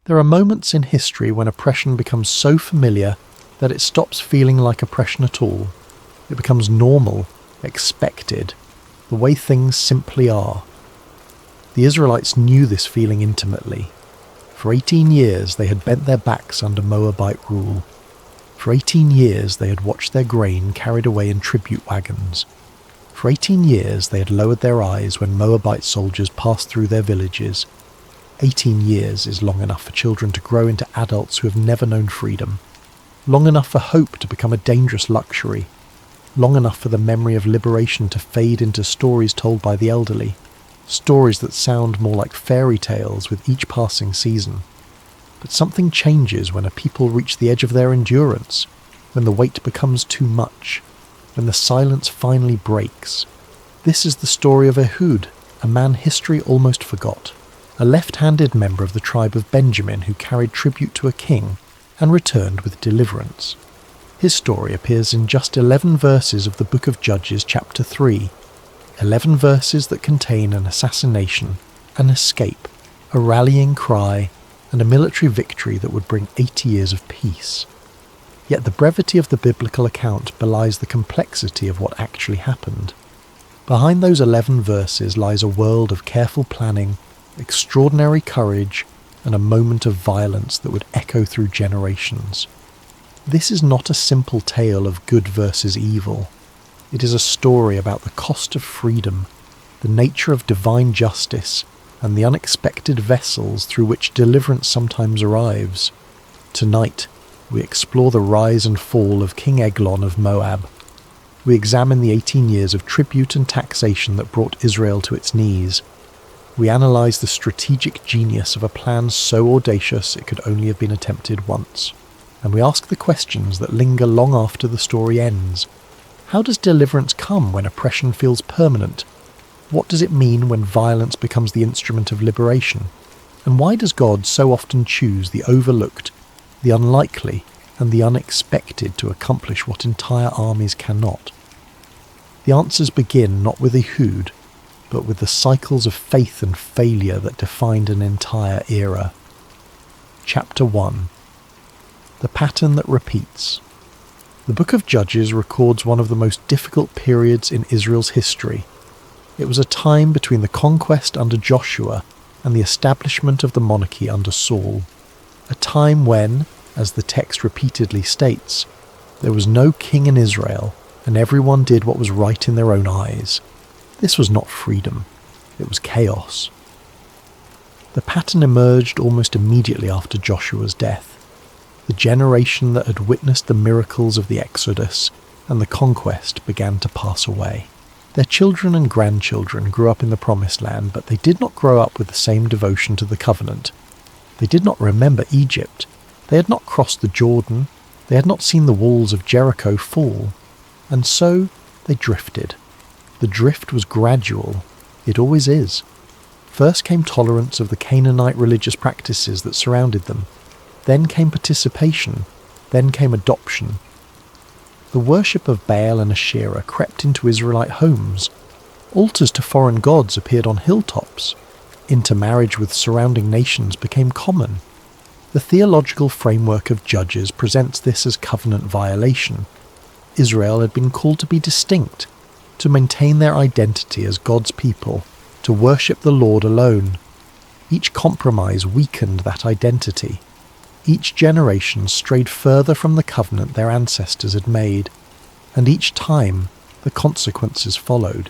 There are moments in history when oppression becomes so familiar that it stops feeling like oppression at all. It becomes normal, expected, the way things simply are. The Israelites knew this feeling intimately. For 18 years they had bent their backs under Moabite rule. For 18 years they had watched their grain carried away in tribute wagons. For 18 years they had lowered their eyes when Moabite soldiers passed through their villages. 18 years is long enough for children to grow into adults who have never known freedom. Long enough for hope to become a dangerous luxury. Long enough for the memory of liberation to fade into stories told by the elderly. Stories that sound more like fairy tales with each passing season. But something changes when a people reach the edge of their endurance, when the weight becomes too much, when the silence finally breaks. This is the story of Ehud, a man history almost forgot, a left-handed member of the tribe of Benjamin who carried tribute to a king and returned with deliverance. His story appears in just 11 verses of the book of Judges chapter 3, 11 verses that contain an assassination, an escape, a rallying cry, and a military victory that would bring 80 years of peace. Yet the brevity of the biblical account belies the complexity of what actually happened. Behind those 11 verses lies a world of careful planning, extraordinary courage, and a moment of violence that would echo through generations. This is not a simple tale of good versus evil. It is a story about the cost of freedom, the nature of divine justice, and the unexpected vessels through which deliverance sometimes arrives. Tonight, we explore the rise and fall of King Eglon of Moab. We examine the 18 years of tribute and taxation that brought Israel to its knees. We analyse the strategic genius of a plan so audacious it could only have been attempted once. And we ask the questions that linger long after the story ends. How does deliverance come when oppression feels permanent? What does it mean when violence becomes the instrument of liberation? And why does God so often choose the overlooked, the unlikely, and the unexpected to accomplish what entire armies cannot? The answers begin not with Ehud, but with the cycles of faith and failure that defined an entire era. Chapter 1. The pattern that repeats. The book of Judges records one of the most difficult periods in Israel's history. It was a time between the conquest under Joshua and the establishment of the monarchy under Saul. A time when, as the text repeatedly states, there was no king in Israel and everyone did what was right in their own eyes. This was not freedom, it was chaos. The pattern emerged almost immediately after Joshua's death. The generation that had witnessed the miracles of the Exodus and the conquest began to pass away. Their children and grandchildren grew up in the Promised Land, but they did not grow up with the same devotion to the covenant. They did not remember Egypt. They had not crossed the Jordan. They had not seen the walls of Jericho fall. And so they drifted. The drift was gradual. It always is. First came tolerance of the Canaanite religious practices that surrounded them. Then came participation. Then came adoption. The worship of Baal and Asherah crept into Israelite homes. Altars to foreign gods appeared on hilltops. Intermarriage with surrounding nations became common. The theological framework of Judges presents this as covenant violation. Israel had been called to be distinct, to maintain their identity as God's people, to worship the Lord alone. Each compromise weakened that identity. Each generation strayed further from the covenant their ancestors had made, and each time the consequences followed.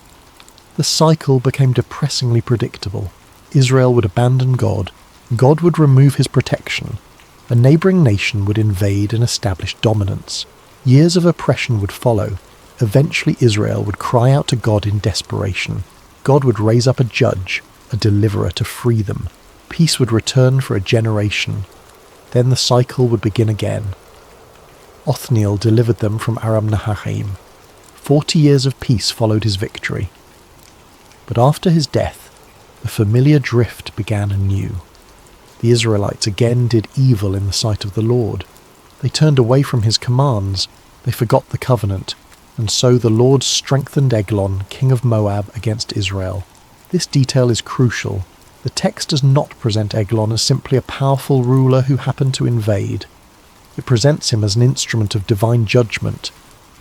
The cycle became depressingly predictable. Israel would abandon God, God would remove his protection, a neighbouring nation would invade and establish dominance. Years of oppression would follow. Eventually Israel would cry out to God in desperation. God would raise up a judge, a deliverer to free them. Peace would return for a generation. Then the cycle would begin again. Othniel delivered them from Aram Naharaim. 40 years of peace followed his victory. But after his death, the familiar drift began anew. The Israelites again did evil in the sight of the Lord. They turned away from his commands. They forgot the covenant. And so the Lord strengthened Eglon, king of Moab, against Israel. This detail is crucial. The text does not present Eglon as simply a powerful ruler who happened to invade. It presents him as an instrument of divine judgment.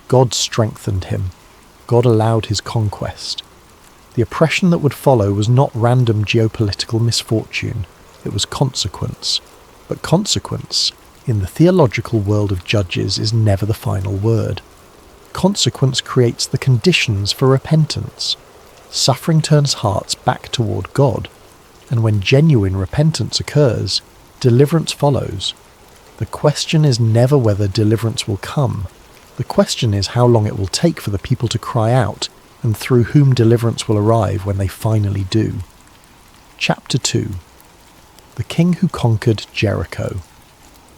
God strengthened him. God allowed his conquest. The oppression that would follow was not random geopolitical misfortune, it was consequence. But consequence, in the theological world of Judges, is never the final word. Consequence creates the conditions for repentance. Suffering turns hearts back toward God, and when genuine repentance occurs, deliverance follows. The question is never whether deliverance will come. The question is how long it will take for the people to cry out, and through whom deliverance will arrive when they finally do. Chapter 2. The king who conquered Jericho.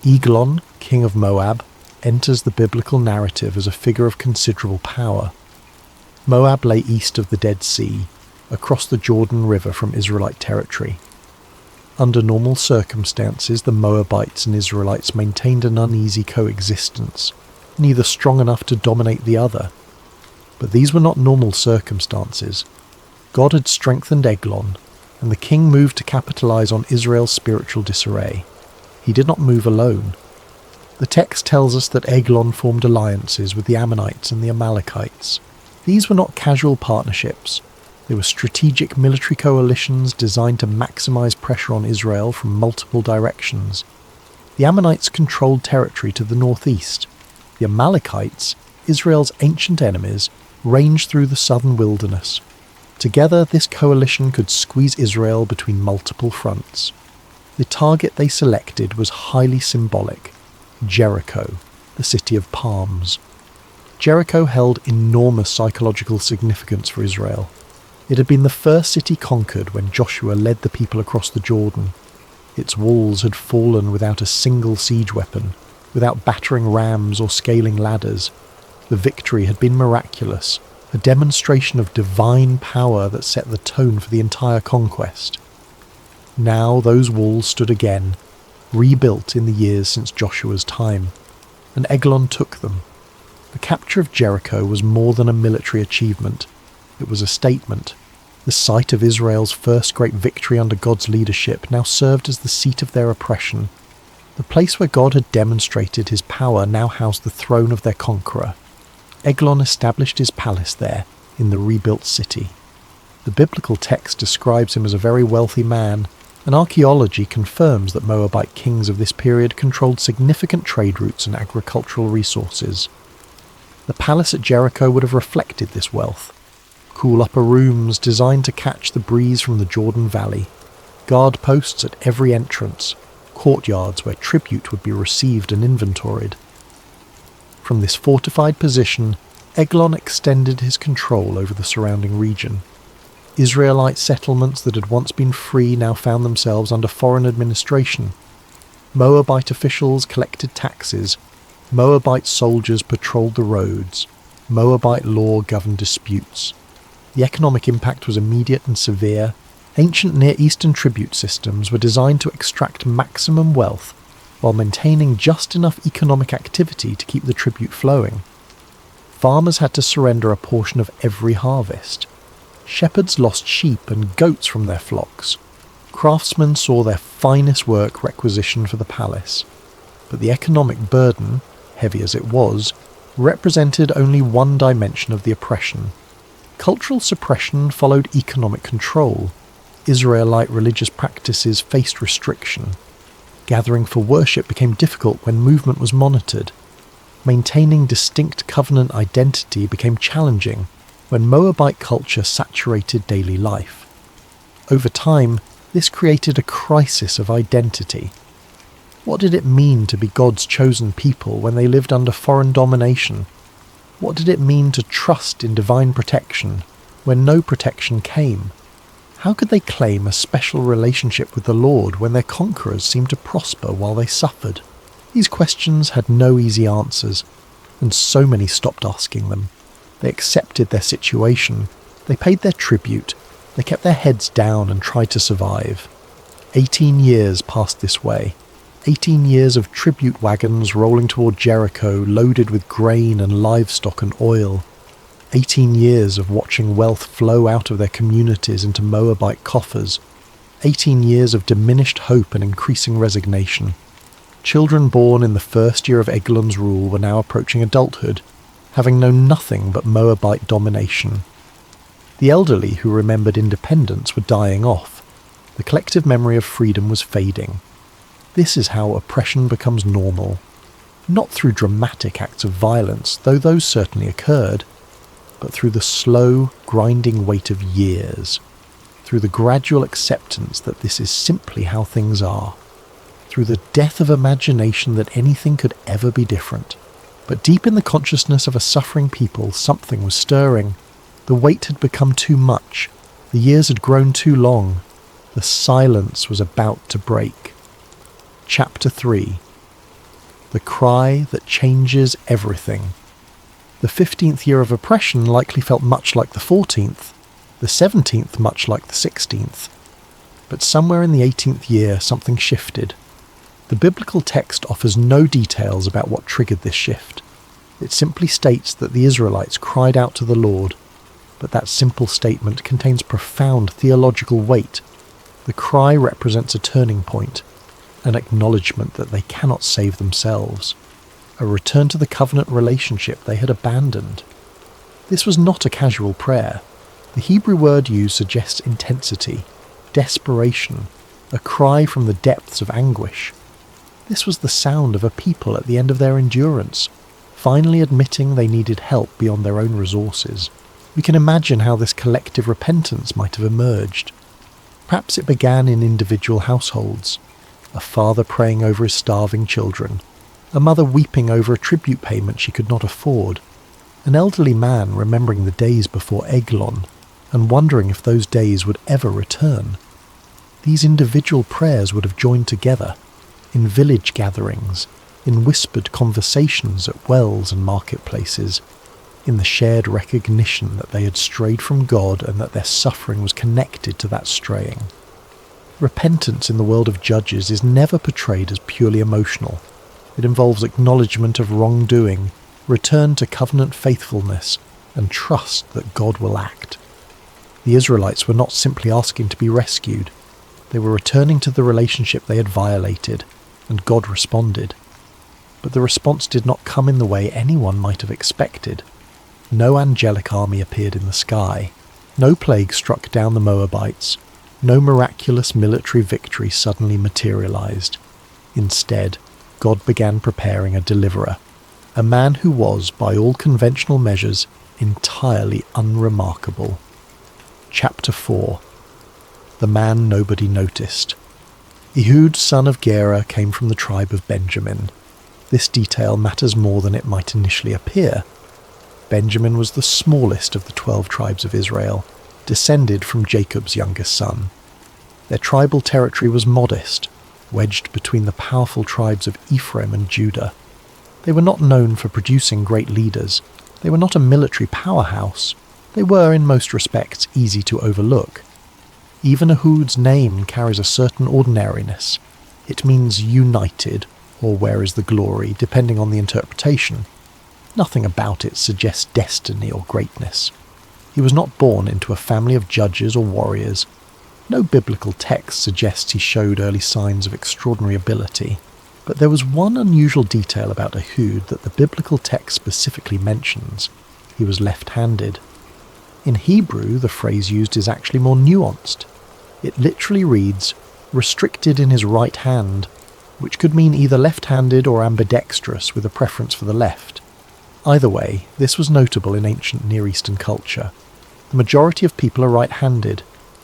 Eglon, king of Moab, enters the biblical narrative as a figure of considerable power. Moab lay east of the Dead Sea, across the Jordan River from Israelite territory. Under normal circumstances, the Moabites and Israelites maintained an uneasy coexistence, neither strong enough to dominate the other. But these were not normal circumstances. God had strengthened Eglon, and the king moved to capitalize on Israel's spiritual disarray. He did not move alone. The text tells us that Eglon formed alliances with the Ammonites and the Amalekites. These were not casual partnerships. They were strategic military coalitions designed to maximize pressure on Israel from multiple directions. The Ammonites controlled territory to the northeast. The Amalekites, Israel's ancient enemies, ranged through the southern wilderness. Together, this coalition could squeeze Israel between multiple fronts. The target they selected was highly symbolic: Jericho, the city of palms. Jericho held enormous psychological significance for Israel. It had been the first city conquered when Joshua led the people across the Jordan. Its walls had fallen without a single siege weapon, without battering rams or scaling ladders. The victory had been miraculous, a demonstration of divine power that set the tone for the entire conquest. Now those walls stood again, rebuilt in the years since Joshua's time, and Eglon took them. The capture of Jericho was more than a military achievement. It was a statement. The site of Israel's first great victory under God's leadership now served as the seat of their oppression. The place where God had demonstrated his power now housed the throne of their conqueror. Eglon established his palace there, in the rebuilt city. The biblical text describes him as a very wealthy man, and archaeology confirms that Moabite kings of this period controlled significant trade routes and agricultural resources. The palace at Jericho would have reflected this wealth. Cool upper rooms designed to catch the breeze from the Jordan Valley, guard posts at every entrance, courtyards where tribute would be received and inventoried. From this fortified position, Eglon extended his control over the surrounding region. Israelite settlements that had once been free now found themselves under foreign administration. Moabite officials collected taxes. Moabite soldiers patrolled the roads. Moabite law governed disputes. The economic impact was immediate and severe. Ancient Near Eastern tribute systems were designed to extract maximum wealth while maintaining just enough economic activity to keep the tribute flowing. Farmers had to surrender a portion of every harvest. Shepherds lost sheep and goats from their flocks. Craftsmen saw their finest work requisitioned for the palace. But the economic burden, heavy as it was, represented only one dimension of the oppression. Cultural suppression followed economic control. Israelite religious practices faced restriction. Gathering for worship became difficult when movement was monitored. Maintaining distinct covenant identity became challenging when Moabite culture saturated daily life. Over time, this created a crisis of identity. What did it mean to be God's chosen people when they lived under foreign domination? What did it mean to trust in divine protection when no protection came? How could they claim a special relationship with the Lord when their conquerors seemed to prosper while they suffered? These questions had no easy answers, and so many stopped asking them. They accepted their situation, they paid their tribute, they kept their heads down and tried to survive. 18 years passed this way. 18 years of tribute wagons rolling toward Jericho loaded with grain and livestock and oil. 18 years of watching wealth flow out of their communities into Moabite coffers. 18 years of diminished hope and increasing resignation. Children born in the first year of Eglon's rule were now approaching adulthood, having known nothing but Moabite domination. The elderly who remembered independence were dying off. The collective memory of freedom was fading. This is how oppression becomes normal. Not through dramatic acts of violence, though those certainly occurred, but through the slow, grinding weight of years, through the gradual acceptance that this is simply how things are, through the death of imagination that anything could ever be different. But deep in the consciousness of a suffering people, something was stirring. The weight had become too much. The years had grown too long. The silence was about to break. Chapter 3. The cry that changes everything. The 15th year of oppression likely felt much like the 14th, the 17th much like the 16th. But somewhere in the 18th year something shifted. The biblical text offers no details about what triggered this shift. It simply states that the Israelites cried out to the Lord, but that simple statement contains profound theological weight. The cry represents a turning point, an acknowledgement that they cannot save themselves, a return to the covenant relationship they had abandoned. This was not a casual prayer. The Hebrew word used suggests intensity, desperation, a cry from the depths of anguish. This was the sound of a people at the end of their endurance, finally admitting they needed help beyond their own resources. We can imagine how this collective repentance might have emerged. Perhaps it began in individual households, a father praying over his starving children, a mother weeping over a tribute payment she could not afford, an elderly man remembering the days before Eglon and wondering if those days would ever return. These individual prayers would have joined together, in village gatherings, in whispered conversations at wells and marketplaces, in the shared recognition that they had strayed from God and that their suffering was connected to that straying. Repentance in the world of Judges is never portrayed as purely emotional. It involves acknowledgement of wrongdoing, return to covenant faithfulness, and trust that God will act. The Israelites were not simply asking to be rescued. They were returning to the relationship they had violated, and God responded. But the response did not come in the way anyone might have expected. No angelic army appeared in the sky. No plague struck down the Moabites. No miraculous military victory suddenly materialized. Instead, God began preparing a deliverer, a man who was, by all conventional measures, entirely unremarkable. Chapter 4. The man nobody noticed. Ehud, son of Gera, came from the tribe of Benjamin. This detail matters more than it might initially appear. Benjamin was the smallest of the 12 tribes of Israel, descended from Jacob's youngest son. Their tribal territory was modest, wedged between the powerful tribes of Ephraim and Judah. They were not known for producing great leaders. They were not a military powerhouse. They were, in most respects, easy to overlook. Even Ehud's name carries a certain ordinariness. It means united, or where is the glory, depending on the interpretation. Nothing about it suggests destiny or greatness. He was not born into a family of judges or warriors. No biblical text suggests he showed early signs of extraordinary ability. But there was one unusual detail about Ehud that the biblical text specifically mentions. He was left-handed. In Hebrew, the phrase used is actually more nuanced. It literally reads, restricted in his right hand, which could mean either left-handed or ambidextrous with a preference for the left. Either way, this was notable in ancient Near Eastern culture. The majority of people are right-handed.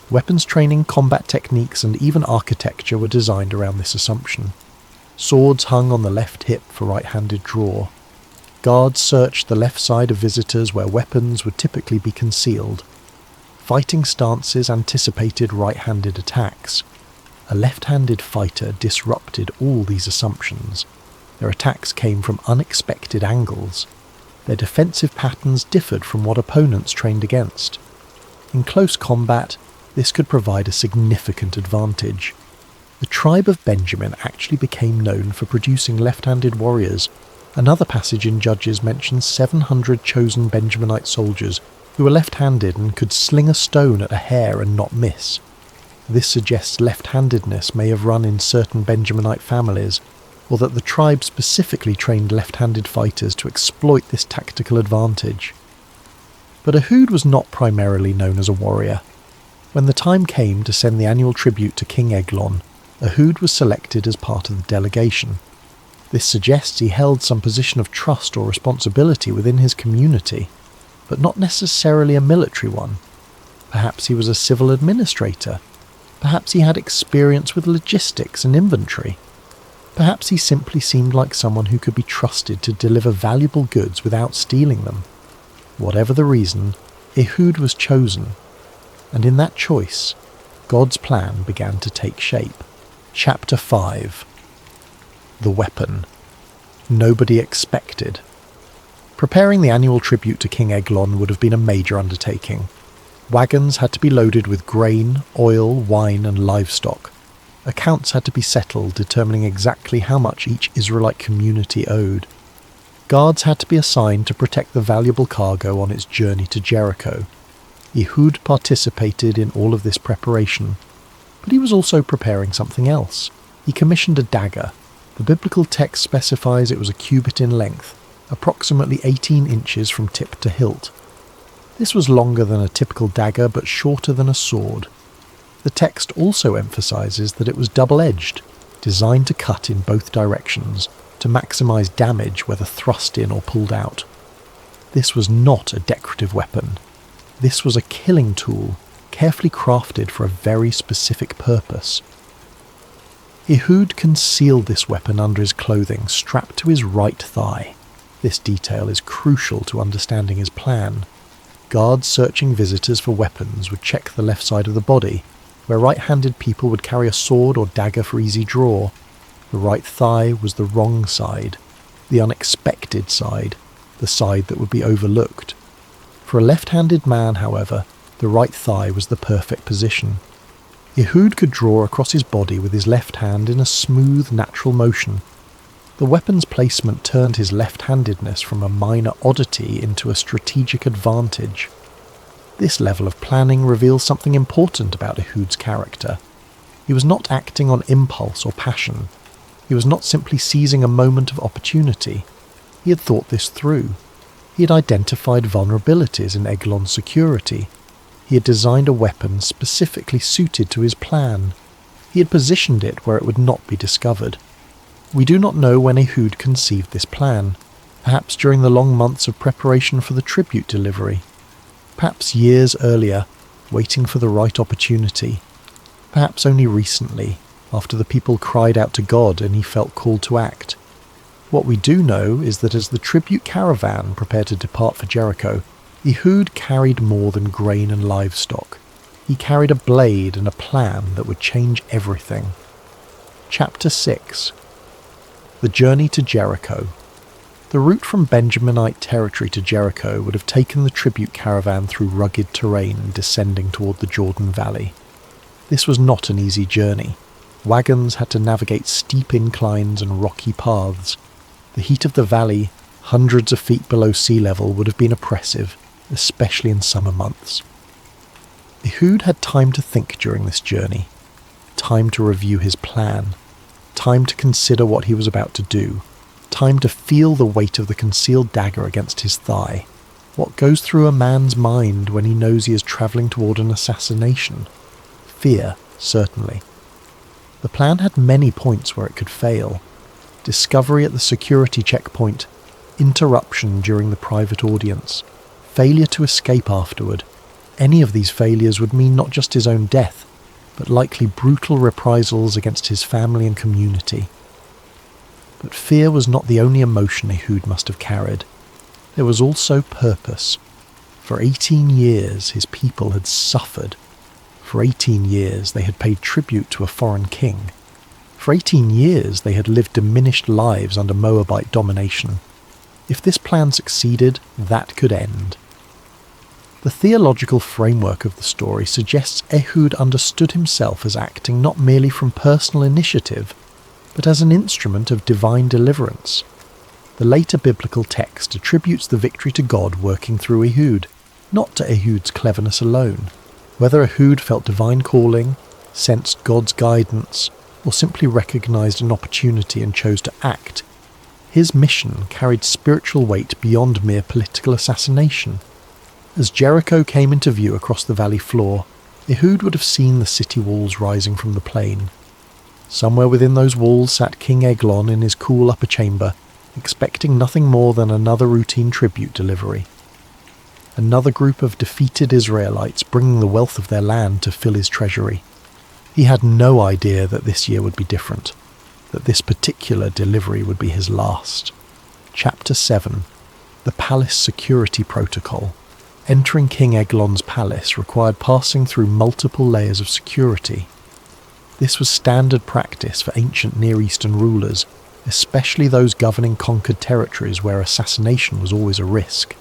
Weapons training, combat techniques, and even architecture were designed around this assumption. Swords hung on the left hip for right-handed draw. Guards searched the left side of visitors where weapons would typically be concealed. Fighting stances anticipated right-handed attacks. A left-handed fighter disrupted all these assumptions. Their attacks came from unexpected angles. Their defensive patterns differed from what opponents trained against. In close combat, this could provide a significant advantage. The tribe of Benjamin actually became known for producing left-handed warriors. Another passage in Judges mentions 700 chosen Benjaminite soldiers who were left-handed and could sling a stone at a hare and not miss. This suggests left-handedness may have run in certain Benjaminite families, or that the tribe specifically trained left-handed fighters to exploit this tactical advantage. But Ehud was not primarily known as a warrior. When the time came to send the annual tribute to King Eglon, Ehud was selected as part of the delegation. This suggests he held some position of trust or responsibility within his community, but not necessarily a military one. Perhaps he was a civil administrator. Perhaps he had experience with logistics and inventory. Perhaps he simply seemed like someone who could be trusted to deliver valuable goods without stealing them. Whatever the reason, Ehud was chosen, and in that choice, God's plan began to take shape. Chapter 5. The Weapon. Nobody expected. Preparing the annual tribute to King Eglon would have been a major undertaking. Wagons had to be loaded with grain, oil, wine and livestock. Accounts had to be settled determining exactly how much each Israelite community owed. Guards had to be assigned to protect the valuable cargo on its journey to Jericho. Ehud participated in all of this preparation, but he was also preparing something else. He commissioned a dagger. The biblical text specifies it was a cubit in length, approximately 18 inches from tip to hilt. This was longer than a typical dagger but shorter than a sword. The text also emphasizes that it was double-edged, designed to cut in both directions, to maximize damage whether thrust in or pulled out. This was not a decorative weapon. This was a killing tool, carefully crafted for a very specific purpose. Ehud concealed this weapon under his clothing, strapped to his right thigh. This detail is crucial to understanding his plan. Guards searching visitors for weapons would check the left side of the body, where right-handed people would carry a sword or dagger for easy draw. The right thigh was the wrong side, the unexpected side, the side that would be overlooked. For a left-handed man, however, the right thigh was the perfect position. Ehud could draw across his body with his left hand in a smooth, natural motion. The weapon's placement turned his left-handedness from a minor oddity into a strategic advantage. This level of planning reveals something important about Ehud's character. He was not acting on impulse or passion. He was not simply seizing a moment of opportunity. He had thought this through. He had identified vulnerabilities in Eglon's security. He had designed a weapon specifically suited to his plan. He had positioned it where it would not be discovered. We do not know when Ehud conceived this plan, perhaps during the long months of preparation for the tribute delivery. Perhaps years earlier, waiting for the right opportunity. Perhaps only recently, after the people cried out to God and he felt called to act. What we do know is that as the tribute caravan prepared to depart for Jericho, Ehud carried more than grain and livestock. He carried a blade and a plan that would change everything. Chapter 6. The Journey to Jericho. The route from Benjaminite territory to Jericho would have taken the tribute caravan through rugged terrain descending toward the Jordan Valley. This was not an easy journey. Wagons had to navigate steep inclines and rocky paths. The heat of the valley, hundreds of feet below sea level, would have been oppressive, especially in summer months. Ehud had time to think during this journey, time to review his plan, time to consider what he was about to do, time to feel the weight of the concealed dagger against his thigh. What goes through a man's mind when he knows he is travelling toward an assassination? Fear, certainly. The plan had many points where it could fail. Discovery at the security checkpoint, interruption during the private audience, failure to escape afterward. Any of these failures would mean not just his own death, but likely brutal reprisals against his family and community. But fear was not the only emotion Ehud must have carried. There was also purpose. For 18 years his people had suffered. For 18 years they had paid tribute to a foreign king. For 18 years they had lived diminished lives under Moabite domination. If this plan succeeded, that could end. The theological framework of the story suggests Ehud understood himself as acting not merely from personal initiative, but as an instrument of divine deliverance. The later biblical text attributes the victory to God working through Ehud, not to Ehud's cleverness alone. Whether Ehud felt divine calling, sensed God's guidance, or simply recognized an opportunity and chose to act, his mission carried spiritual weight beyond mere political assassination. As Jericho came into view across the valley floor, Ehud would have seen the city walls rising from the plain. Somewhere within those walls sat King Eglon in his cool upper chamber, expecting nothing more than another routine tribute delivery. Another group of defeated Israelites bringing the wealth of their land to fill his treasury. He had no idea that this year would be different, that this particular delivery would be his last. Chapter 7. The Palace Security Protocol. Entering King Eglon's palace required passing through multiple layers of security. This was standard practice for ancient Near Eastern rulers, especially those governing conquered territories where assassination was always a risk.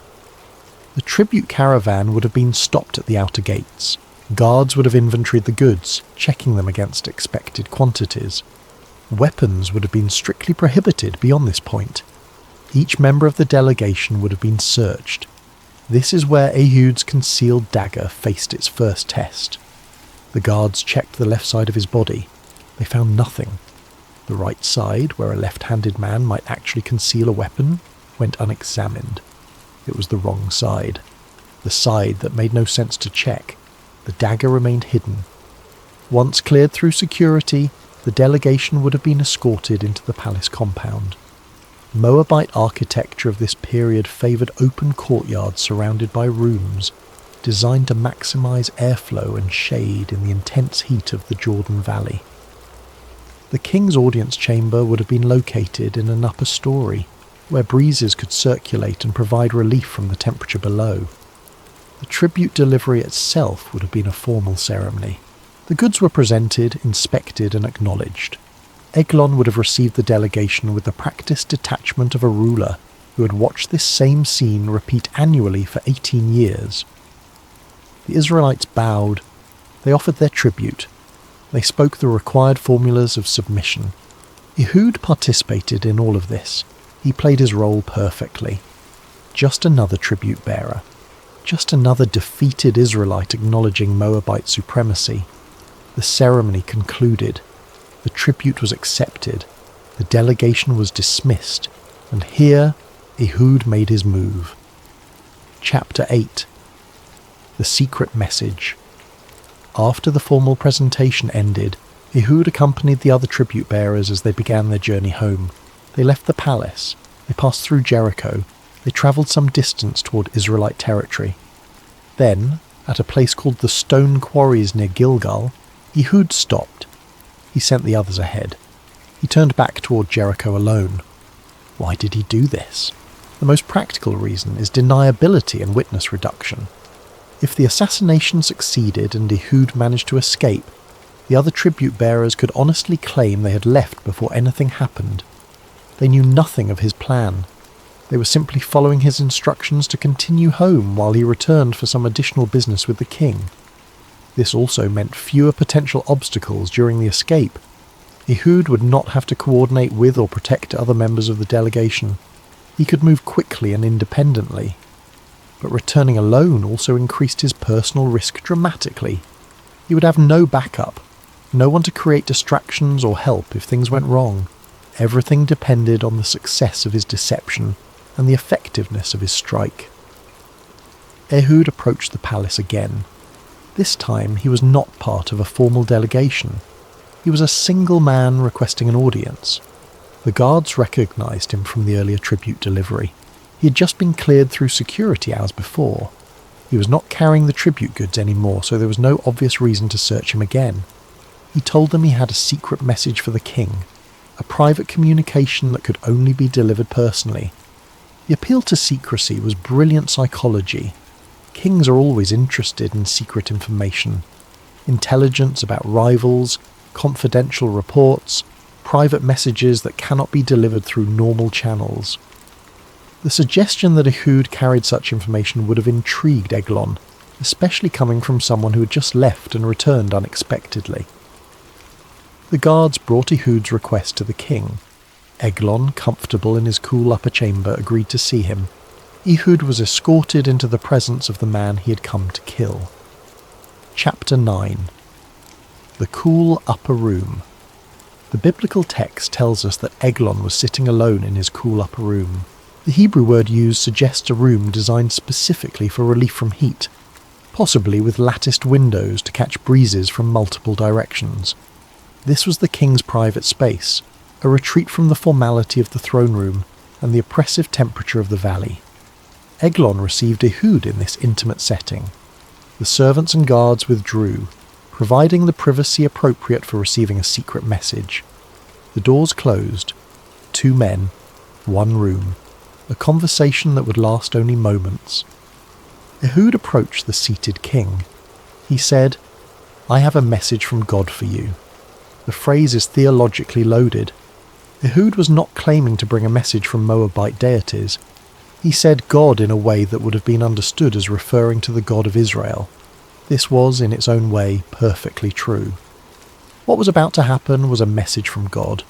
The tribute caravan would have been stopped at the outer gates. Guards would have inventoried the goods, checking them against expected quantities. Weapons would have been strictly prohibited beyond this point. Each member of the delegation would have been searched. This is where Ehud's concealed dagger faced its first test. The guards checked the left side of his body. They found nothing. The right side, where a left-handed man might actually conceal a weapon, went unexamined. It was the wrong side. The side that made no sense to check. The dagger remained hidden. Once cleared through security, the delegation would have been escorted into the palace compound. Moabite architecture of this period favoured open courtyards surrounded by rooms, designed to maximise airflow and shade in the intense heat of the Jordan Valley. The king's audience chamber would have been located in an upper story, where breezes could circulate and provide relief from the temperature below. The tribute delivery itself would have been a formal ceremony. The goods were presented, inspected and acknowledged. Eglon would have received the delegation with the practiced detachment of a ruler who had watched this same scene repeat annually for 18 years. The Israelites bowed. They offered their tribute. They spoke the required formulas of submission. Ehud participated in all of this. He played his role perfectly. Just another tribute bearer. Just another defeated Israelite acknowledging Moabite supremacy. The ceremony concluded. The tribute was accepted. The delegation was dismissed. And here, Ehud made his move. Chapter 8. The Secret Message. After the formal presentation ended, Ehud accompanied the other tribute bearers as they began their journey home. They left the palace. They passed through Jericho. They travelled some distance toward Israelite territory. Then, at a place called the Stone Quarries near Gilgal, Ehud stopped. He sent the others ahead. He turned back toward Jericho alone. Why did he do this? The most practical reason is deniability and witness reduction. If the assassination succeeded and Ehud managed to escape, the other tribute bearers could honestly claim they had left before anything happened. They knew nothing of his plan. They were simply following his instructions to continue home while he returned for some additional business with the king. This also meant fewer potential obstacles during the escape. Ehud would not have to coordinate with or protect other members of the delegation. He could move quickly and independently. But returning alone also increased his personal risk dramatically. He would have no backup, no one to create distractions or help if things went wrong. Everything depended on the success of his deception and the effectiveness of his strike. Ehud approached the palace again. This time he was not part of a formal delegation. He was a single man requesting an audience. The guards recognized him from the earlier tribute delivery. He had just been cleared through security hours before. He was not carrying the tribute goods anymore, so there was no obvious reason to search him again. He told them he had a secret message for the king, a private communication that could only be delivered personally. The appeal to secrecy was brilliant psychology. Kings are always interested in secret information. Intelligence about rivals, confidential reports, private messages that cannot be delivered through normal channels. The suggestion that Ehud carried such information would have intrigued Eglon, especially coming from someone who had just left and returned unexpectedly. The guards brought Ehud's request to the king. Eglon, comfortable in his cool upper chamber, agreed to see him. Ehud was escorted into the presence of the man he had come to kill. Chapter 9. The cool upper room. The biblical text tells us that Eglon was sitting alone in his cool upper room. The Hebrew word used suggests a room designed specifically for relief from heat, possibly with latticed windows to catch breezes from multiple directions. This was the king's private space, a retreat from the formality of the throne room and the oppressive temperature of the valley. Eglon received Ehud in this intimate setting. The servants and guards withdrew, providing the privacy appropriate for receiving a secret message. The doors closed. 2 men, 1 room. A conversation that would last only moments. Ehud approached the seated king. He said, "I have a message from God for you." The phrase is theologically loaded. Ehud was not claiming to bring a message from Moabite deities. He said God in a way that would have been understood as referring to the God of Israel. This was, in its own way, perfectly true. What was about to happen was a message from God,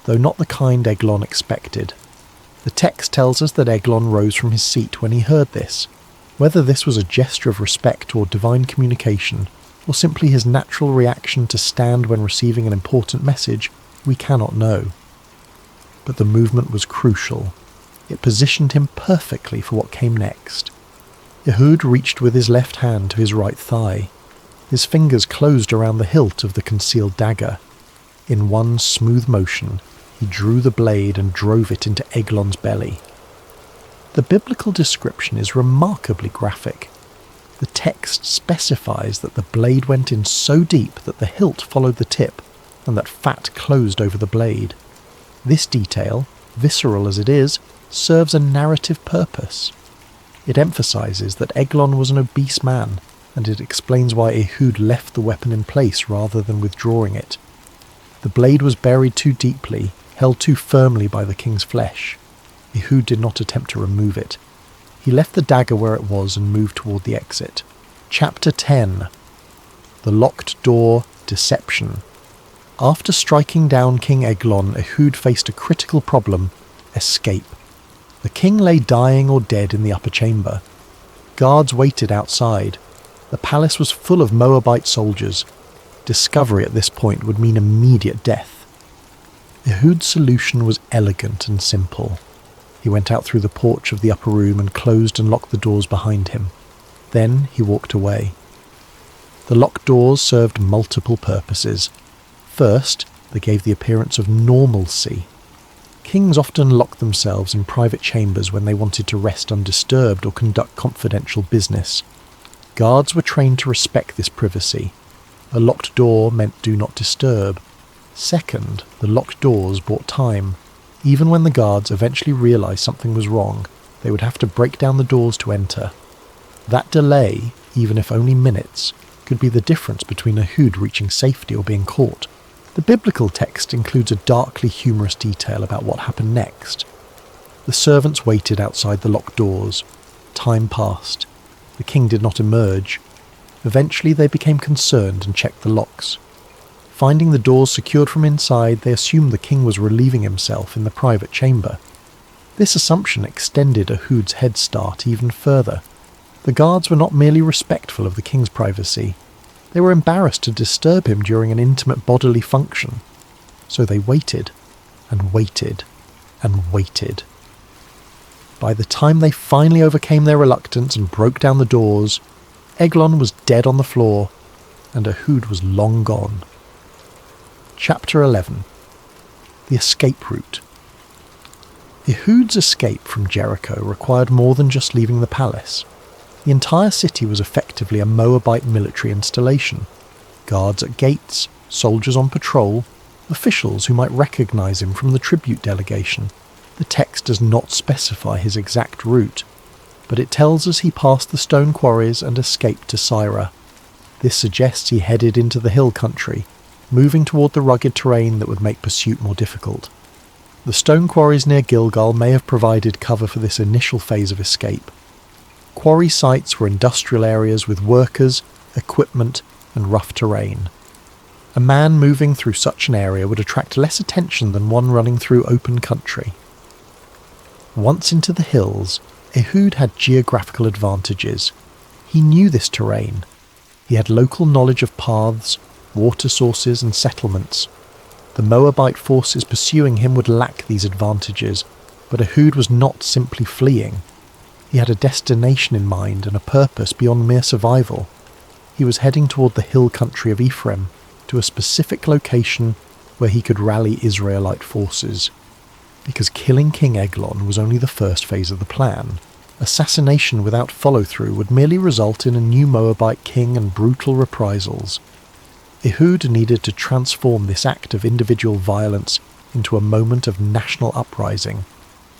though not the kind Eglon expected. The text tells us that Eglon rose from his seat when he heard this. Whether this was a gesture of respect or divine communication, or simply his natural reaction to stand when receiving an important message, we cannot know. But the movement was crucial. It positioned him perfectly for what came next. Ehud reached with his left hand to his right thigh. His fingers closed around the hilt of the concealed dagger. In one smooth motion, he drew the blade and drove it into Eglon's belly. The biblical description is remarkably graphic. The text specifies that the blade went in so deep that the hilt followed the tip, and that fat closed over the blade. This detail, visceral as it is, serves a narrative purpose. It emphasizes that Eglon was an obese man, and it explains why Ehud left the weapon in place rather than withdrawing it. The blade was buried too deeply, held too firmly by the king's flesh. Ehud did not attempt to remove it. He left the dagger where it was and moved toward the exit. Chapter 10. The Locked Door Deception. After striking down King Eglon, Ehud faced a critical problem: escape. The king lay dying or dead in the upper chamber. Guards waited outside. The palace was full of Moabite soldiers. Discovery at this point would mean immediate death. Ehud's solution was elegant and simple. He went out through the porch of the upper room and closed and locked the doors behind him. Then he walked away. The locked doors served multiple purposes. First, they gave the appearance of normalcy. Kings often locked themselves in private chambers when they wanted to rest undisturbed or conduct confidential business. Guards were trained to respect this privacy. A locked door meant do not disturb. Second, the locked doors bought time. Even when the guards eventually realized something was wrong, they would have to break down the doors to enter. That delay, even if only minutes, could be the difference between Ehud reaching safety or being caught. The biblical text includes a darkly humorous detail about what happened next. The servants waited outside the locked doors. Time passed. The king did not emerge. Eventually they became concerned and checked the locks. Finding the doors secured from inside, they assumed the king was relieving himself in the private chamber. This assumption extended Ehud's head start even further. The guards were not merely respectful of the king's privacy. They were embarrassed to disturb him during an intimate bodily function. So they waited, and waited, and waited. By the time they finally overcame their reluctance and broke down the doors, Eglon was dead on the floor, and Ehud was long gone. Chapter 11. The Escape Route. Ehud's escape from Jericho required more than just leaving the palace. The entire city was effectively a Moabite military installation. Guards at gates, soldiers on patrol, officials who might recognize him from the tribute delegation. The text does not specify his exact route, but it tells us he passed the stone quarries and escaped to Syra. This suggests he headed into the hill country, moving toward the rugged terrain that would make pursuit more difficult. The stone quarries near Gilgal may have provided cover for this initial phase of escape. Quarry sites were industrial areas with workers, equipment, and rough terrain. A man moving through such an area would attract less attention than one running through open country. Once into the hills, Ehud had geographical advantages. He knew this terrain. He had local knowledge of paths, water sources and settlements. The Moabite forces pursuing him would lack these advantages, but Ehud was not simply fleeing. He had a destination in mind and a purpose beyond mere survival. He was heading toward the hill country of Ephraim, to a specific location where he could rally Israelite forces. Because killing King Eglon was only the first phase of the plan. Assassination without follow-through would merely result in a new Moabite king and brutal reprisals. Ehud needed to transform this act of individual violence into a moment of national uprising.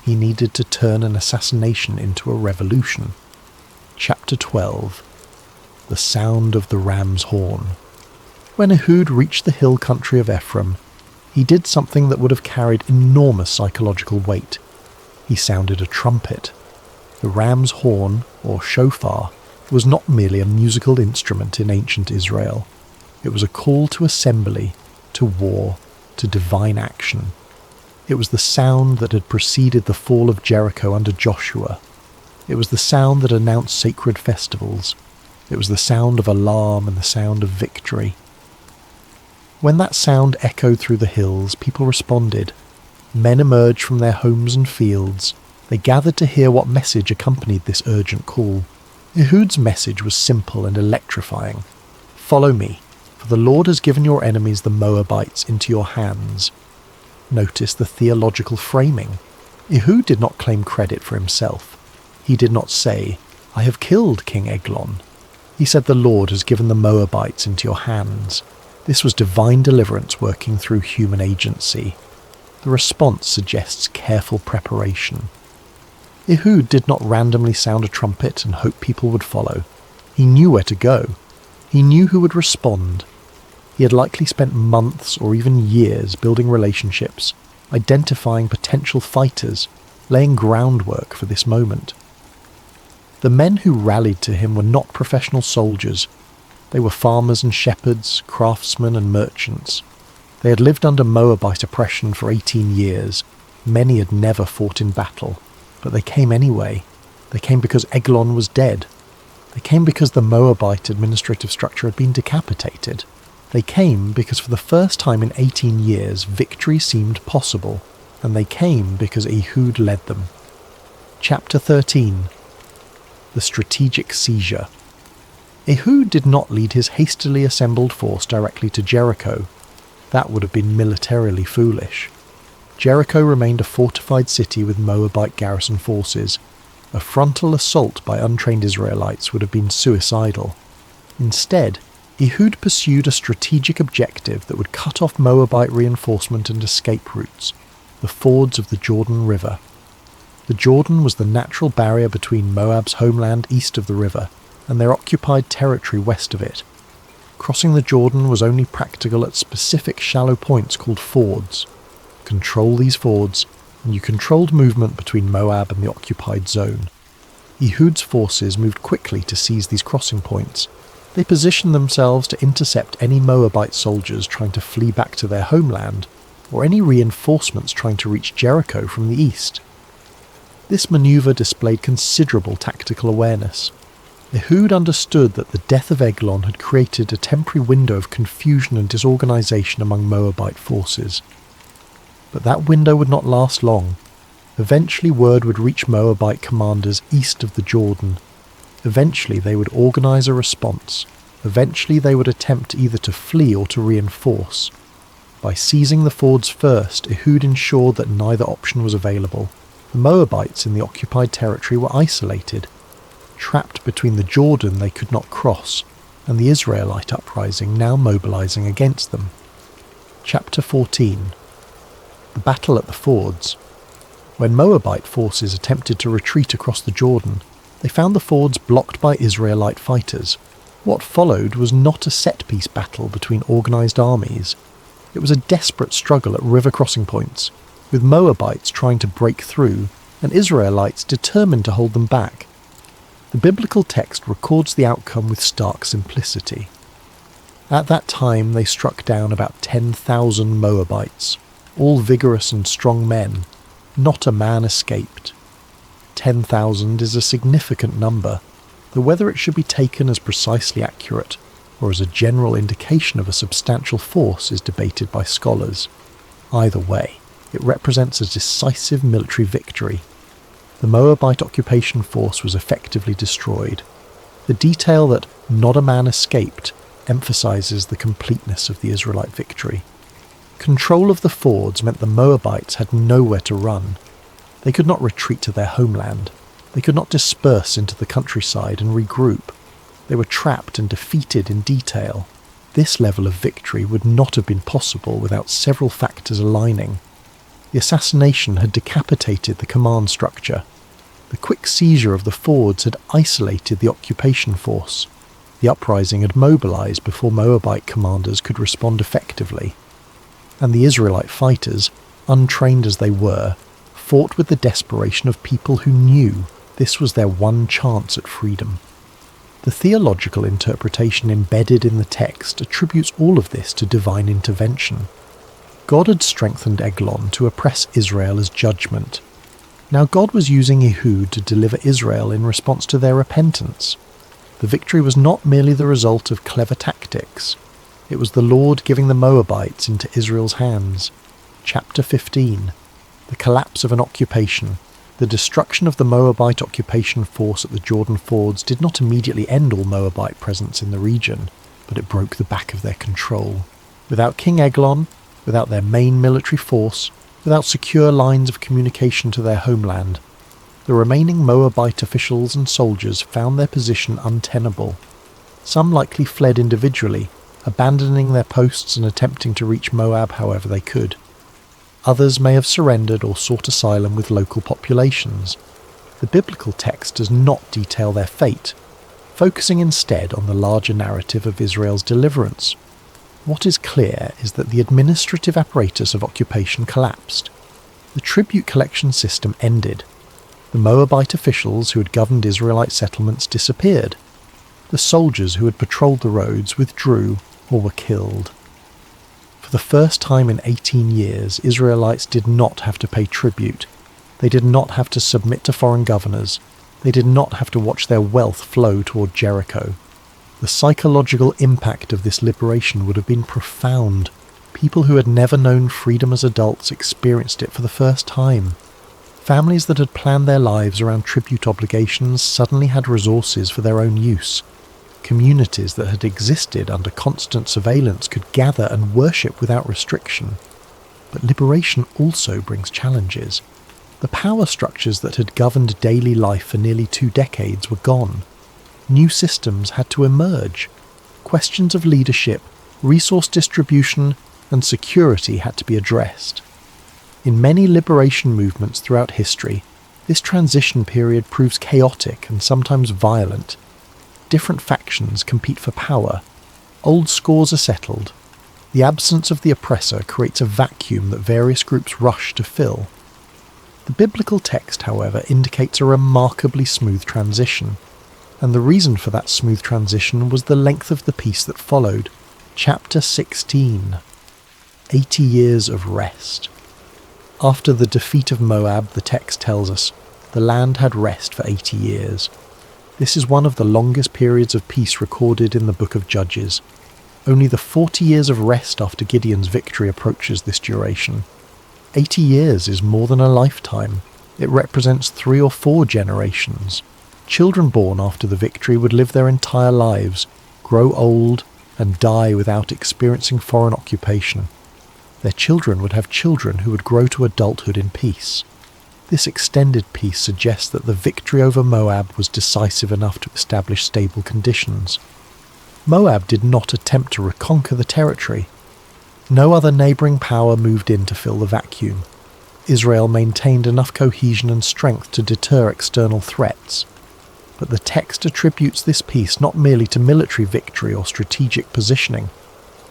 He needed to turn an assassination into a revolution. Chapter 12. The Sound of the Ram's Horn. When Ehud reached the hill country of Ephraim, he did something that would have carried enormous psychological weight. He sounded a trumpet. The ram's horn, or shofar, was not merely a musical instrument in ancient Israel. It was a call to assembly, to war, to divine action. It was the sound that had preceded the fall of Jericho under Joshua. It was the sound that announced sacred festivals. It was the sound of alarm and the sound of victory. When that sound echoed through the hills, people responded. Men emerged from their homes and fields. They gathered to hear what message accompanied this urgent call. Ehud's message was simple and electrifying. Follow me, for the Lord has given your enemies the Moabites into your hands. Notice the theological framing. Ehud did not claim credit for himself. He did not say, I have killed King Eglon. He said the Lord has given the Moabites into your hands. This was divine deliverance working through human agency. The response suggests careful preparation. Ehud did not randomly sound a trumpet and hope people would follow. He knew where to go. He knew who would respond. He had likely spent months or even years building relationships, identifying potential fighters, laying groundwork for this moment. The men who rallied to him were not professional soldiers. They were farmers and shepherds, craftsmen and merchants. They had lived under Moabite oppression for 18 years. Many had never fought in battle, but they came anyway. They came because Eglon was dead. They came because the Moabite administrative structure had been decapitated. They came because for the first time in 18 years victory seemed possible, and they came because Ehud led them. Chapter 13. The Strategic Seizure. Ehud did not lead his hastily assembled force directly to Jericho. That would have been militarily foolish. Jericho remained a fortified city with Moabite garrison forces. A frontal assault by untrained Israelites would have been suicidal. Instead, Ehud pursued a strategic objective that would cut off Moabite reinforcement and escape routes, the fords of the Jordan River. The Jordan was the natural barrier between Moab's homeland east of the river and their occupied territory west of it. Crossing the Jordan was only practical at specific shallow points called fords. Control these fords, and you controlled movement between Moab and the occupied zone. Ehud's forces moved quickly to seize these crossing points. They positioned themselves to intercept any Moabite soldiers trying to flee back to their homeland, or any reinforcements trying to reach Jericho from the east. This maneuver displayed considerable tactical awareness. Ehud understood that the death of Eglon had created a temporary window of confusion and disorganization among Moabite forces. But that window would not last long. Eventually word would reach Moabite commanders east of the Jordan. Eventually they would organize a response. Eventually they would attempt either to flee or to reinforce. By seizing the fords first, Ehud ensured that neither option was available. The Moabites in the occupied territory were isolated. Trapped between the Jordan they could not cross, and the Israelite uprising now mobilizing against them. Chapter 14. The Battle at the Fords. When Moabite forces attempted to retreat across the Jordan, they found the fords blocked by Israelite fighters. What followed was not a set-piece battle between organized armies. It was a desperate struggle at river crossing points, with Moabites trying to break through and Israelites determined to hold them back. The biblical text records the outcome with stark simplicity. At that time they struck down about 10,000 Moabites, all vigorous and strong men. Not a man escaped. 10,000 is a significant number, though whether it should be taken as precisely accurate or as a general indication of a substantial force is debated by scholars. Either way, it represents a decisive military victory. The Moabite occupation force was effectively destroyed. The detail that not a man escaped emphasizes the completeness of the Israelite victory. Control of the fords meant the Moabites had nowhere to run. They could not retreat to their homeland. They could not disperse into the countryside and regroup. They were trapped and defeated in detail. This level of victory would not have been possible without several factors aligning. The assassination had decapitated the command structure. The quick seizure of the fords had isolated the occupation force. The uprising had mobilized before Moabite commanders could respond effectively. And the Israelite fighters, untrained as they were, fought with the desperation of people who knew this was their one chance at freedom. The theological interpretation embedded in the text attributes all of this to divine intervention. God had strengthened Eglon to oppress Israel as judgment. Now God was using Ehud to deliver Israel in response to their repentance. The victory was not merely the result of clever tactics. It was the Lord giving the Moabites into Israel's hands. Chapter 15. The collapse of an occupation. The destruction of the Moabite occupation force at the Jordan fords did not immediately end all Moabite presence in the region, but it broke the back of their control. Without King Eglon, without their main military force, without secure lines of communication to their homeland, the remaining Moabite officials and soldiers found their position untenable. Some likely fled individually, abandoning their posts and attempting to reach Moab however they could. Others may have surrendered or sought asylum with local populations. The biblical text does not detail their fate, focusing instead on the larger narrative of Israel's deliverance. What is clear is that the administrative apparatus of occupation collapsed. The tribute collection system ended. The Moabite officials who had governed Israelite settlements disappeared. The soldiers who had patrolled the roads withdrew or were killed. For the first time in 18 years, Israelites did not have to pay tribute. They did not have to submit to foreign governors. They did not have to watch their wealth flow toward Jericho. The psychological impact of this liberation would have been profound. People who had never known freedom as adults experienced it for the first time. Families that had planned their lives around tribute obligations suddenly had resources for their own use. Communities that had existed under constant surveillance could gather and worship without restriction. But liberation also brings challenges. The power structures that had governed daily life for nearly 2 decades were gone. New systems had to emerge. Questions of leadership, resource distribution, and security had to be addressed. In many liberation movements throughout history, this transition period proves chaotic and sometimes violent. Different factions compete for power. Old scores are settled. The absence of the oppressor creates a vacuum that various groups rush to fill. The biblical text, however, indicates a remarkably smooth transition, and the reason for that smooth transition was the length of the peace that followed. Chapter 16. 80 years of rest. After the defeat of Moab, the text tells us, the land had rest for 80 years. This is one of the longest periods of peace recorded in the book of Judges. Only the 40 years of rest after Gideon's victory approaches this duration. 80 years is more than a lifetime. It represents 3 or 4 generations. Children born after the victory would live their entire lives, grow old, and die without experiencing foreign occupation. Their children would have children who would grow to adulthood in peace. This extended peace suggests that the victory over Moab was decisive enough to establish stable conditions. Moab did not attempt to reconquer the territory. No other neighbouring power moved in to fill the vacuum. Israel maintained enough cohesion and strength to deter external threats. But the text attributes this peace not merely to military victory or strategic positioning.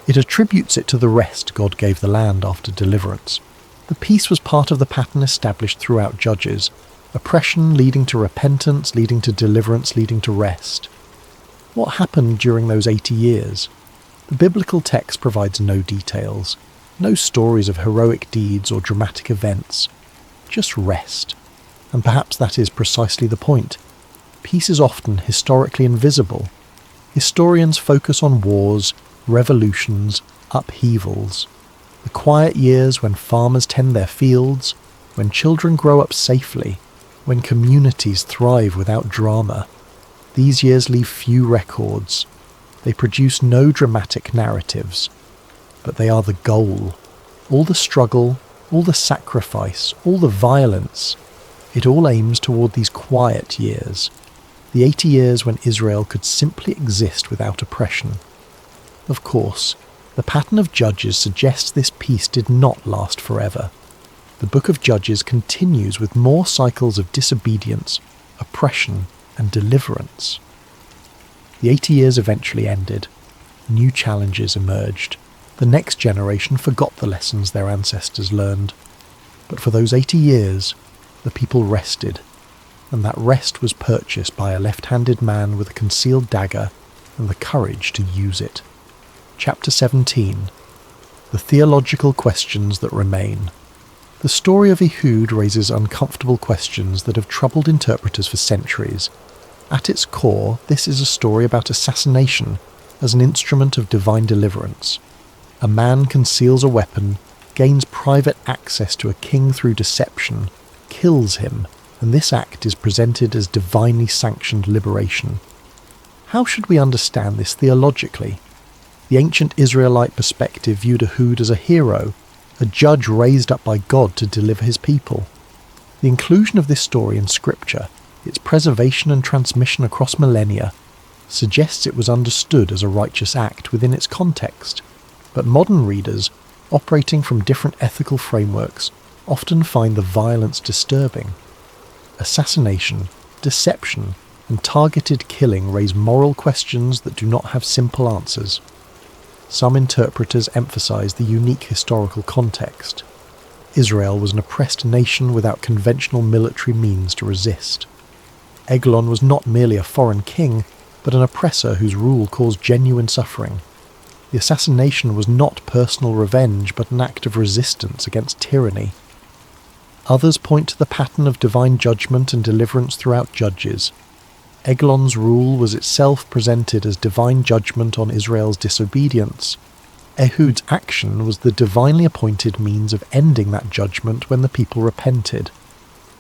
It attributes it to the rest God gave the land after deliverance. The peace was part of the pattern established throughout Judges. Oppression leading to repentance, leading to deliverance, leading to rest. What happened during those 80 years? The biblical text provides no details, no stories of heroic deeds or dramatic events, just rest. And perhaps that is precisely the point. Peace is often historically invisible. Historians focus on wars, revolutions, upheavals, the quiet years when farmers tend their fields, when children grow up safely, when communities thrive without drama. These years leave few records. They produce no dramatic narratives. But they are the goal. All the struggle, all the sacrifice, all the violence, it all aims toward these quiet years, the 80 years when Israel could simply exist without oppression. Of course, the pattern of Judges suggests this peace did not last forever. The book of Judges continues with more cycles of disobedience, oppression, and deliverance. The 80 years eventually ended. New challenges emerged. The next generation forgot the lessons their ancestors learned. But for those 80 years, the people rested, and that rest was purchased by a left-handed man with a concealed dagger and the courage to use it. Chapter 17. The theological questions that remain. The story of Ehud raises uncomfortable questions that have troubled interpreters for centuries. At its core, this is a story about assassination as an instrument of divine deliverance. A man conceals a weapon, gains private access to a king through deception, kills him, and this act is presented as divinely sanctioned liberation. How should we understand this theologically? The ancient Israelite perspective viewed Ehud as a hero, a judge raised up by God to deliver his people. The inclusion of this story in Scripture, its preservation and transmission across millennia, suggests it was understood as a righteous act within its context. But modern readers, operating from different ethical frameworks, often find the violence disturbing. Assassination, deception, and targeted killing raise moral questions that do not have simple answers. Some interpreters emphasize the unique historical context. Israel was an oppressed nation without conventional military means to resist. Eglon was not merely a foreign king, but an oppressor whose rule caused genuine suffering. The assassination was not personal revenge, but an act of resistance against tyranny. Others point to the pattern of divine judgment and deliverance throughout Judges. Eglon's rule was itself presented as divine judgment on Israel's disobedience. Ehud's action was the divinely appointed means of ending that judgment when the people repented.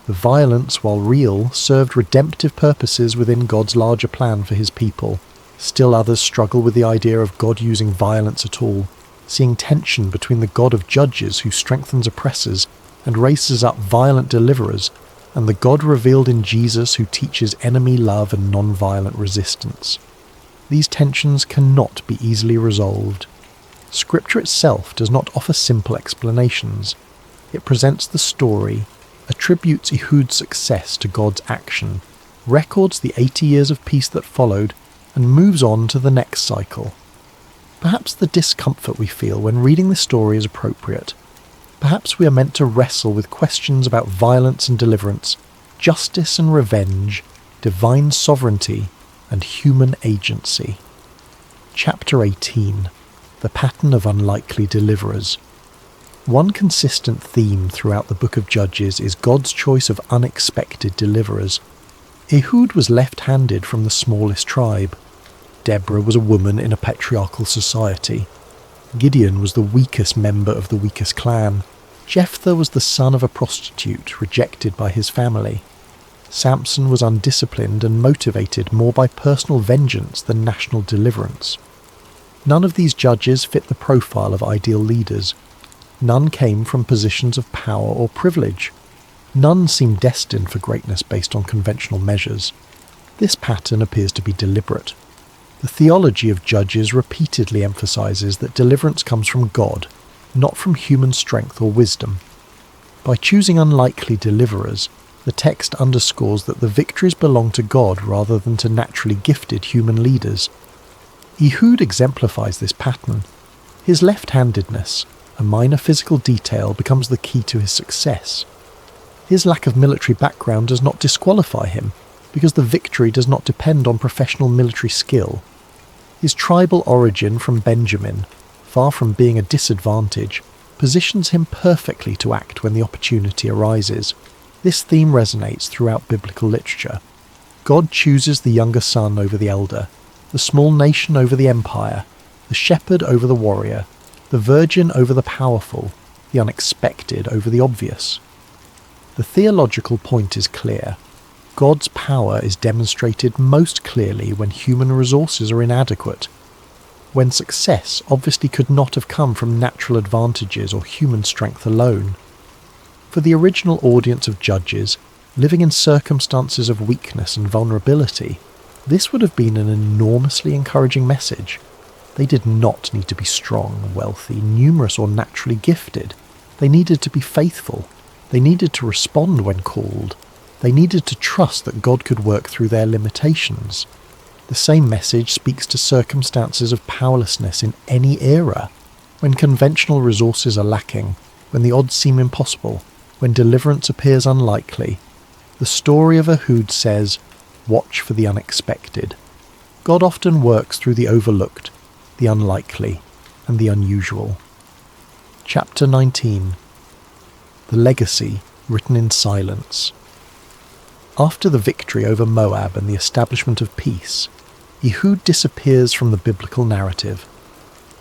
The violence, while real, served redemptive purposes within God's larger plan for his people. Still others struggle with the idea of God using violence at all, seeing tension between the God of judges who strengthens oppressors and raises up violent deliverers, and the God revealed in Jesus who teaches enemy love and non-violent resistance. These tensions cannot be easily resolved. Scripture itself does not offer simple explanations. It presents the story, attributes Ehud's success to God's action, records the 80 years of peace that followed, and moves on to the next cycle. Perhaps the discomfort we feel when reading this story is appropriate. Perhaps we are meant to wrestle with questions about violence and deliverance, justice and revenge, divine sovereignty, and human agency. Chapter 18. The Pattern of Unlikely Deliverers. One consistent theme throughout the book of Judges is God's choice of unexpected deliverers. Ehud was left-handed from the smallest tribe. Deborah was a woman in a patriarchal society. Gideon was the weakest member of the weakest clan. Jephthah was the son of a prostitute, rejected by his family. Samson was undisciplined and motivated more by personal vengeance than national deliverance. None of these judges fit the profile of ideal leaders. None came from positions of power or privilege. None seemed destined for greatness based on conventional measures. This pattern appears to be deliberate. The theology of Judges repeatedly emphasizes that deliverance comes from God, not from human strength or wisdom. By choosing unlikely deliverers, the text underscores that the victories belong to God rather than to naturally gifted human leaders. Ehud exemplifies this pattern. His left-handedness, a minor physical detail, becomes the key to his success. His lack of military background does not disqualify him, because the victory does not depend on professional military skill. His tribal origin from Benjamin, far from being a disadvantage, positions him perfectly to act when the opportunity arises. This theme resonates throughout biblical literature. God chooses the younger son over the elder. the small nation over the empire, the shepherd over the warrior, the virgin over the powerful, the unexpected over the obvious. The theological point is clear. God's power is demonstrated most clearly when human resources are inadequate, when success obviously could not have come from natural advantages or human strength alone. For the original audience of judges, living in circumstances of weakness and vulnerability, this would have been an enormously encouraging message. They did not need to be strong, wealthy, numerous, or naturally gifted. They needed to be faithful. They needed to respond when called. They needed to trust that God could work through their limitations. The same message speaks to circumstances of powerlessness in any era. When conventional resources are lacking, when the odds seem impossible, when deliverance appears unlikely, the story of Ehud says, watch for the unexpected. God often works through the overlooked, the unlikely, and the unusual. Chapter 19. The Legacy Written in Silence. After the victory over Moab and the establishment of peace, Ehud disappears from the biblical narrative.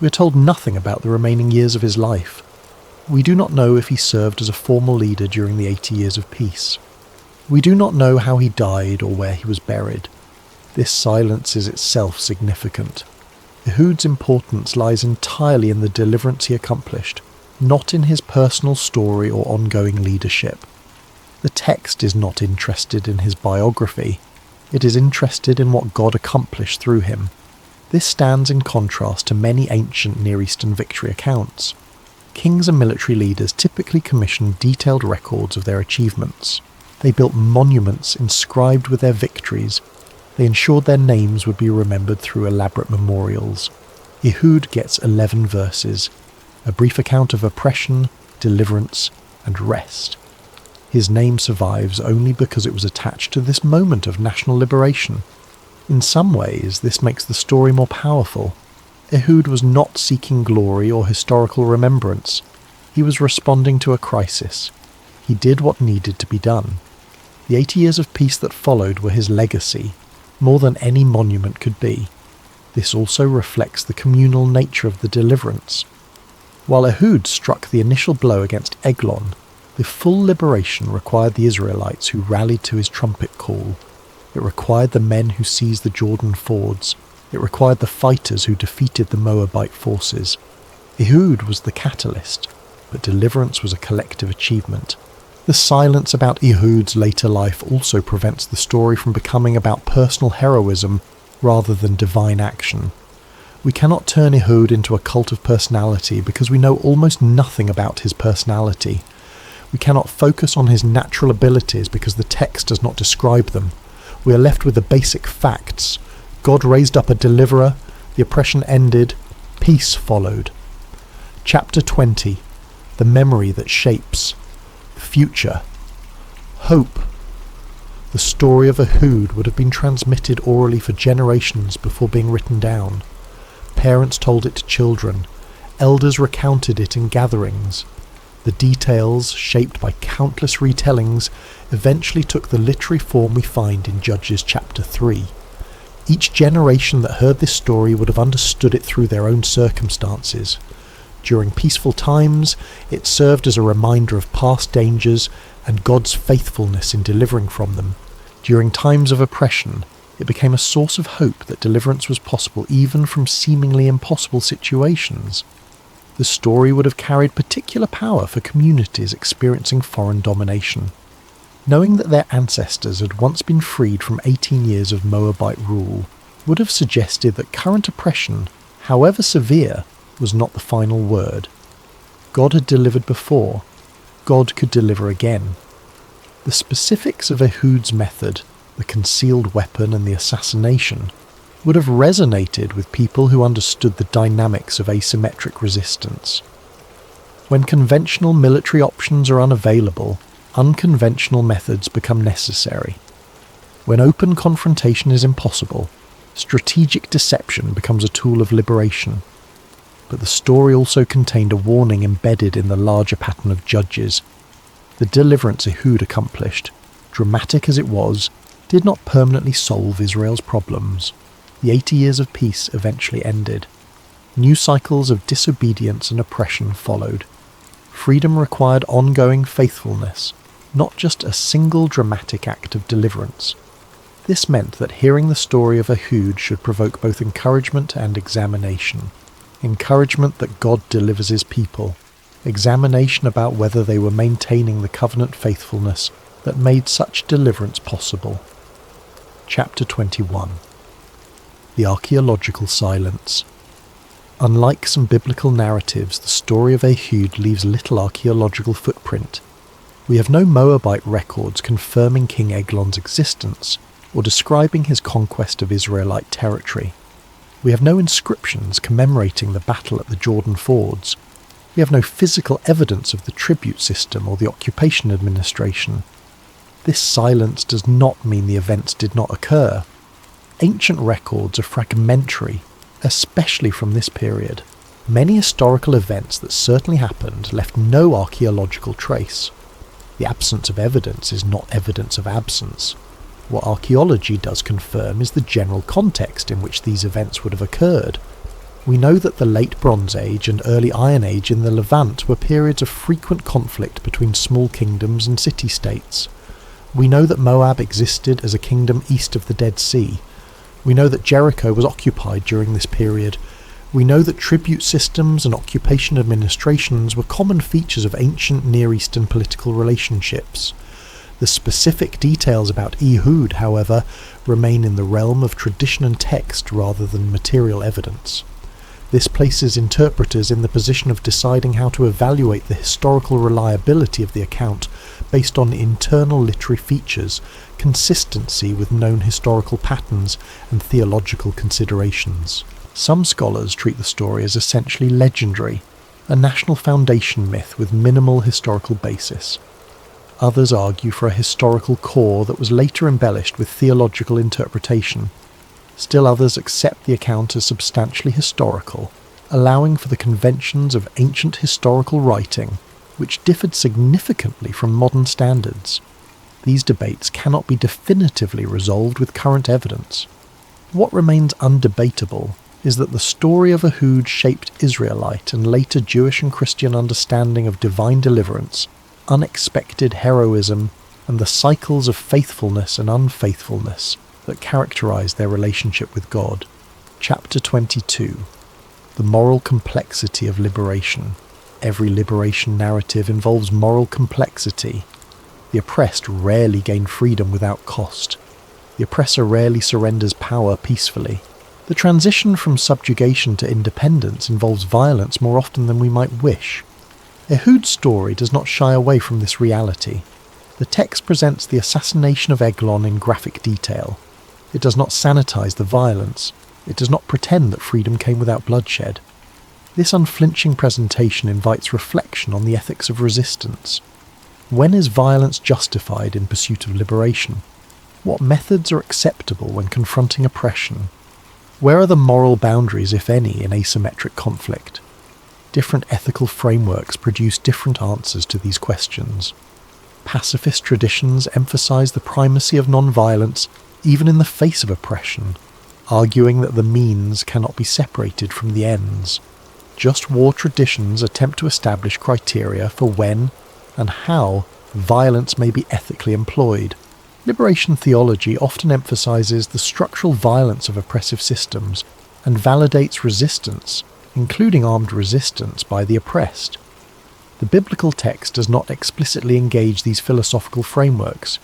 We are told nothing about the remaining years of his life. We do not know if he served as a formal leader during the 80 years of peace. We do not know how he died or where he was buried. This silence is itself significant. Ehud's importance lies entirely in the deliverance he accomplished, not in his personal story or ongoing leadership. The text is not interested in his biography. It is interested in what God accomplished through him. This stands in contrast to many ancient Near Eastern victory accounts. Kings and military leaders typically commissioned detailed records of their achievements. They built monuments inscribed with their victories. They ensured their names would be remembered through elaborate memorials. Ehud gets 11 verses, a brief account of oppression, deliverance, and rest. His name survives only because it was attached to this moment of national liberation. In some ways, this makes the story more powerful. Ehud was not seeking glory or historical remembrance. He was responding to a crisis. He did what needed to be done. The 80 years of peace that followed were his legacy, more than any monument could be. This also reflects the communal nature of the deliverance. While Ehud struck the initial blow against Eglon, the full liberation required the Israelites who rallied to his trumpet call. It required the men who seized the Jordan fords. It required the fighters who defeated the Moabite forces. Ehud was the catalyst, but deliverance was a collective achievement. The silence about Ehud's later life also prevents the story from becoming about personal heroism rather than divine action. We cannot turn Ehud into a cult of personality because we know almost nothing about his personality. We cannot focus on his natural abilities because the text does not describe them. We are left with the basic facts. God raised up a deliverer, the oppression ended, peace followed. Chapter 20. The memory that shapes. Future. Hope. The story of Ehud would have been transmitted orally for generations before being written down. Parents told it to children. Elders recounted it in gatherings. The details, shaped by countless retellings, eventually took the literary form we find in Judges chapter 3. Each generation that heard this story would have understood it through their own circumstances. During peaceful times, it served as a reminder of past dangers and God's faithfulness in delivering from them. During times of oppression, it became a source of hope that deliverance was possible even from seemingly impossible situations. The story would have carried particular power for communities experiencing foreign domination. Knowing that their ancestors had once been freed from 18 years of Moabite rule would have suggested that current oppression, however severe, was not the final word. God had delivered before. God could deliver again. The specifics of Ehud's method, the concealed weapon and the assassination, would have resonated with people who understood the dynamics of asymmetric resistance. When conventional military options are unavailable, unconventional methods become necessary. When open confrontation is impossible, strategic deception becomes a tool of liberation. But the story also contained a warning embedded in the larger pattern of Judges. The deliverance Ehud accomplished, dramatic as it was, did not permanently solve Israel's problems. The 80 years of peace eventually ended. New cycles of disobedience and oppression followed. Freedom required ongoing faithfulness, not just a single dramatic act of deliverance. This meant that hearing the story of Ehud should provoke both encouragement and examination. Encouragement that God delivers his people. Examination about whether they were maintaining the covenant faithfulness that made such deliverance possible. Chapter 21. The Archaeological Silence. Unlike some biblical narratives, the story of Ehud leaves little archaeological footprint. We have no Moabite records confirming King Eglon's existence or describing his conquest of Israelite territory. We have no inscriptions commemorating the battle at the Jordan fords. We have no physical evidence of the tribute system or the occupation administration. This silence does not mean the events did not occur. Ancient records are fragmentary, especially from this period. Many historical events that certainly happened left no archaeological trace. The absence of evidence is not evidence of absence. What archaeology does confirm is the general context in which these events would have occurred. We know that the Late Bronze Age and Early Iron Age in the Levant were periods of frequent conflict between small kingdoms and city-states. We know that Moab existed as a kingdom east of the Dead Sea. We know that Jericho was occupied during this period. We know that tribute systems and occupation administrations were common features of ancient Near Eastern political relationships. The specific details about Ehud, however, remain in the realm of tradition and text rather than material evidence. This places interpreters in the position of deciding how to evaluate the historical reliability of the account based on internal literary features, consistency with known historical patterns, and theological considerations. Some scholars treat the story as essentially legendary, a national foundation myth with minimal historical basis. Others argue for a historical core that was later embellished with theological interpretation. Still others accept the account as substantially historical, allowing for the conventions of ancient historical writing, which differed significantly from modern standards. These debates cannot be definitively resolved with current evidence. What remains undebatable is that the story of Ehud shaped Israelite and later Jewish and Christian understanding of divine deliverance, unexpected heroism, and the cycles of faithfulness and unfaithfulness that characterize their relationship with God. Chapter 22. The moral complexity of liberation. Every liberation narrative involves moral complexity. The oppressed rarely gain freedom without cost. The oppressor rarely surrenders power peacefully. The transition from subjugation to independence involves violence more often than we might wish. Ehud's story does not shy away from this reality. The text presents the assassination of Eglon in graphic detail. It does not sanitize the violence. It does not pretend that freedom came without bloodshed. This unflinching presentation invites reflection on the ethics of resistance. When is violence justified in pursuit of liberation? What methods are acceptable when confronting oppression? Where are the moral boundaries, if any, in asymmetric conflict? Different ethical frameworks produce different answers to these questions. Pacifist traditions emphasize the primacy of non-violence even in the face of oppression, arguing that the means cannot be separated from the ends. Just war traditions attempt to establish criteria for when and how violence may be ethically employed. Liberation theology often emphasizes the structural violence of oppressive systems and validates resistance, including armed resistance by the oppressed. The biblical text does not explicitly engage these philosophical frameworks.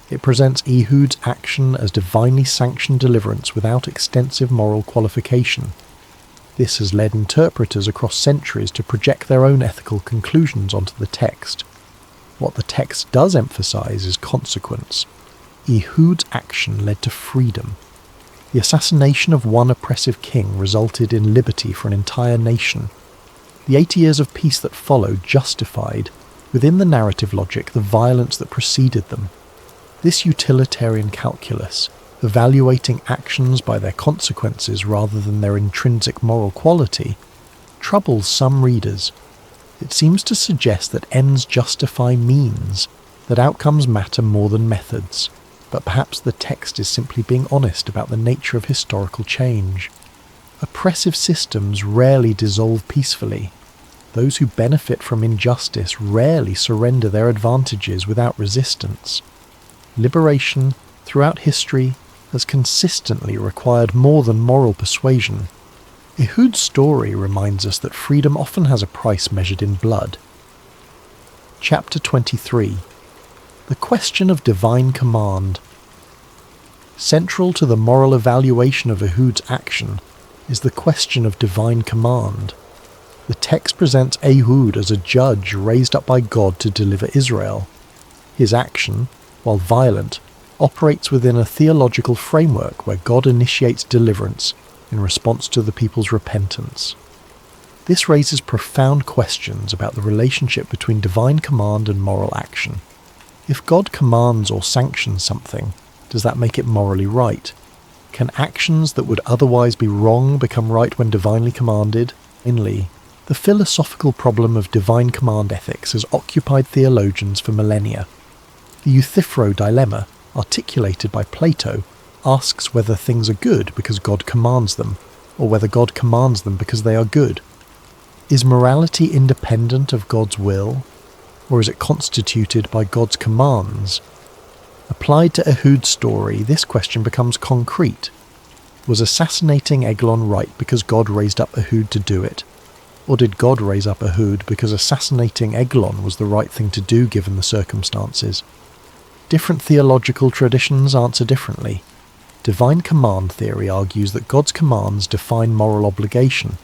It presents Ehud's action as divinely sanctioned deliverance without extensive moral qualification. This has led interpreters across centuries to project their own ethical conclusions onto the text. What the text does emphasize is consequence. Ehud's action led to freedom. The assassination of one oppressive king resulted in liberty for an entire nation. The 80 years of peace that followed justified, within the narrative logic, the violence that preceded them. This utilitarian calculus, evaluating actions by their consequences rather than their intrinsic moral quality, troubles some readers. It seems to suggest that ends justify means, that outcomes matter more than methods. but perhaps the text is simply being honest about the nature of historical change. Oppressive systems rarely dissolve peacefully. Those who benefit from injustice rarely surrender their advantages without resistance. Liberation, throughout history, has consistently required more than moral persuasion. Ehud's story reminds us that freedom often has a price measured in blood. Chapter 23. The question of divine command. Central to the moral evaluation of Ehud's action is the question of divine command. The text presents Ehud as a judge raised up by God to deliver Israel. His action, while violent, operates within a theological framework where God initiates deliverance in response to the people's repentance. This raises profound questions about the relationship between divine command and moral action. If God commands or sanctions something, does that make it morally right? Can actions that would otherwise be wrong become right when divinely commanded? The philosophical problem of divine command ethics has occupied theologians for millennia. The Euthyphro dilemma, articulated by Plato, asks whether things are good because God commands them, or whether God commands them because they are good. Is morality independent of God's will, or is it constituted by God's commands? Applied to Ehud's story, this question becomes concrete. Was assassinating Eglon right because God raised up Ehud to do it? Or did God raise up Ehud because assassinating Eglon was the right thing to do given the circumstances? Different theological traditions answer differently. Divine command theory argues that God's commands define moral obligation.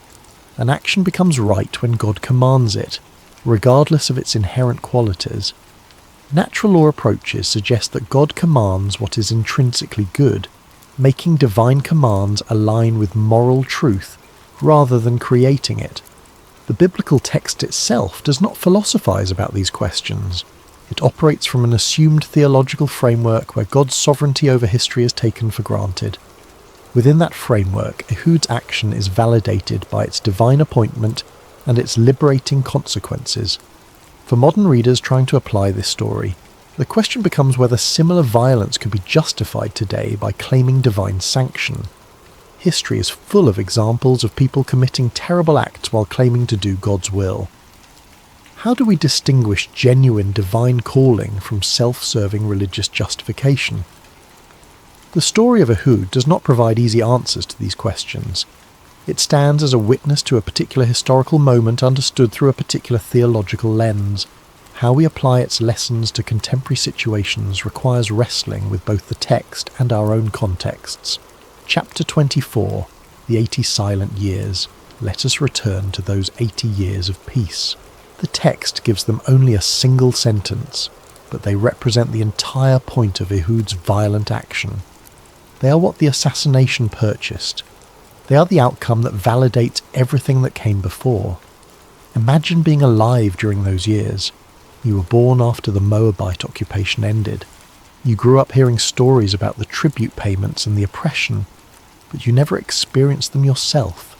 An action becomes right when God commands it, regardless of its inherent qualities. Natural law approaches suggest that God commands what is intrinsically good, making divine commands align with moral truth rather than creating it. The biblical text itself does not philosophize about these questions. It operates from an assumed theological framework where God's sovereignty over history is taken for granted. Within that framework, Ehud's action is validated by its divine appointment and its liberating consequences. For modern readers trying to apply this story, the question becomes whether similar violence could be justified today by claiming divine sanction. History is full of examples of people committing terrible acts while claiming to do God's will. How do we distinguish genuine divine calling from self-serving religious justification? The story of Ehud does not provide easy answers to these questions. It stands as a witness to a particular historical moment understood through a particular theological lens. How we apply its lessons to contemporary situations requires wrestling with both the text and our own contexts. Chapter 24, The 80 Silent Years. Let us return to those 80 years of peace. The text gives them only a single sentence, but they represent the entire point of Ehud's violent action. They are what the assassination purchased. They are the outcome that validates everything that came before. Imagine being alive during those years. You were born after the Moabite occupation ended. You grew up hearing stories about the tribute payments and the oppression, but you never experienced them yourself.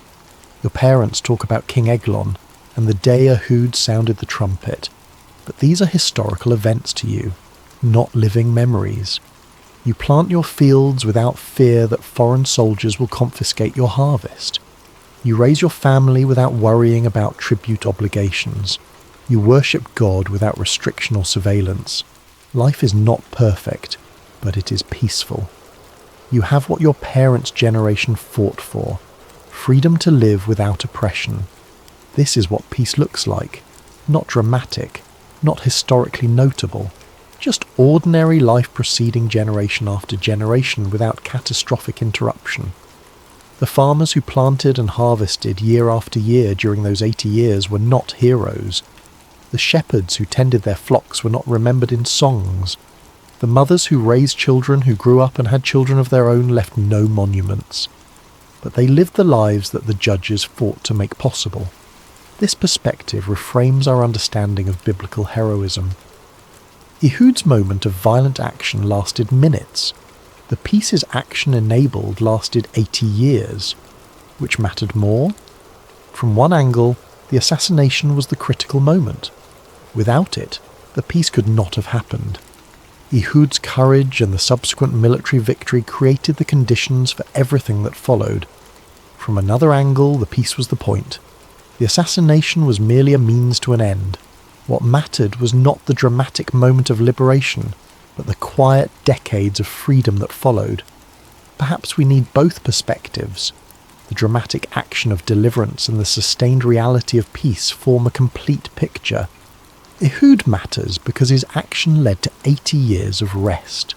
Your parents talk about King Eglon and the day Ehud sounded the trumpet, but these are historical events to you, not living memories. You plant your fields without fear that foreign soldiers will confiscate your harvest. You raise your family without worrying about tribute obligations. You worship God without restriction or surveillance. Life is not perfect, but it is peaceful. You have what your parents' generation fought for, freedom to live without oppression. This is what peace looks like, not dramatic, not historically notable, just ordinary life proceeding generation after generation without catastrophic interruption. The farmers who planted and harvested year after year during those 80 years were not heroes. The shepherds who tended their flocks were not remembered in songs. The mothers who raised children who grew up and had children of their own left no monuments. But they lived the lives that the judges fought to make possible. This perspective reframes our understanding of biblical heroism. Ehud's moment of violent action lasted minutes. The peace his action enabled lasted 80 years. Which mattered more? From one angle, the assassination was the critical moment. Without it, the peace could not have happened. Ehud's courage and the subsequent military victory created the conditions for everything that followed. From another angle, the peace was the point. The assassination was merely a means to an end. What mattered was not the dramatic moment of liberation, but the quiet decades of freedom that followed. Perhaps we need both perspectives. The dramatic action of deliverance and the sustained reality of peace form a complete picture. Ehud matters because his action led to 80 years of rest.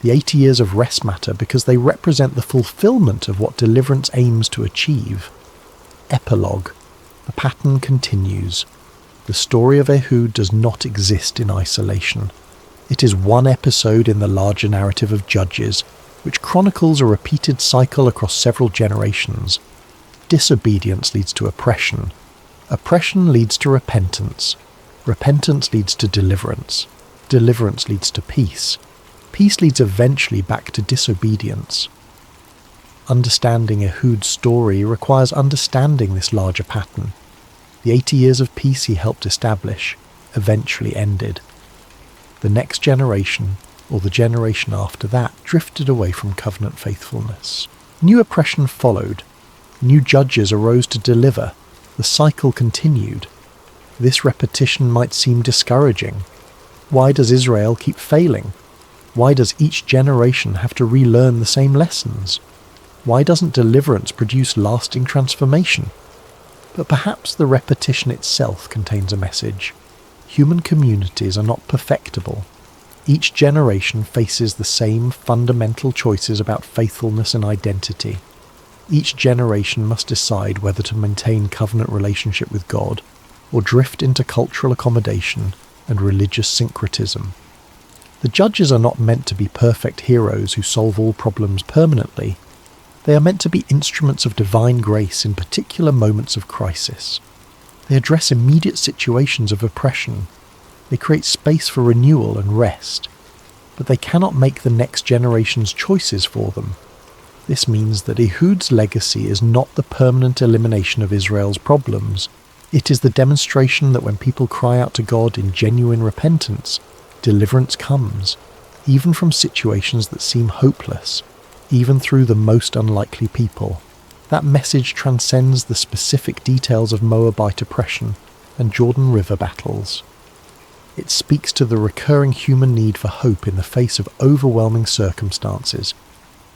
The 80 years of rest matter because they represent the fulfillment of what deliverance aims to achieve. Epilogue. The pattern continues. The story of Ehud does not exist in isolation. It is one episode in the larger narrative of Judges, which chronicles a repeated cycle across several generations. Disobedience leads to oppression. Oppression leads to repentance. Repentance leads to deliverance. Deliverance leads to peace. Peace leads eventually back to disobedience. Understanding Ehud's story requires understanding this larger pattern. The 80 years of peace he helped establish eventually ended. The next generation, or the generation after that, drifted away from covenant faithfulness. New oppression followed. New judges arose to deliver. The cycle continued. This repetition might seem discouraging. Why does Israel keep failing? Why does each generation have to relearn the same lessons? Why doesn't deliverance produce lasting transformation? But perhaps the repetition itself contains a message. Human communities are not perfectible. Each generation faces the same fundamental choices about faithfulness and identity. Each generation must decide whether to maintain covenant relationship with God or drift into cultural accommodation and religious syncretism. The judges are not meant to be perfect heroes who solve all problems permanently. They are meant to be instruments of divine grace in particular moments of crisis. They address immediate situations of oppression. They create space for renewal and rest. But they cannot make the next generation's choices for them. This means that Ehud's legacy is not the permanent elimination of Israel's problems. It is the demonstration that when people cry out to God in genuine repentance, deliverance comes, even from situations that seem hopeless, even through the most unlikely people. That message transcends the specific details of Moabite oppression and Jordan River battles. It speaks to the recurring human need for hope in the face of overwhelming circumstances.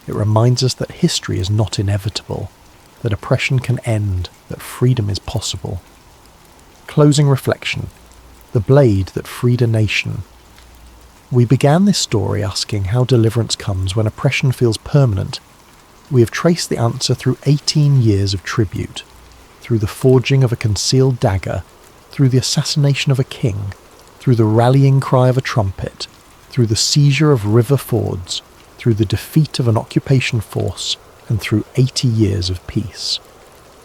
It reminds us that history is not inevitable, that oppression can end, that freedom is possible. Closing reflection. The blade that freed a nation. We began this story asking how deliverance comes when oppression feels permanent. We have traced the answer through 18 years of tribute, through the forging of a concealed dagger, through the assassination of a king, through the rallying cry of a trumpet, through the seizure of river fords, through the defeat of an occupation force, and through 80 years of peace.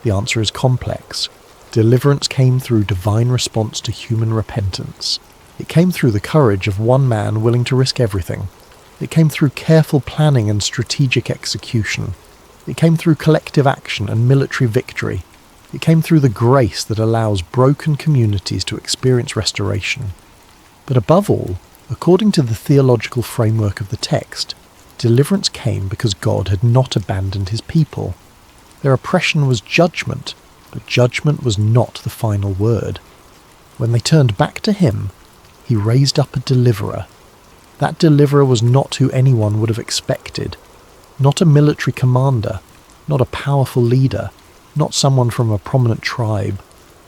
The answer is complex. Deliverance came through divine response to human repentance. It came through the courage of one man willing to risk everything. It came through careful planning and strategic execution. It came through collective action and military victory. It came through the grace that allows broken communities to experience restoration. But above all, according to the theological framework of the text, deliverance came because God had not abandoned his people. Their oppression was judgment, but judgment was not the final word. When they turned back to him, he raised up a deliverer. That deliverer was not who anyone would have expected. Not a military commander, not a powerful leader, not someone from a prominent tribe.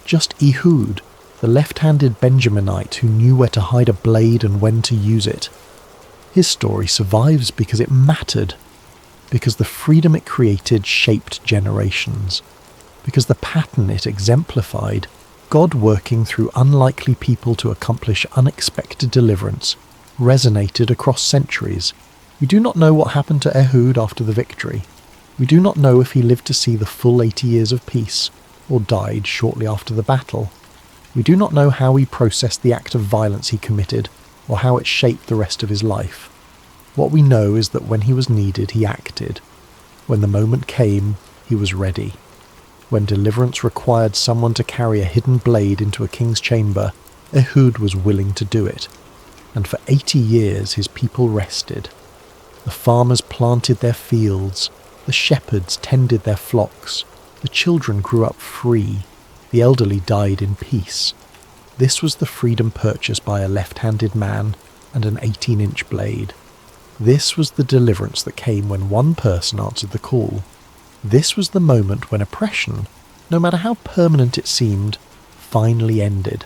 Just Ehud, the left-handed Benjaminite who knew where to hide a blade and when to use it. His story survives because it mattered, because the freedom it created shaped generations, because the pattern it exemplified, God working through unlikely people to accomplish unexpected deliverance, resonated across centuries. We do not know what happened to Ehud after the victory. We do not know if he lived to see the full 80 years of peace, or died shortly after the battle. We do not know how he processed the act of violence he committed, or how it shaped the rest of his life. What we know is that when he was needed, he acted. When the moment came, he was ready. When deliverance required someone to carry a hidden blade into a king's chamber, Ehud was willing to do it. and for 80 years his people rested. The farmers planted their fields, the shepherds tended their flocks, the children grew up free, the elderly died in peace. This was the freedom purchased by a left-handed man and an 18-inch blade. This was the deliverance that came when one person answered the call. This was the moment when oppression, no matter how permanent it seemed, finally ended.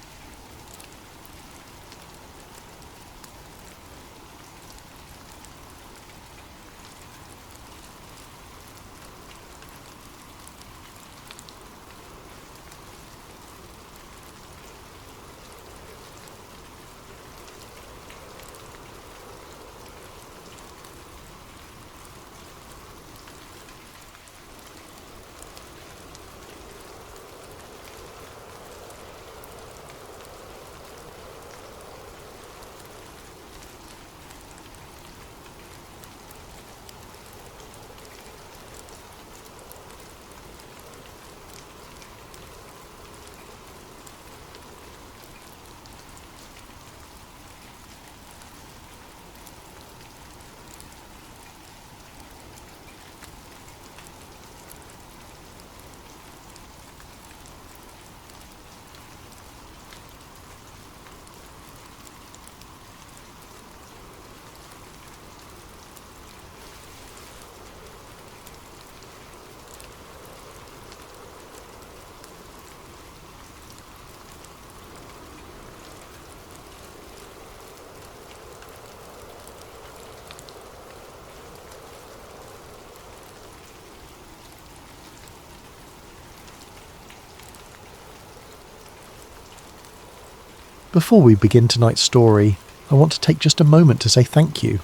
Before we begin tonight's story, I want to take just a moment to say thank you.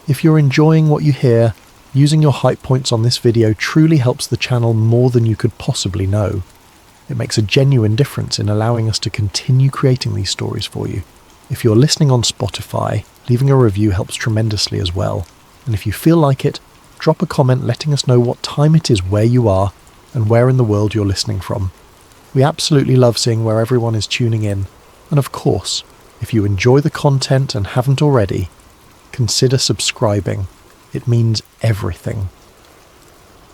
If you're enjoying what you hear, using your hype points on this video truly helps the channel more than you could possibly know. It makes a genuine difference in allowing us to continue creating these stories for you. If you're listening on Spotify, leaving a review helps tremendously as well. And if you feel like it, drop a comment letting us know what time it is where you are and where in the world you're listening from. We absolutely love seeing where everyone is tuning in. And of course, if you enjoy the content and haven't already, consider subscribing. It means everything.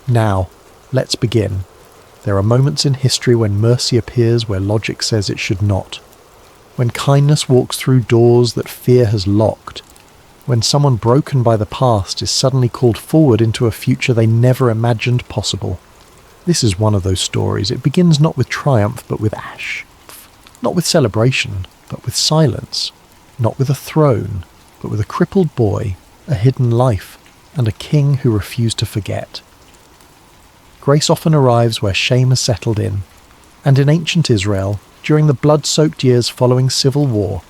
Now, let's begin. There are moments in history when mercy appears where logic says it should not. When kindness walks through doors that fear has locked. When someone broken by the past is suddenly called forward into a future they never imagined possible. This is one of those stories. It begins not with triumph but with ash. Not with celebration, but with silence. Not with a throne, but with a crippled boy, a hidden life, and a king who refused to forget. Grace often arrives where shame has settled in, and in ancient Israel, during the blood-soaked years following civil war,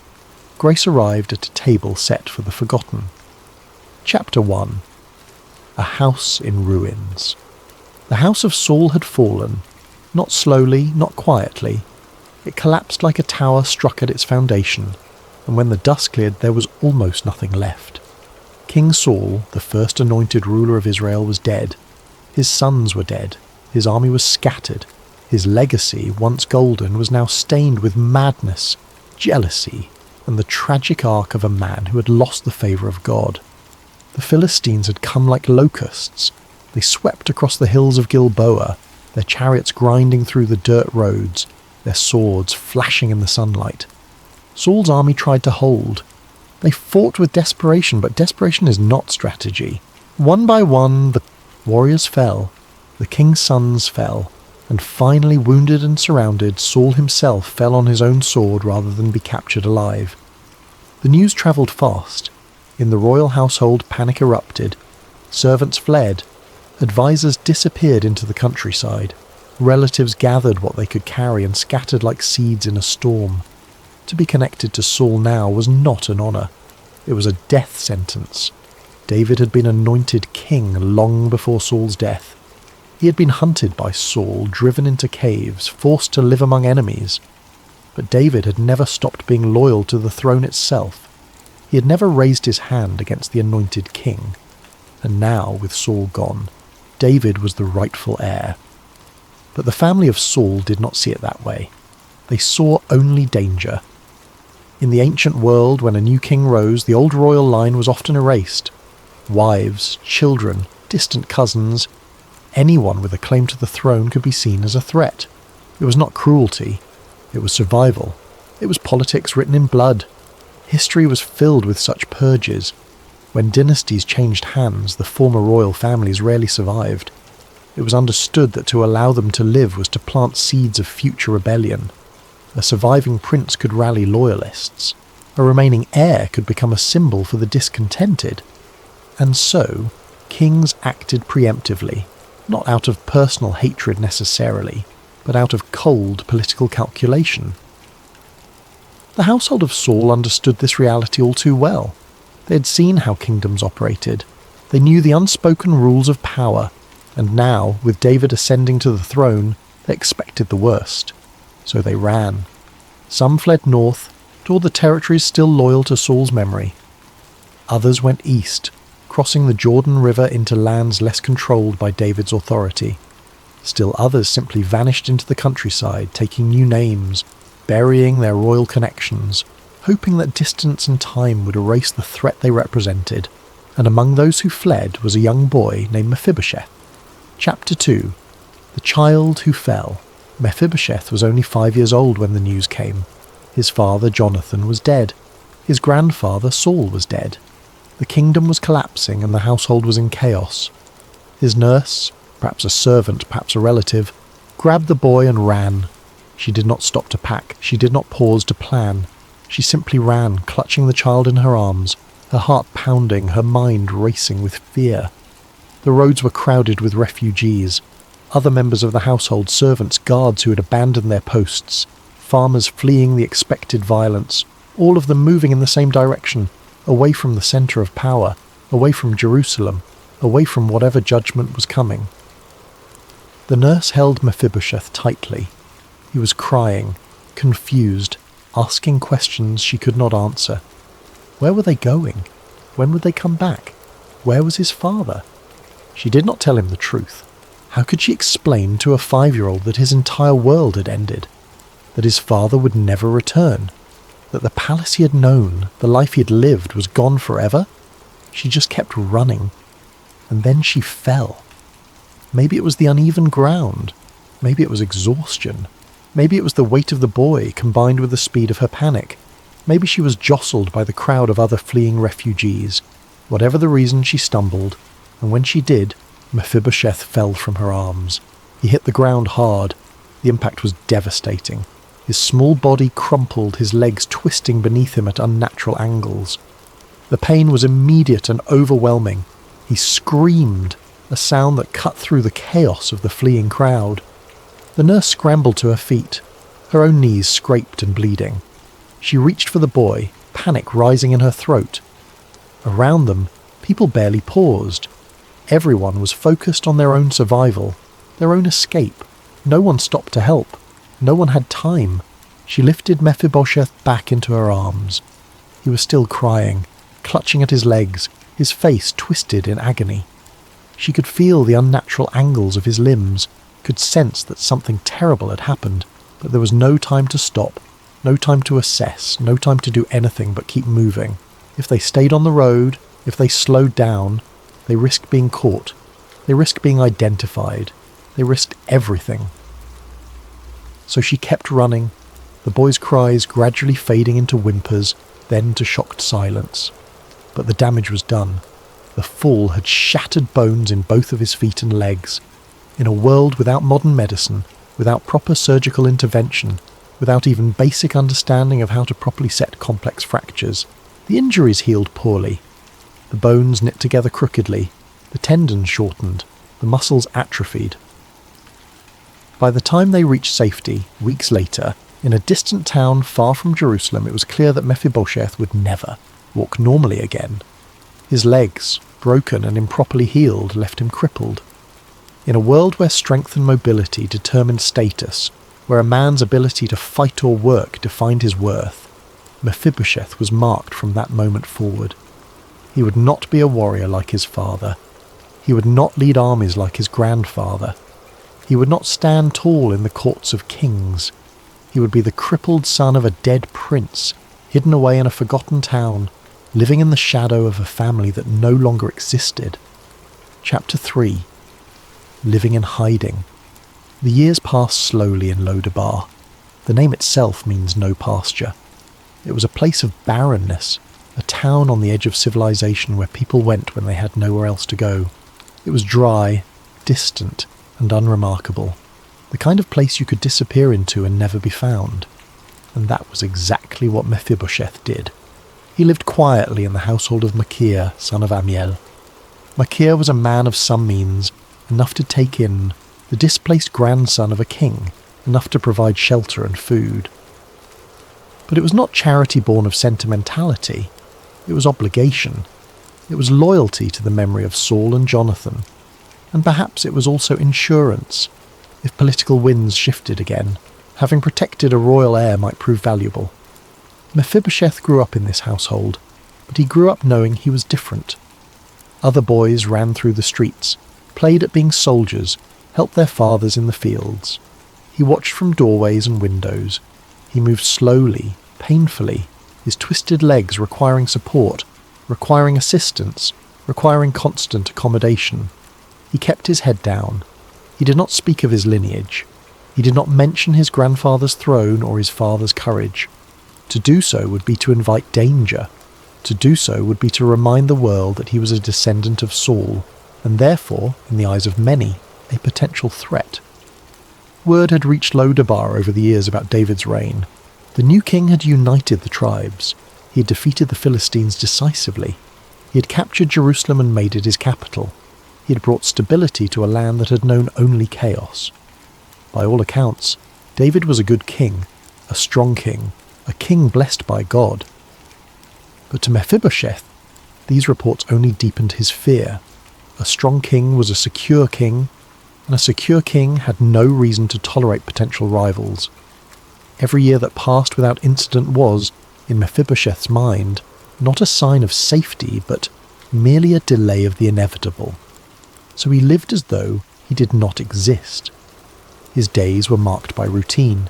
grace arrived at a table set for the forgotten. Chapter 1. A house in ruins. The house of Saul had fallen, not slowly, not quietly. It collapsed like a tower struck at its foundation, and when the dust cleared there was almost nothing left. King Saul, the first anointed ruler of Israel, was dead. His sons were dead. His army was scattered. His legacy, once golden, was now stained with madness, jealousy, and the tragic arc of a man who had lost the favour of God. The Philistines had come like locusts. They swept across the hills of Gilboa, their chariots grinding through the dirt roads, their swords flashing in the sunlight. Saul's army tried to hold. They fought with desperation, but desperation is not strategy. One by one, the warriors fell, the king's sons fell, and finally, wounded and surrounded, Saul himself fell on his own sword rather than be captured alive. The news travelled fast. In the royal household, panic erupted. Servants fled. Advisors disappeared into the countryside. Relatives gathered what they could carry and scattered like seeds in a storm. To be connected to Saul now was not an honour. It was a death sentence. David had been anointed king long before Saul's death. He had been hunted by Saul, driven into caves, forced to live among enemies. But David had never stopped being loyal to the throne itself. He had never raised his hand against the anointed king. And now, with Saul gone, David was the rightful heir. But the family of Saul did not see it that way. They saw only danger. In the ancient world, when a new king rose, the old royal line was often erased. Wives, children, distant cousins, anyone with a claim to the throne could be seen as a threat. It was not cruelty, it was survival. It was politics written in blood. History was filled with such purges. When dynasties changed hands, the former royal families rarely survived. It was understood that to allow them to live was to plant seeds of future rebellion. A surviving prince could rally loyalists. A remaining heir could become a symbol for the discontented. And so, kings acted preemptively, not out of personal hatred necessarily, but out of cold political calculation. The household of Saul understood this reality all too well. They had seen how kingdoms operated. They knew the unspoken rules of power, and now, with David ascending to the throne, they expected the worst. So they ran. Some fled north, to all the territories still loyal to Saul's memory. Others went east, crossing the Jordan River into lands less controlled by David's authority. Still others simply vanished into the countryside, taking new names, burying their royal connections, hoping that distance and time would erase the threat they represented. And among those who fled was a young boy named Mephibosheth. Chapter 2. The Child Who Fell. Mephibosheth was only 5 years old when the news came. His father, Jonathan, was dead. His grandfather, Saul, was dead. The kingdom was collapsing and the household was in chaos. His nurse, perhaps a servant, perhaps a relative, grabbed the boy and ran. She did not stop to pack. She did not pause to plan. She simply ran, clutching the child in her arms, her heart pounding, her mind racing with fear. The roads were crowded with refugees. Other members of the household, servants, guards who had abandoned their posts, farmers fleeing the expected violence, all of them moving in the same direction, away from the centre of power, away from Jerusalem, away from whatever judgment was coming. The nurse held Mephibosheth tightly. He was crying, confused, asking questions she could not answer. Where were they going? When would they come back? Where was his father? She did not tell him the truth. How could she explain to a 5-year-old that his entire world had ended? That his father would never return? That the palace he had known, the life he had lived, was gone forever? She just kept running. And then she fell. Maybe it was the uneven ground. Maybe it was exhaustion. Maybe it was the weight of the boy combined with the speed of her panic. Maybe she was jostled by the crowd of other fleeing refugees. Whatever the reason, she stumbled, and when she did, Mephibosheth fell from her arms. He hit the ground hard. The impact was devastating. His small body crumpled, his legs twisting beneath him at unnatural angles. The pain was immediate and overwhelming. He screamed, a sound that cut through the chaos of the fleeing crowd. The nurse scrambled to her feet, her own knees scraped and bleeding. She reached for the boy, panic rising in her throat. Around them, people barely paused. Everyone was focused on their own survival, their own escape. No one stopped to help. No one had time. She lifted Mephibosheth back into her arms. He was still crying, clutching at his legs, his face twisted in agony. She could feel the unnatural angles of his limbs, could sense that something terrible had happened, but there was no time to stop, no time to assess, no time to do anything but keep moving. If they stayed on the road, if they slowed down, they risked being caught. They risked being identified. They risked everything. So she kept running, the boy's cries gradually fading into whimpers, then to shocked silence. But the damage was done. The fall had shattered bones in both of his feet and legs. In a world without modern medicine, without proper surgical intervention, without even basic understanding of how to properly set complex fractures, the injuries healed poorly. The bones knit together crookedly, the tendons shortened, the muscles atrophied. By the time they reached safety, weeks later, in a distant town far from Jerusalem, it was clear that Mephibosheth would never walk normally again. His legs, broken and improperly healed, left him crippled. In a world where strength and mobility determined status, where a man's ability to fight or work defined his worth, Mephibosheth was marked from that moment forward. He would not be a warrior like his father. He would not lead armies like his grandfather. He would not stand tall in the courts of kings. He would be the crippled son of a dead prince. hidden away in a forgotten town, living in the shadow of a family that no longer existed. Chapter 3. Living in hiding. The years passed slowly in Lo-Debar. The name itself means no pasture. It was a place of barrenness, a town on the edge of civilization where people went when they had nowhere else to go. It was dry, distant, and unremarkable. The kind of place you could disappear into and never be found. And that was exactly what Mephibosheth did. He lived quietly in the household of Machir, son of Amiel. Machir was a man of some means, enough to take in, the displaced grandson of a king, enough to provide shelter and food. But it was not charity born of sentimentality. It was obligation. It was loyalty to the memory of Saul and Jonathan. And perhaps it was also insurance. If political winds shifted again, having protected a royal heir might prove valuable. Mephibosheth grew up in this household, but he grew up knowing he was different. Other boys ran through the streets, played at being soldiers, helped their fathers in the fields. He watched from doorways and windows. He moved slowly, painfully, his twisted legs requiring support, requiring assistance, requiring constant accommodation. He kept his head down. He did not speak of his lineage. He did not mention his grandfather's throne or his father's courage. To do so would be to invite danger. To do so would be to remind the world that he was a descendant of Saul, and therefore, in the eyes of many, a potential threat. Word had reached Lo-Debar over the years about David's reign. The new king had united the tribes. He had defeated the Philistines decisively. He had captured Jerusalem and made it his capital. He had brought stability to a land that had known only chaos. By all accounts, David was a good king, a strong king, a king blessed by God. But to Mephibosheth, these reports only deepened his fear. A strong king was a secure king, and a secure king had no reason to tolerate potential rivals. Every year that passed without incident was, in Mephibosheth's mind, not a sign of safety, but merely a delay of the inevitable. So he lived as though he did not exist. His days were marked by routine.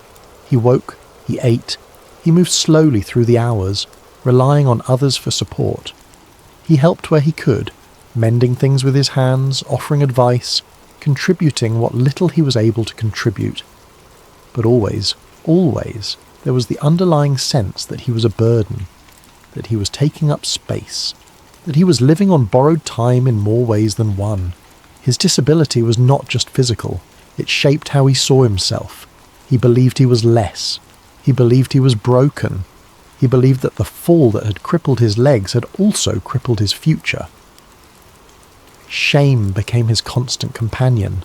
He woke, he ate, he moved slowly through the hours, relying on others for support. He helped where he could, mending things with his hands, offering advice, contributing what little he was able to contribute. But always, there was the underlying sense that he was a burden, that he was taking up space, that he was living on borrowed time in more ways than one. His disability was not just physical. It shaped how he saw himself. He believed he was less. He believed he was broken. He believed that the fall that had crippled his legs had also crippled his future. Shame became his constant companion,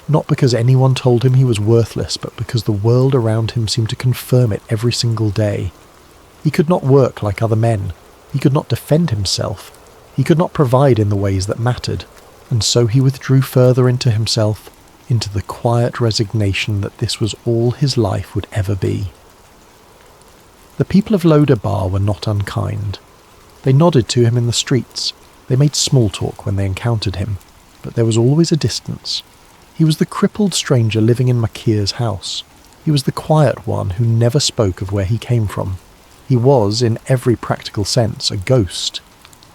not because anyone told him he was worthless, but because the world around him seemed to confirm it every single day. He could not work like other men. He could not defend himself. He could not provide in the ways that mattered, and so he withdrew further into himself, into the quiet resignation that this was all his life would ever be. The people of Lo-Debar were not unkind. They nodded to him in the streets. They made small talk when they encountered him, but there was always a distance. He was the crippled stranger living in Machir's house. He was the quiet one who never spoke of where he came from. He was, in every practical sense, a ghost.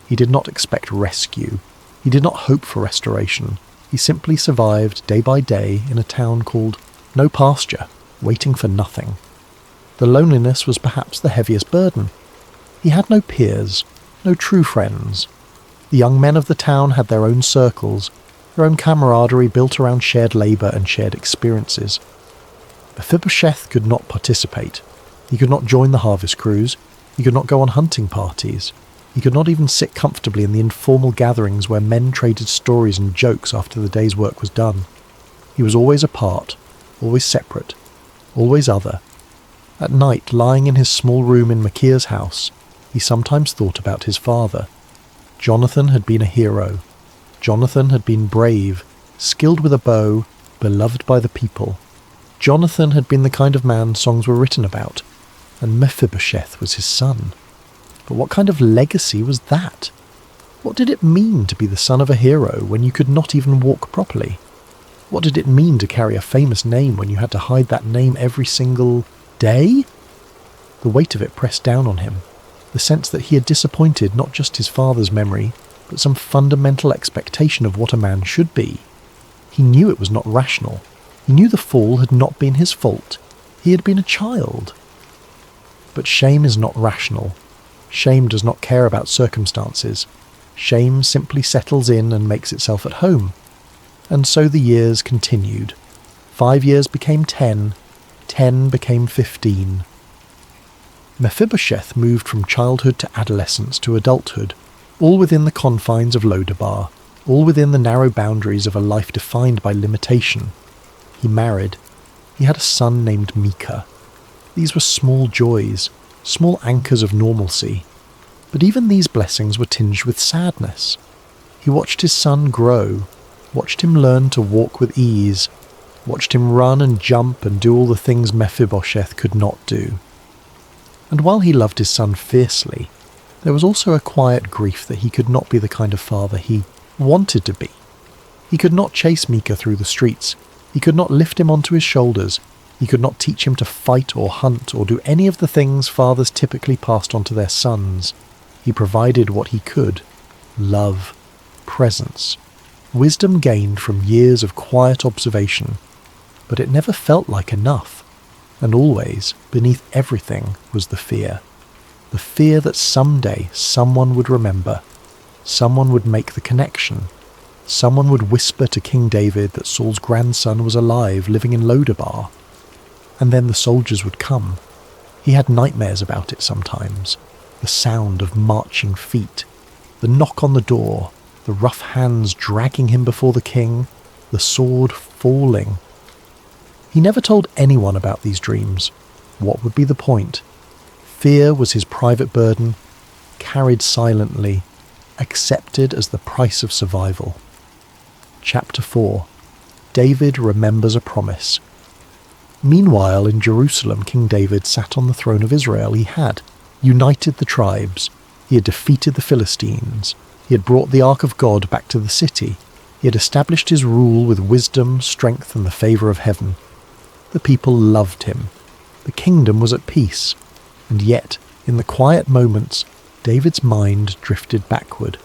He did not expect rescue. He did not hope for restoration. He simply survived day by day in a town called No Pasture, waiting for nothing. The loneliness was perhaps the heaviest burden. He had no peers, no true friends. The young men of the town had their own circles, their own camaraderie built around shared labour and shared experiences. Mephibosheth could not participate. He could not join the harvest crews. He could not go on hunting parties. He could not even sit comfortably in the informal gatherings where men traded stories and jokes after the day's work was done. He was always apart, always separate, always other. At night, lying in his small room in Machir's house, he sometimes thought about his father. Jonathan had been a hero. Jonathan had been brave, skilled with a bow, beloved by the people. Jonathan had been the kind of man songs were written about, and Mephibosheth was his son. But what kind of legacy was that? What did it mean to be the son of a hero when you could not even walk properly? What did it mean to carry a famous name when you had to hide that name every single day? The weight of it pressed down on him, the sense that he had disappointed not just his father's memory, but some fundamental expectation of what a man should be. He knew it was not rational. He knew the fall had not been his fault. He had been a child. But shame is not rational. Shame does not care about circumstances. Shame simply settles in and makes itself at home. And so the years continued. 5 years became 10. 10 became 15. Mephibosheth moved from childhood to adolescence to adulthood, all within the confines of Lodabar, all within the narrow boundaries of a life defined by limitation. He married. He had a son named Micah. These were small joys, small anchors of normalcy. But even these blessings were tinged with sadness. He watched his son grow, watched him learn to walk with ease, watched him run and jump and do all the things Mephibosheth could not do. And while he loved his son fiercely, there was also a quiet grief that he could not be the kind of father he wanted to be. He could not chase Micah through the streets. He could not lift him onto his shoulders. He could not teach him to fight or hunt or do any of the things fathers typically passed on to their sons. He provided what he could: love, presence, wisdom gained from years of quiet observation. But it never felt like enough. And always, beneath everything, was the fear. The fear that someday someone would remember. Someone would make the connection. Someone would whisper to King David that Saul's grandson was alive, living in Lodabar. And then the soldiers would come. He had nightmares about it sometimes. The sound of marching feet, the knock on the door, the rough hands dragging him before the king, the sword falling. He never told anyone about these dreams. What would be the point? Fear was his private burden, carried silently, accepted as the price of survival. Chapter 4. David remembers a promise. Meanwhile, in Jerusalem, King David sat on the throne of Israel. He had united the tribes. He had defeated the Philistines. He had brought the ark of God back to the city. He had established his rule with wisdom, strength, and the favour of heaven. The people loved him. The kingdom was at peace. And yet, in the quiet moments, David's mind drifted backward.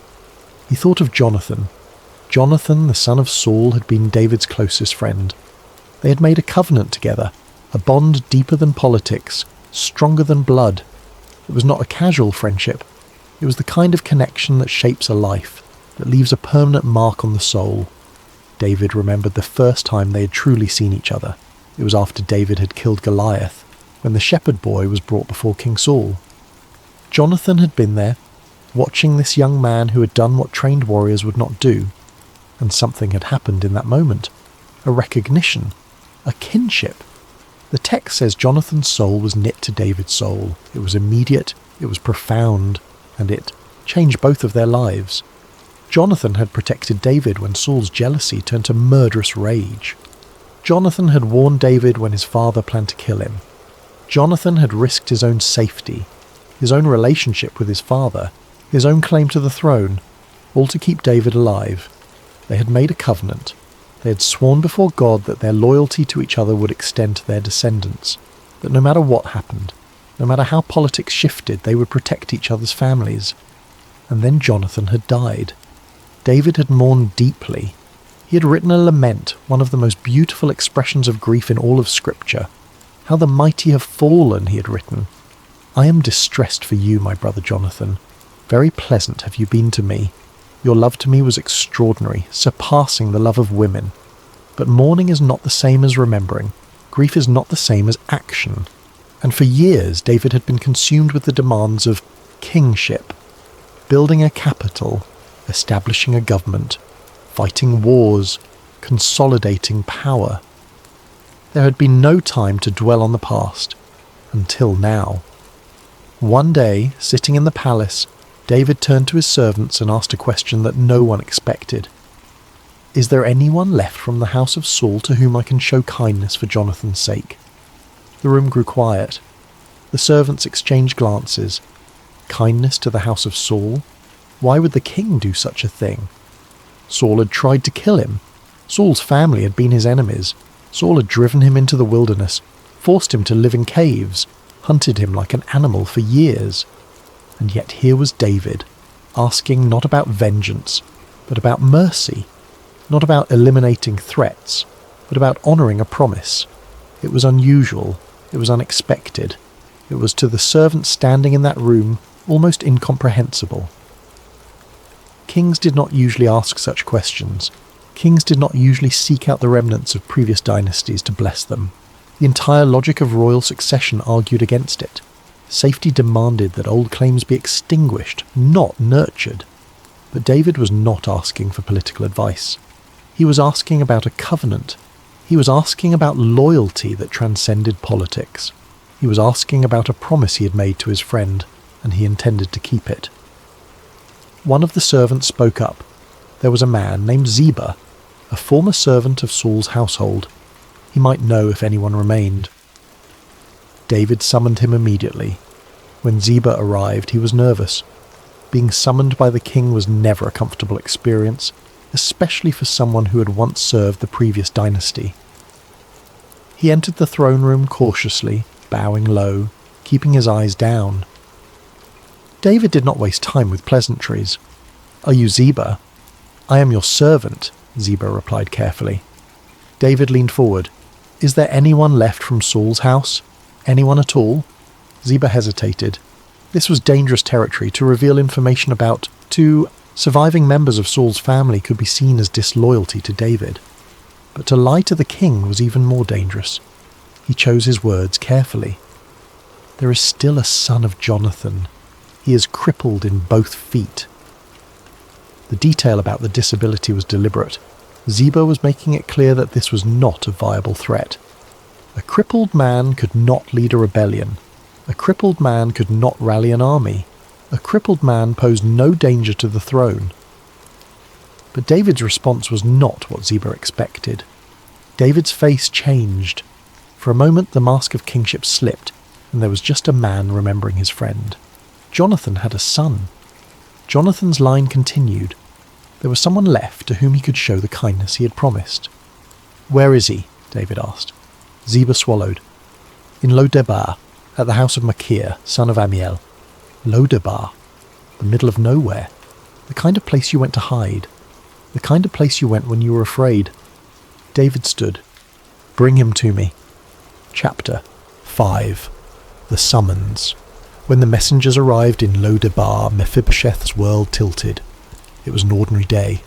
He thought of Jonathan. Jonathan, the son of Saul, had been David's closest friend. They had made a covenant together, a bond deeper than politics, stronger than blood. It was not a casual friendship. It was the kind of connection that shapes a life, that leaves a permanent mark on the soul. David remembered the first time they had truly seen each other. It was after David had killed Goliath, when the shepherd boy was brought before King Saul. Jonathan had been there, watching this young man who had done what trained warriors would not do, and something had happened in that moment. A recognition, a kinship. The text says Jonathan's soul was knit to David's soul. It was immediate, it was profound, and it changed both of their lives. Jonathan had protected David when Saul's jealousy turned to murderous rage. Jonathan had warned David when his father planned to kill him. Jonathan had risked his own safety, his own relationship with his father, his own claim to the throne, all to keep David alive. They had made a covenant. They had sworn before God that their loyalty to each other would extend to their descendants, that no matter what happened, no matter how politics shifted, they would protect each other's families. And then Jonathan had died. David had mourned deeply. He had written a lament, one of the most beautiful expressions of grief in all of Scripture. How the mighty have fallen, he had written. I am distressed for you, my brother Jonathan. Very pleasant have you been to me. Your love to me was extraordinary, surpassing the love of women. But mourning is not the same as remembering. Grief is not the same as action. And for years David had been consumed with the demands of kingship, building a capital, establishing a government, fighting wars, consolidating power. There had been no time to dwell on the past, until now. One day, sitting in the palace, David turned to his servants and asked a question that no one expected. Is there anyone left from the house of Saul to whom I can show kindness for Jonathan's sake? The room grew quiet. The servants exchanged glances. Kindness to the house of Saul? Why would the king do such a thing? Saul had tried to kill him. Saul's family had been his enemies. Saul had driven him into the wilderness, forced him to live in caves, hunted him like an animal for years. And yet here was David, asking not about vengeance, but about mercy, not about eliminating threats, but about honouring a promise. It was unusual, it was unexpected, it was to the servant standing in that room almost incomprehensible. Kings did not usually ask such questions. Kings did not usually seek out the remnants of previous dynasties to bless them. The entire logic of royal succession argued against it. Safety demanded that old claims be extinguished, not nurtured. But David was not asking for political advice. He was asking about a covenant. He was asking about loyalty that transcended politics. He was asking about a promise he had made to his friend, and he intended to keep it. One of the servants spoke up. There was a man named Ziba, a former servant of Saul's household. He might know if anyone remained. David summoned him immediately. When Ziba arrived, he was nervous. Being summoned by the king was never a comfortable experience, especially for someone who had once served the previous dynasty. He entered the throne room cautiously, bowing low, keeping his eyes down. David did not waste time with pleasantries. "Are you Ziba?" "I am your servant," Ziba replied carefully. David leaned forward. "Is there anyone left from Saul's house? Anyone at all?" Ziba hesitated. This was dangerous territory to reveal information about. Surviving members of Saul's family could be seen as disloyalty to David. But to lie to the king was even more dangerous. He chose his words carefully. "There is still a son of Jonathan. He is crippled in both feet." The detail about the disability was deliberate. Ziba was making it clear that this was not a viable threat. A crippled man could not lead a rebellion. A crippled man could not rally an army. A crippled man posed no danger to the throne. But David's response was not what Ziba expected. David's face changed. For a moment the mask of kingship slipped, and there was just a man remembering his friend. Jonathan had a son. Jonathan's line continued. There was someone left to whom he could show the kindness he had promised. "Where is he?" David asked. Ziba swallowed. "In Lo-debar, at the house of Machir, son of Ammiel." Lo-debar, the middle of nowhere, the kind of place you went to hide, the kind of place you went when you were afraid. David stood. "Bring him to me." Chapter 5. The Summons. When the messengers arrived in Lo-debar, Mephibosheth's world tilted. It was an ordinary day.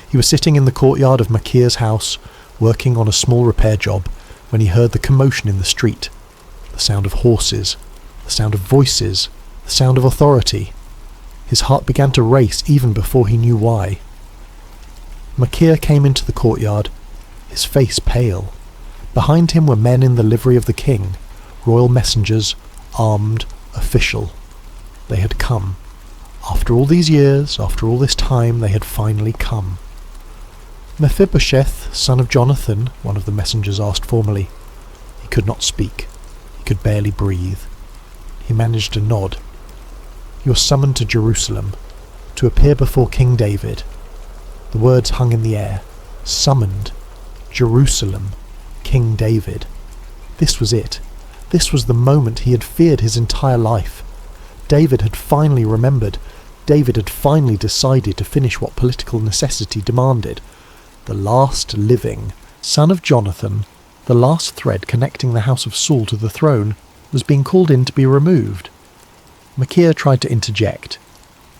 He was sitting in the courtyard of Machir's house, working on a small repair job, when he heard the commotion in the street. The sound of horses, the sound of voices, the sound of authority. His heart began to race even before he knew why. Machir came into the courtyard, his face pale. Behind him were men in the livery of the king, royal messengers, armed, official. They had come. After all these years, after all this time, they had finally come. "Mephibosheth, son of Jonathan," one of the messengers asked formally. He could not speak. He could barely breathe. He managed a nod. "You're summoned to Jerusalem, to appear before King David." The words hung in the air. Summoned. Jerusalem. King David. This was it. This was the moment he had feared his entire life. David had finally remembered. David had finally decided to finish what political necessity demanded. The last living son of Jonathan, the last thread connecting the house of Saul to the throne, was being called in to be removed. Machir tried to interject.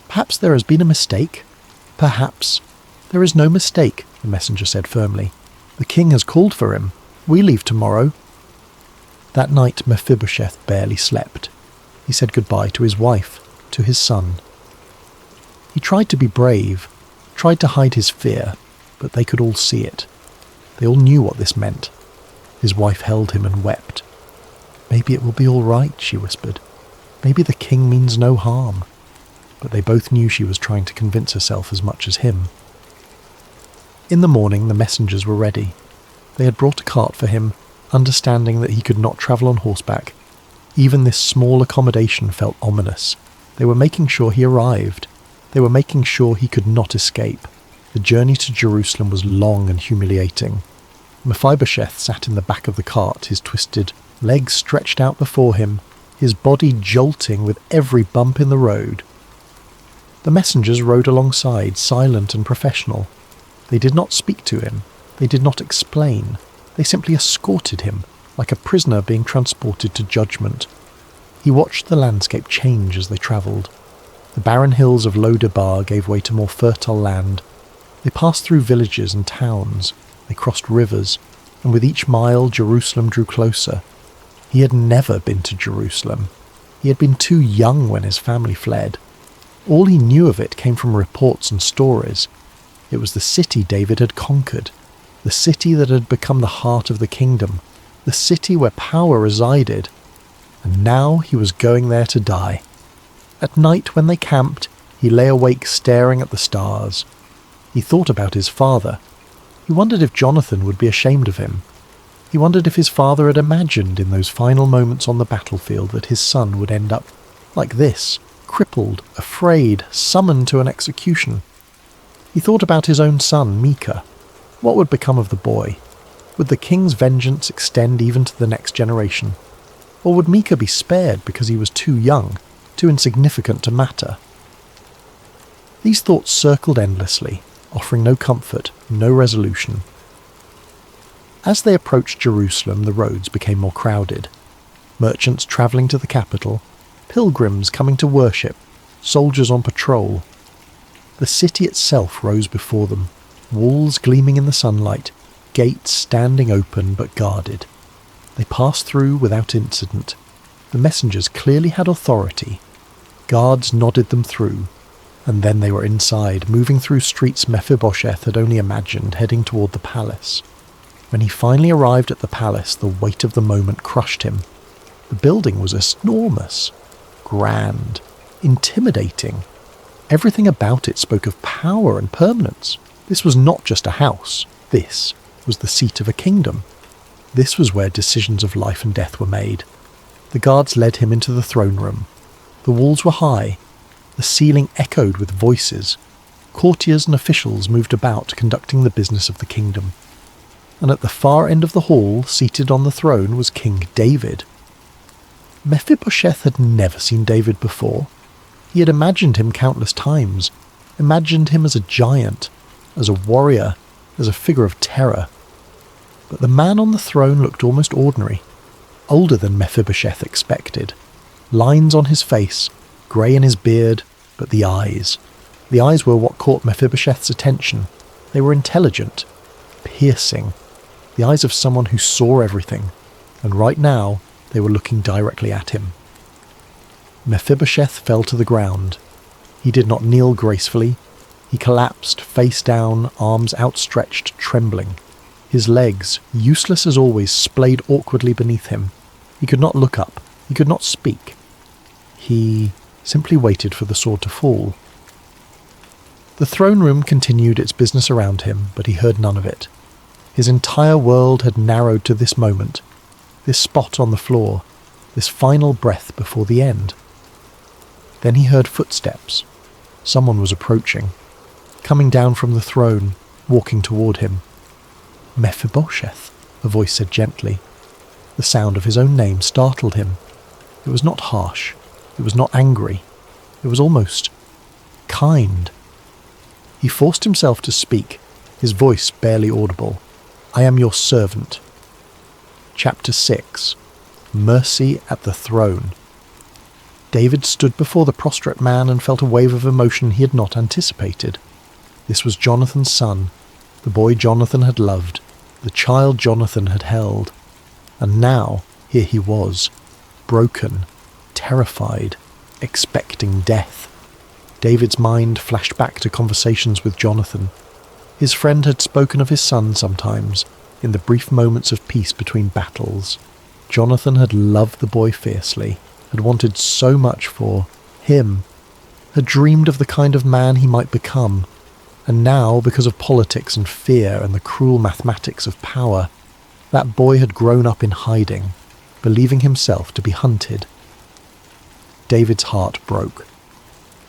"Perhaps there has been a mistake. Perhaps." "There is no mistake," the messenger said firmly. "The king has called for him. We leave tomorrow." That night Mephibosheth barely slept. He said goodbye to his wife, to his son. He tried to be brave, tried to hide his fear, but they could all see it. They all knew what this meant. His wife held him and wept. "Maybe it will be all right," she whispered. "Maybe the king means no harm." But they both knew she was trying to convince herself as much as him. In the morning the messengers were ready. They had brought a cart for him, understanding that he could not travel on horseback. Even this small accommodation felt ominous. They were making sure he arrived. They were making sure he could not escape. The journey to Jerusalem was long and humiliating. Mephibosheth sat in the back of the cart, his twisted legs stretched out before him, his body jolting with every bump in the road. The messengers rode alongside, silent and professional. They did not speak to him. They did not explain. They simply escorted him, like a prisoner being transported to judgment. He watched the landscape change as they travelled. The barren hills of Lo-Debar gave way to more fertile land. They passed through villages and towns. They crossed rivers, and with each mile Jerusalem drew closer. He had never been to Jerusalem. He had been too young when his family fled. All he knew of it came from reports and stories. It was the city David had conquered, the city that had become the heart of the kingdom, the city where power resided. And now he was going there to die. At night when they camped, he lay awake staring at the stars. He thought about his father. He wondered if Jonathan would be ashamed of him. He wondered if his father had imagined in those final moments on the battlefield that his son would end up like this, crippled, afraid, summoned to an execution. He thought about his own son, Micah. What would become of the boy? Would the king's vengeance extend even to the next generation? Or would Micah be spared because he was too young, too insignificant to matter? These thoughts circled endlessly, offering no comfort, no resolution. As they approached Jerusalem, the roads became more crowded. Merchants travelling to the capital, pilgrims coming to worship, soldiers on patrol. The city itself rose before them, walls gleaming in the sunlight, gates standing open but guarded. They passed through without incident. The messengers clearly had authority. Guards nodded them through, and then they were inside, moving through streets Mephibosheth had only imagined, heading toward the palace. When he finally arrived at the palace, the weight of the moment crushed him. The building was enormous, grand, intimidating. Everything about it spoke of power and permanence. This was not just a house. This was the seat of a kingdom. This was where decisions of life and death were made. The guards led him into the throne room. The walls were high. The ceiling echoed with voices. Courtiers and officials moved about, conducting the business of the kingdom. And at the far end of the hall, seated on the throne, was King David. Mephibosheth had never seen David before. He had imagined him countless times, imagined him as a giant, as a warrior, as a figure of terror. But the man on the throne looked almost ordinary, older than Mephibosheth expected. Lines on his face, grey in his beard, but the eyes. The eyes were what caught Mephibosheth's attention. They were intelligent, piercing. The eyes of someone who saw everything, and right now they were looking directly at him. Mephibosheth fell to the ground. He did not kneel gracefully. He collapsed, face down, arms outstretched, trembling. His legs, useless as always, splayed awkwardly beneath him. He could not look up. He could not speak. He simply waited for the sword to fall. The throne room continued its business around him, but he heard none of it. His entire world had narrowed to this moment, this spot on the floor, this final breath before the end. Then he heard footsteps. Someone was approaching, coming down from the throne, walking toward him. "Mephibosheth," a voice said gently. The sound of his own name startled him. It was not harsh. It was not angry. It was almost kind. He forced himself to speak, his voice barely audible. "I am your servant." Chapter 6. Mercy at the Throne. David stood before the prostrate man and felt a wave of emotion he had not anticipated. This was Jonathan's son, the boy Jonathan had loved, the child Jonathan had held. And now, here he was, broken, terrified, expecting death. David's mind flashed back to conversations with Jonathan. His friend had spoken of his son sometimes, in the brief moments of peace between battles. Jonathan had loved the boy fiercely, had wanted so much for him, had dreamed of the kind of man he might become, and now, because of politics and fear and the cruel mathematics of power, that boy had grown up in hiding, believing himself to be hunted. David's heart broke.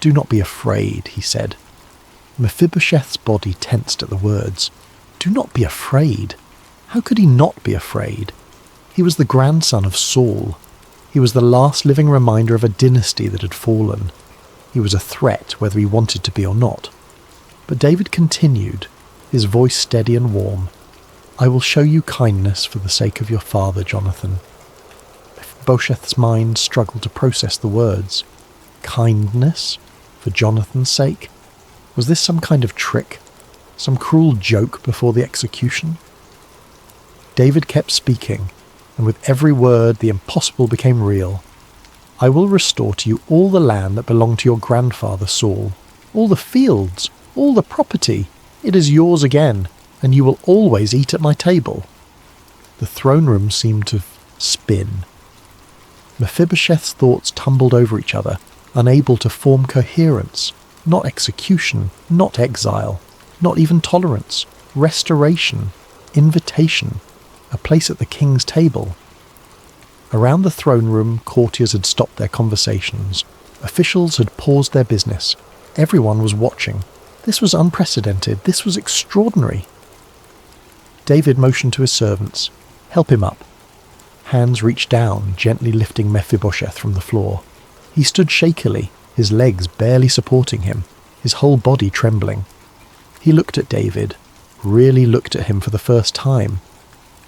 "Do not be afraid," he said. Mephibosheth's body tensed at the words. Do not be afraid. How could he not be afraid? He was the grandson of Saul. He was the last living reminder of a dynasty that had fallen. He was a threat, whether he wanted to be or not. But David continued, his voice steady and warm. "I will show you kindness for the sake of your father, Jonathan." Mephibosheth's mind struggled to process the words. Kindness? For Jonathan's sake? Was this some kind of trick? Some cruel joke before the execution? David kept speaking, and with every word the impossible became real. "I will restore to you all the land that belonged to your grandfather Saul, all the fields, all the property. It is yours again, and you will always eat at my table." The throne room seemed to spin. Mephibosheth's thoughts tumbled over each other, unable to form coherence. Not execution, not exile, not even tolerance. Restoration, invitation, a place at the king's table. Around the throne room, courtiers had stopped their conversations. Officials had paused their business. Everyone was watching. This was unprecedented. This was extraordinary. David motioned to his servants. "Help him up." Hands reached down, gently lifting Mephibosheth from the floor. He stood shakily, his legs barely supporting him, his whole body trembling. He looked at David, really looked at him for the first time.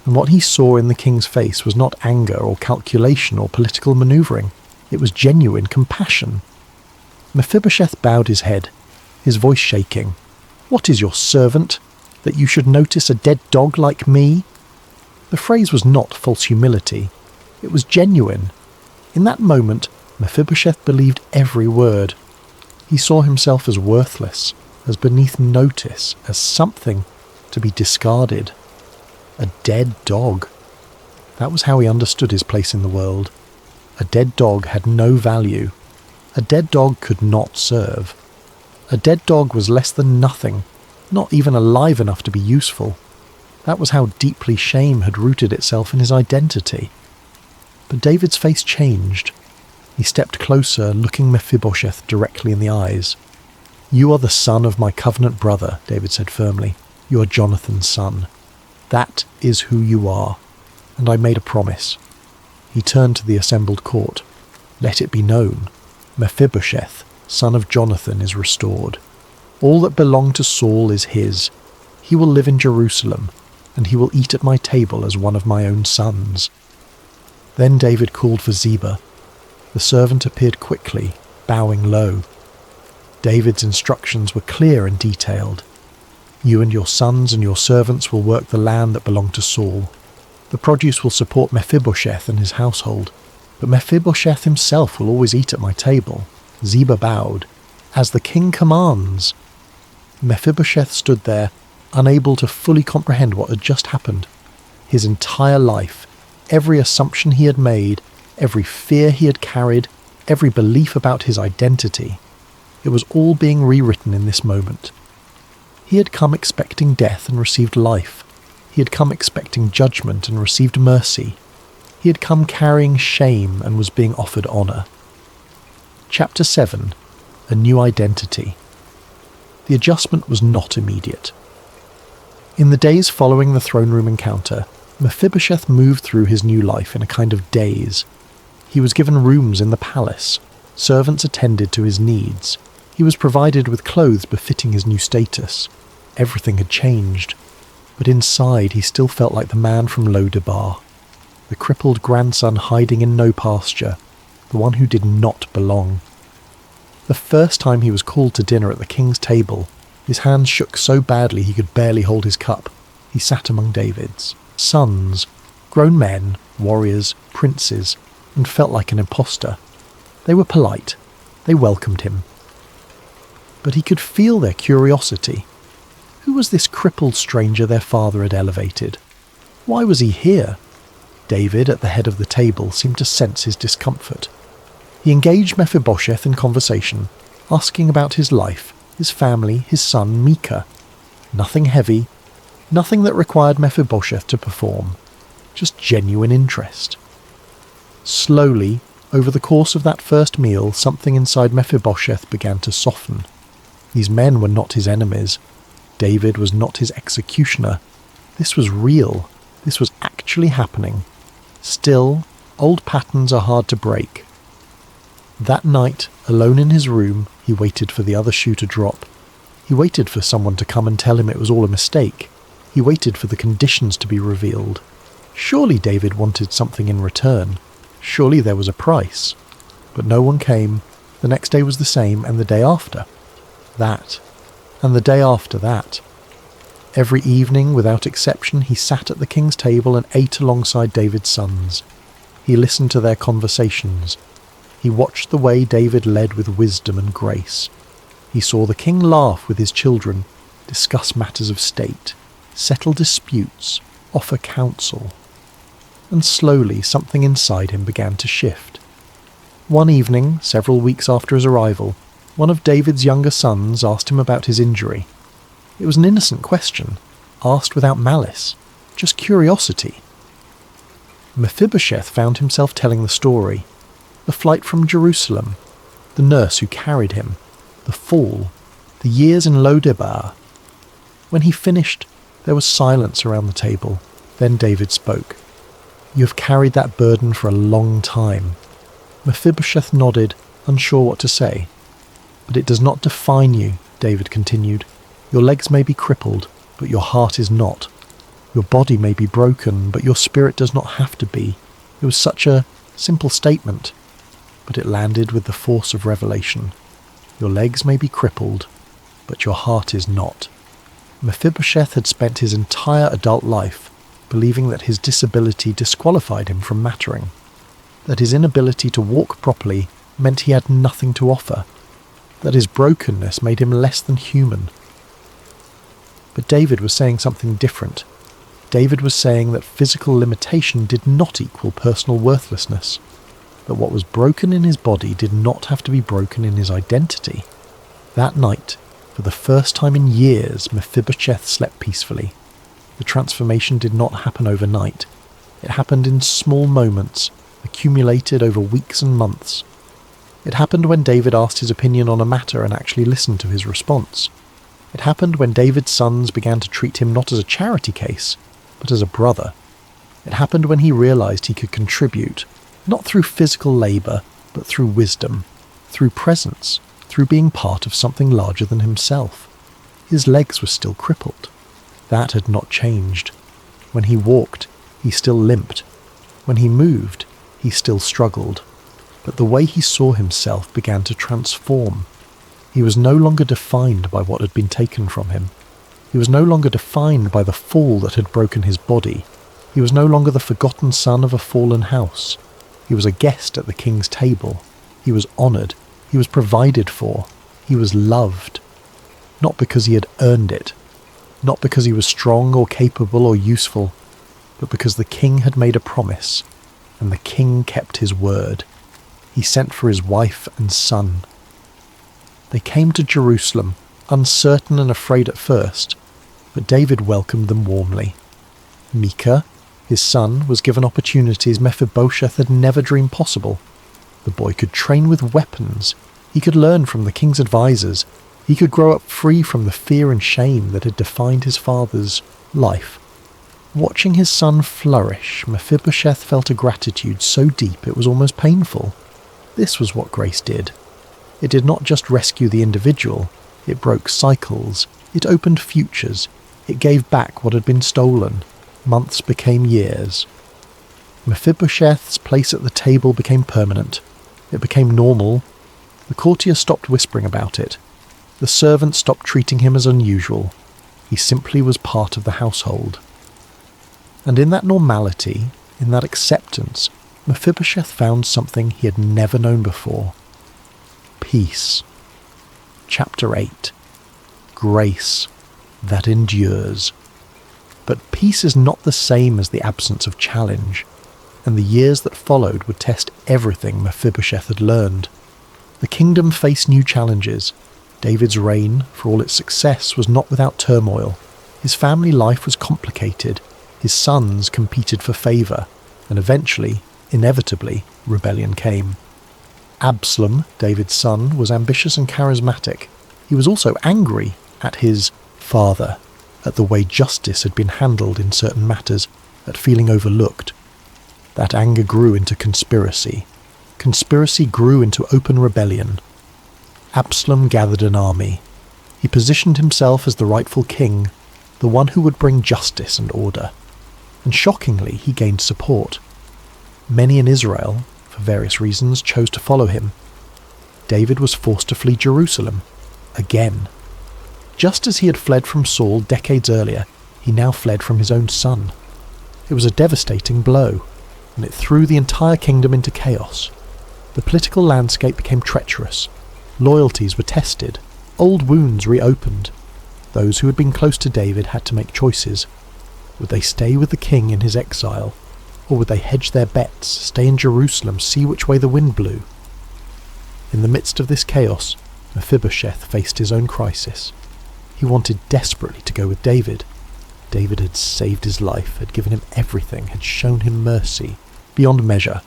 And what he saw in the king's face was not anger or calculation or political manoeuvring. It was genuine compassion. Mephibosheth bowed his head, his voice shaking. "What is your servant, that you should notice a dead dog like me?" The phrase was not false humility. It was genuine. In that moment, Mephibosheth believed every word. He saw himself as worthless, as beneath notice, as something to be discarded. A dead dog. That was how he understood his place in the world. A dead dog had no value. A dead dog could not serve. A dead dog was less than nothing, not even alive enough to be useful. That was how deeply shame had rooted itself in his identity. But David's face changed. He stepped closer, looking Mephibosheth directly in the eyes. "You are the son of my covenant brother," David said firmly. "You are Jonathan's son. That is who you are. And I made a promise." He turned to the assembled court. "Let it be known. Mephibosheth, son of Jonathan, is restored. All that belonged to Saul is his. He will live in Jerusalem, and he will eat at my table as one of my own sons." Then David called for Ziba. The servant appeared quickly, bowing low. David's instructions were clear and detailed. "You and your sons and your servants will work the land that belonged to Saul. The produce will support Mephibosheth and his household, but Mephibosheth himself will always eat at my table." Ziba bowed. "As the king commands." Mephibosheth stood there, unable to fully comprehend what had just happened. His entire life, every assumption he had made, every fear he had carried, every belief about his identity, it was all being rewritten in this moment. He had come expecting death and received life. He had come expecting judgment and received mercy. He had come carrying shame and was being offered honour. Chapter 7. A New Identity. The adjustment was not immediate. In the days following the throne room encounter, Mephibosheth moved through his new life in a kind of daze. He was given rooms in the palace. Servants attended to his needs. He was provided with clothes befitting his new status. Everything had changed. But inside he still felt like the man from Lo-debar, the crippled grandson hiding in no pasture, the one who did not belong. The first time he was called to dinner at the king's table, his hands shook so badly he could barely hold his cup. He sat among David's sons, grown men, warriors, princes, and felt like an imposter. They were polite. They welcomed him. But he could feel their curiosity. Who was this crippled stranger their father had elevated? Why was he here? David, at the head of the table, seemed to sense his discomfort. He engaged Mephibosheth in conversation, asking about his life, his family, his son Micah. Nothing heavy, nothing that required Mephibosheth to perform, just genuine interest. Slowly, over the course of that first meal, something inside Mephibosheth began to soften. These men were not his enemies. David was not his executioner. This was real. This was actually happening. Still, Old patterns are hard to break. That night, alone in his room, he waited for the other shoe to drop. He waited for someone to come and tell him it was all a mistake. He waited for the conditions to be revealed. Surely David wanted something in return. Surely there was a price. But no one came. The next day was the same, and the day after. That. And the day after that. Every evening, without exception, he sat at the king's table and ate alongside David's sons. He listened to their conversations. He watched the way David led with wisdom and grace. He saw the king laugh with his children, discuss matters of state, settle disputes, offer counsel. And slowly something inside him began to shift. One evening, several weeks after his arrival, one of David's younger sons asked him about his injury. It was an innocent question, asked without malice, just curiosity. Mephibosheth found himself telling the story. The flight from Jerusalem, the nurse who carried him, the fall, the years in Lo-debar. When he finished, there was silence around the table. Then David spoke. "You have carried that burden for a long time." Mephibosheth nodded, unsure what to say. "But it does not define you," David continued. "Your legs may be crippled, but your heart is not. Your body may be broken, but your spirit does not have to be." It was such a simple statement, but it landed with the force of revelation. Your legs may be crippled, but your heart is not. Mephibosheth had spent his entire adult life believing that his disability disqualified him from mattering, that his inability to walk properly meant he had nothing to offer, that his brokenness made him less than human. But David was saying something different. David was saying that physical limitation did not equal personal worthlessness, that what was broken in his body did not have to be broken in his identity. That night, for the first time in years, Mephibosheth slept peacefully. The transformation did not happen overnight. It happened in small moments, accumulated over weeks and months. It happened when David asked his opinion on a matter and actually listened to his response. It happened when David's sons began to treat him not as a charity case, but as a brother. It happened when he realized he could contribute, not through physical labor, but through wisdom, through presence, through being part of something larger than himself. His legs were still crippled. That had not changed. When he walked, he still limped. When he moved, he still struggled. But the way he saw himself began to transform. He was no longer defined by what had been taken from him. He was no longer defined by the fall that had broken his body. He was no longer the forgotten son of a fallen house. He was a guest at the king's table. He was honoured. He was provided for. He was loved. Not because he had earned it. Not because he was strong or capable or useful, but because the king had made a promise, and the king kept his word. He sent for his wife and son. They came to Jerusalem, uncertain and afraid at first, but David welcomed them warmly. Micah, his son, was given opportunities Mephibosheth had never dreamed possible. The boy could train with weapons. He could learn from the king's advisors. He could grow up free from the fear and shame that had defined his father's life. Watching his son flourish, Mephibosheth felt a gratitude so deep it was almost painful. This was what grace did. It did not just rescue the individual, it broke cycles, it opened futures, it gave back what had been stolen. Months became years. Mephibosheth's place at the table became permanent. It became normal. The courtier stopped whispering about it. The servants stopped treating him as unusual. He simply was part of the household. And in that normality, in that acceptance, Mephibosheth found something he had never known before. Peace. Chapter 8. Grace that endures. But peace is not the same as the absence of challenge, and the years that followed would test everything Mephibosheth had learned. The kingdom faced new challenges. David's reign, for all its success, was not without turmoil. His family life was complicated. His sons competed for favour, and eventually, inevitably, rebellion came. Absalom, David's son, was ambitious and charismatic. He was also angry at his father, at the way justice had been handled in certain matters, at feeling overlooked. That anger grew into conspiracy. Conspiracy grew into open rebellion. Absalom gathered an army. He positioned himself as the rightful king, the one who would bring justice and order. And shockingly, he gained support. Many in Israel, for various reasons, chose to follow him. David was forced to flee Jerusalem, again. Just as he had fled from Saul decades earlier, he now fled from his own son. It was a devastating blow, and it threw the entire kingdom into chaos. The political landscape became treacherous. Loyalties were tested. Old wounds reopened. Those who had been close to David had to make choices. Would they stay with the king in his exile, or would they hedge their bets, stay in Jerusalem, see which way the wind blew? In the midst of this chaos, Mephibosheth faced his own crisis. He wanted desperately to go with David. David had saved his life, had given him everything, had shown him mercy, beyond measure.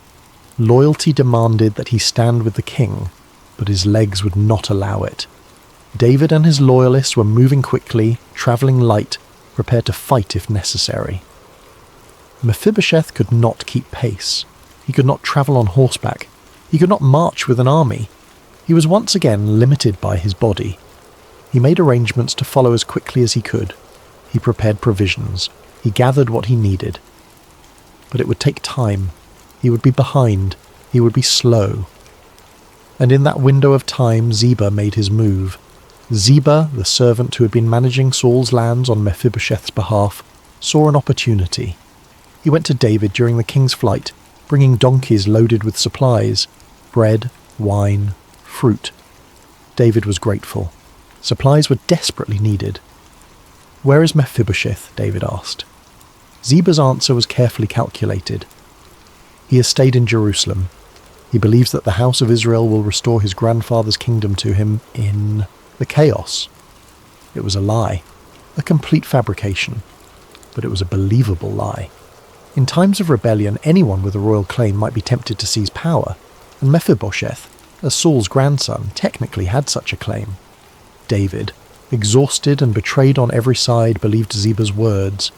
Loyalty demanded that he stand with the king, but his legs would not allow it. David and his loyalists were moving quickly, travelling light, prepared to fight if necessary. Mephibosheth could not keep pace. He could not travel on horseback. He could not march with an army. He was once again limited by his body. He made arrangements to follow as quickly as he could. He prepared provisions. He gathered what he needed. But it would take time. He would be behind. He would be slow. And in that window of time, Ziba made his move. Ziba, the servant who had been managing Saul's lands on Mephibosheth's behalf, saw an opportunity. He went to David during the king's flight, bringing donkeys loaded with supplies, bread, wine, fruit. David was grateful. Supplies were desperately needed. "Where is Mephibosheth?" David asked. Ziba's answer was carefully calculated. "He has stayed in Jerusalem. He believes that the house of Israel will restore his grandfather's kingdom to him in the chaos." It was a lie, a complete fabrication, but it was a believable lie. In times of rebellion, anyone with a royal claim might be tempted to seize power, and Mephibosheth, as Saul's grandson, technically had such a claim. David, exhausted and betrayed on every side, believed Ziba's words.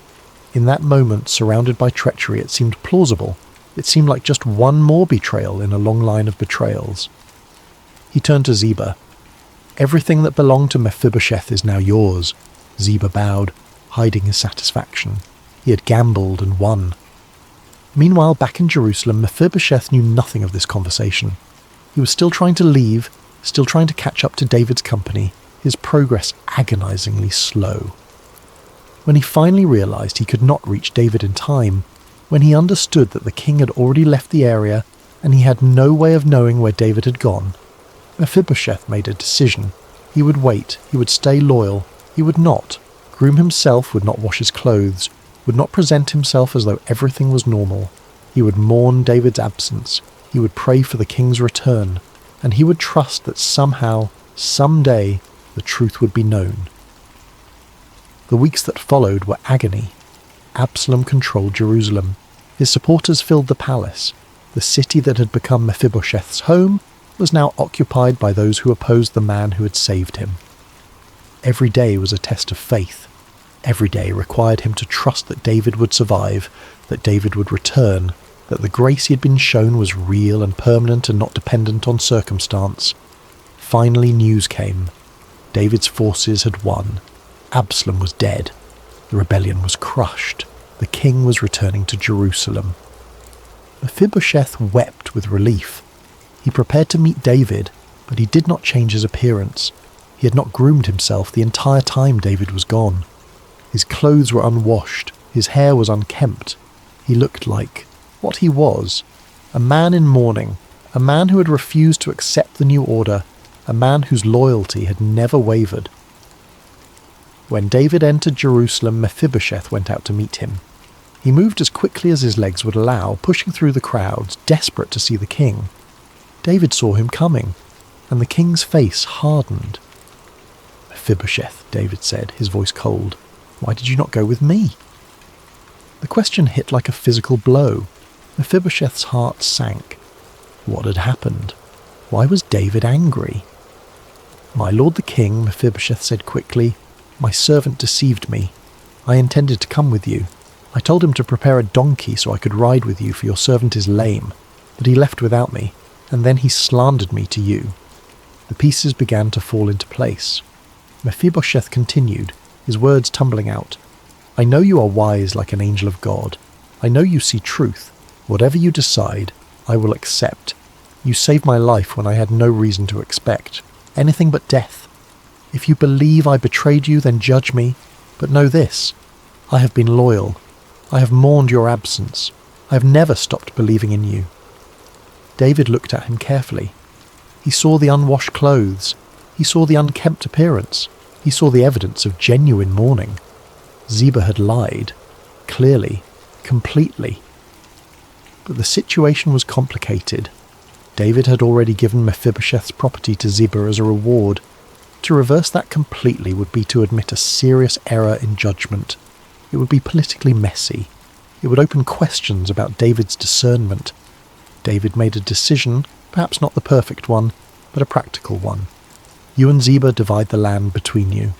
In that moment, surrounded by treachery, it seemed plausible. It seemed like just one more betrayal in a long line of betrayals. He turned to Ziba. "Everything that belonged to Mephibosheth is now yours." Ziba bowed, hiding his satisfaction. He had gambled and won. Meanwhile, back in Jerusalem, Mephibosheth knew nothing of this conversation. He was still trying to leave, still trying to catch up to David's company, his progress agonizingly slow. When he finally realized he could not reach David in time, when he understood that the king had already left the area and he had no way of knowing where David had gone, Mephibosheth made a decision. He would wait, he would stay loyal, he would not. Groom himself would not wash his clothes, would not present himself as though everything was normal. He would mourn David's absence, he would pray for the king's return, and he would trust that somehow, someday, the truth would be known. The weeks that followed were agony. Absalom controlled Jerusalem. His supporters filled the palace. The city that had become Mephibosheth's home was now occupied by those who opposed the man who had saved him. Every day was a test of faith. Every day required him to trust that David would survive, that David would return, that the grace he had been shown was real and permanent and not dependent on circumstance. Finally news came. David's forces had won. Absalom was dead. The rebellion was crushed. The king was returning to Jerusalem. Mephibosheth wept with relief. He prepared to meet David, but he did not change his appearance. He had not groomed himself the entire time David was gone. His clothes were unwashed. His hair was unkempt. He looked like what he was, a man in mourning, a man who had refused to accept the new order, a man whose loyalty had never wavered. When David entered Jerusalem, Mephibosheth went out to meet him. He moved as quickly as his legs would allow, pushing through the crowds, desperate to see the king. David saw him coming, and the king's face hardened. "Mephibosheth," David said, his voice cold, "why did you not go with me?" The question hit like a physical blow. Mephibosheth's heart sank. What had happened? Why was David angry? "My lord the king," Mephibosheth said quickly, "my servant deceived me. I intended to come with you. I told him to prepare a donkey so I could ride with you, for your servant is lame, but he left without me, and then he slandered me to you." The pieces began to fall into place. Mephibosheth continued, his words tumbling out. "I know you are wise like an angel of God. I know you see truth. Whatever you decide, I will accept. You saved my life when I had no reason to expect anything but death. If you believe I betrayed you, then judge me. But know this, I have been loyal. I have mourned your absence. I have never stopped believing in you." David looked at him carefully. He saw the unwashed clothes. He saw the unkempt appearance. He saw the evidence of genuine mourning. Ziba had lied. Clearly. Completely. But the situation was complicated. David had already given Mephibosheth's property to Ziba as a reward. To reverse that completely would be to admit a serious error in judgment. It would be politically messy. It would open questions about David's discernment. David made a decision, perhaps not the perfect one, but a practical one. You and Ziba divide the land between you.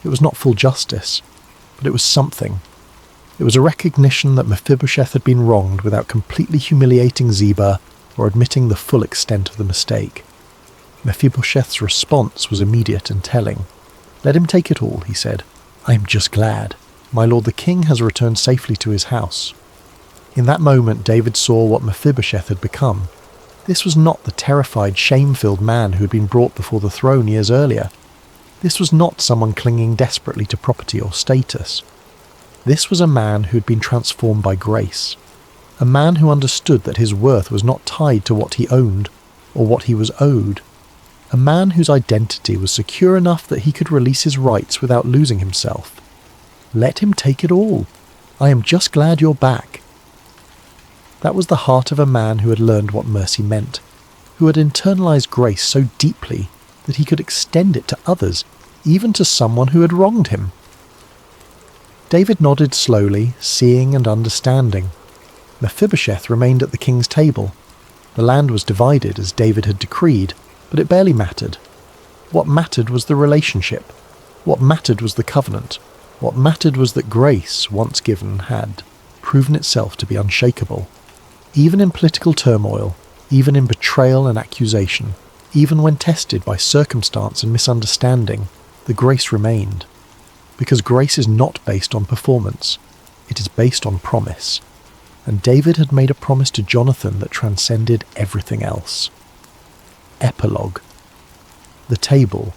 It was not full justice, but it was something. It was a recognition that Mephibosheth had been wronged without completely humiliating Ziba or admitting the full extent of the mistake. Mephibosheth's response was immediate and telling. "Let him take it all," he said. "I am just glad. My lord the king has returned safely to his house." In that moment David saw what Mephibosheth had become. This was not the terrified, shame-filled man who had been brought before the throne years earlier. This was not someone clinging desperately to property or status. This was a man who had been transformed by grace. A man who understood that his worth was not tied to what he owned or what he was owed. A man whose identity was secure enough that he could release his rights without losing himself. Let him take it all. I am just glad you're back. That was the heart of a man who had learned what mercy meant, who had internalized grace so deeply that he could extend it to others, even to someone who had wronged him. David nodded slowly, seeing and understanding. Mephibosheth remained at the king's table. The land was divided as David had decreed, but it barely mattered. What mattered was the relationship. What mattered was the covenant. What mattered was that grace, once given, had proven itself to be unshakable. Even in political turmoil, even in betrayal and accusation, even when tested by circumstance and misunderstanding, the grace remained. Because grace is not based on performance, it is based on promise. And David had made a promise to Jonathan that transcended everything else. Epilogue. The table.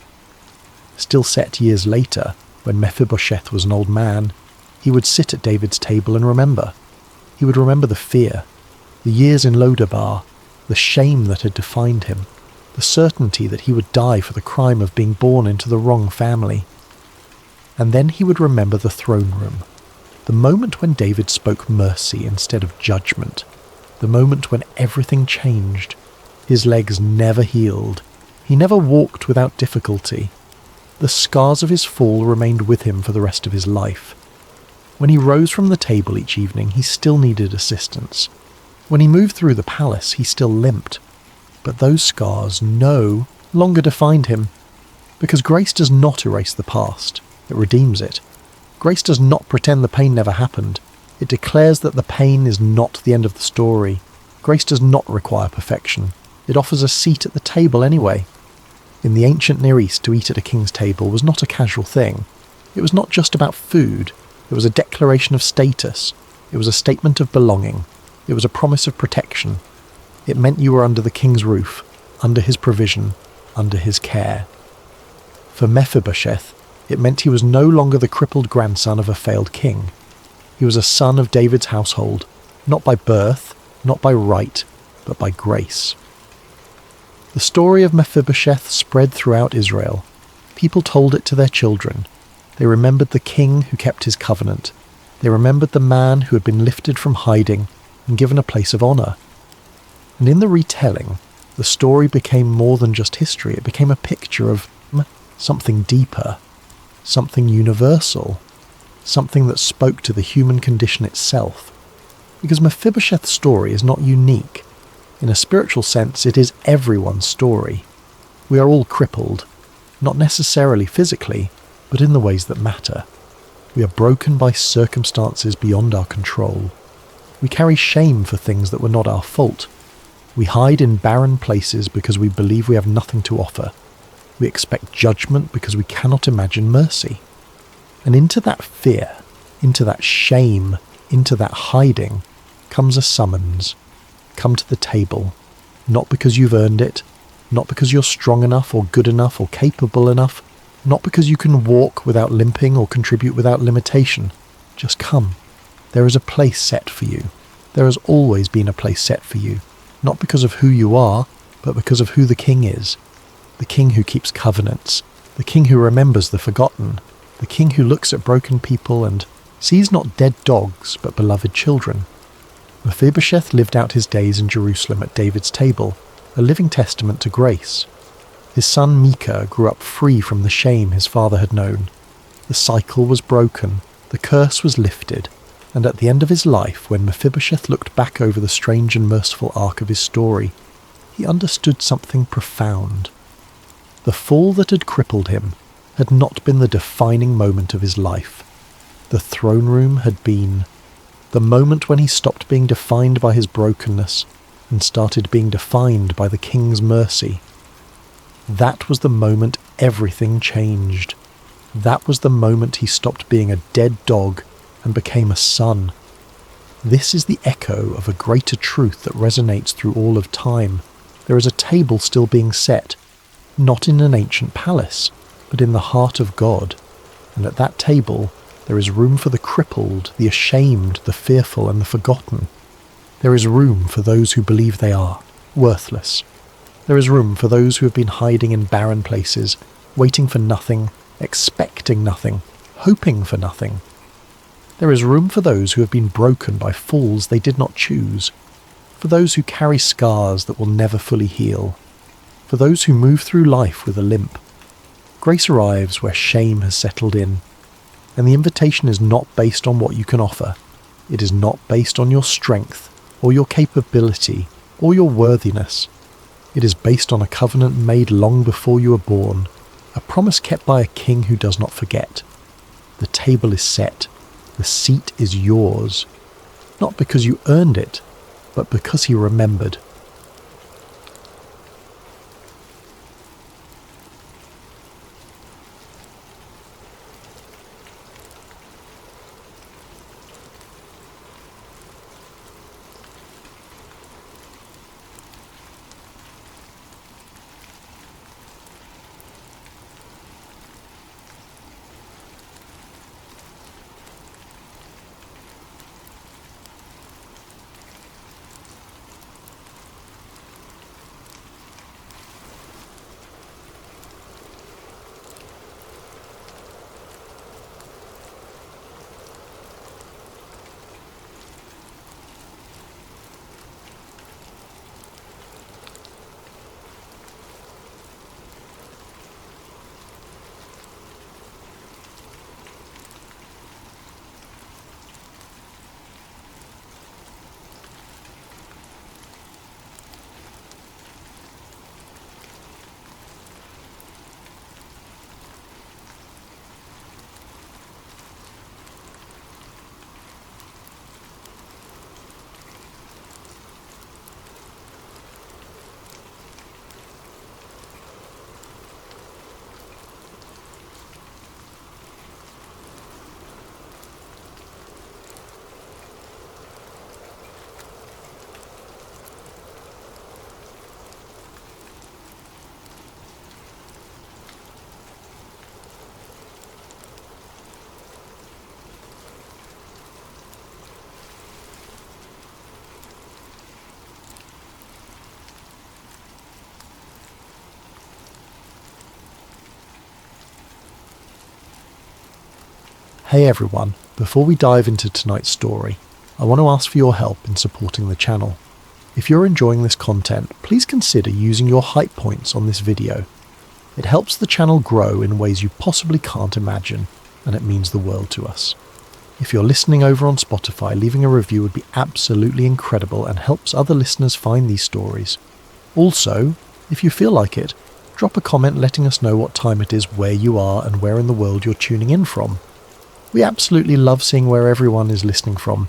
Still set years later, when Mephibosheth was an old man, he would sit at David's table and remember. He would remember the fear, the years in Lodabar, the shame that had defined him, the certainty that he would die for the crime of being born into the wrong family. And then he would remember the throne room, the moment when David spoke mercy instead of judgment, the moment when everything changed. His legs never healed. He never walked without difficulty. The scars of his fall remained with him for the rest of his life. When he rose from the table each evening, he still needed assistance. When he moved through the palace, he still limped. But those scars no longer defined him, because grace does not erase the past. It redeems it. Grace does not pretend the pain never happened. It declares that the pain is not the end of the story. Grace does not require perfection. It offers a seat at the table anyway. In the ancient Near East, to eat at a king's table was not a casual thing. It was not just about food. It was a declaration of status. It was a statement of belonging. It was a promise of protection. It meant you were under the king's roof, under his provision, under his care. For Mephibosheth, it meant he was no longer the crippled grandson of a failed king. He was a son of David's household, not by birth, not by right, but by grace. The story of Mephibosheth spread throughout Israel. People told it to their children. They remembered the king who kept his covenant. They remembered the man who had been lifted from hiding and given a place of honour. And in the retelling, the story became more than just history. It became a picture of something deeper, something universal, something that spoke to the human condition itself. Because Mephibosheth's story is not unique. In a spiritual sense, it is everyone's story. We are all crippled, not necessarily physically, but in the ways that matter. We are broken by circumstances beyond our control. We carry shame for things that were not our fault. We hide in barren places because we believe we have nothing to offer. We expect judgment because we cannot imagine mercy. And into that fear, into that shame, into that hiding, comes a summons. Come to the table, not because you've earned it, not because you're strong enough or good enough or capable enough, not because you can walk without limping or contribute without limitation. Just come. There is a place set for you. There has always been a place set for you, not because of who you are, but because of who the King is. The King who keeps covenants, the King who remembers the forgotten, the King who looks at broken people and sees not dead dogs, but beloved children. Mephibosheth lived out his days in Jerusalem at David's table, a living testament to grace. His son Micah grew up free from the shame his father had known. The cycle was broken, the curse was lifted, and at the end of his life, when Mephibosheth looked back over the strange and merciful arc of his story, he understood something profound. The fall that had crippled him had not been the defining moment of his life. The throne room had been the moment when he stopped being defined by his brokenness and started being defined by the King's mercy. That was the moment everything changed. That was the moment he stopped being a dead dog and became a son. This is the echo of a greater truth that resonates through all of time. There is a table still being set, not in an ancient palace, but in the heart of God. And at that table, there is room for the crippled, the ashamed, the fearful, and the forgotten. There is room for those who believe they are worthless. There is room for those who have been hiding in barren places, waiting for nothing, expecting nothing, hoping for nothing. There is room for those who have been broken by falls they did not choose, for those who carry scars that will never fully heal, for those who move through life with a limp. Grace arrives where shame has settled in, and the invitation is not based on what you can offer. It is not based on your strength, or your capability, or your worthiness. It is based on a covenant made long before you were born, a promise kept by a King who does not forget. The table is set. The seat is yours, not because you earned it, but because he remembered. Hey everyone, before we dive into tonight's story, I want to ask for your help in supporting the channel. If you're enjoying this content, please consider using your hype points on this video. It helps the channel grow in ways you possibly can't imagine, and it means the world to us. If you're listening over on Spotify, leaving a review would be absolutely incredible and helps other listeners find these stories. Also, if you feel like it, drop a comment letting us know what time it is, where you are, and where in the world you're tuning in from. We absolutely love seeing where everyone is listening from.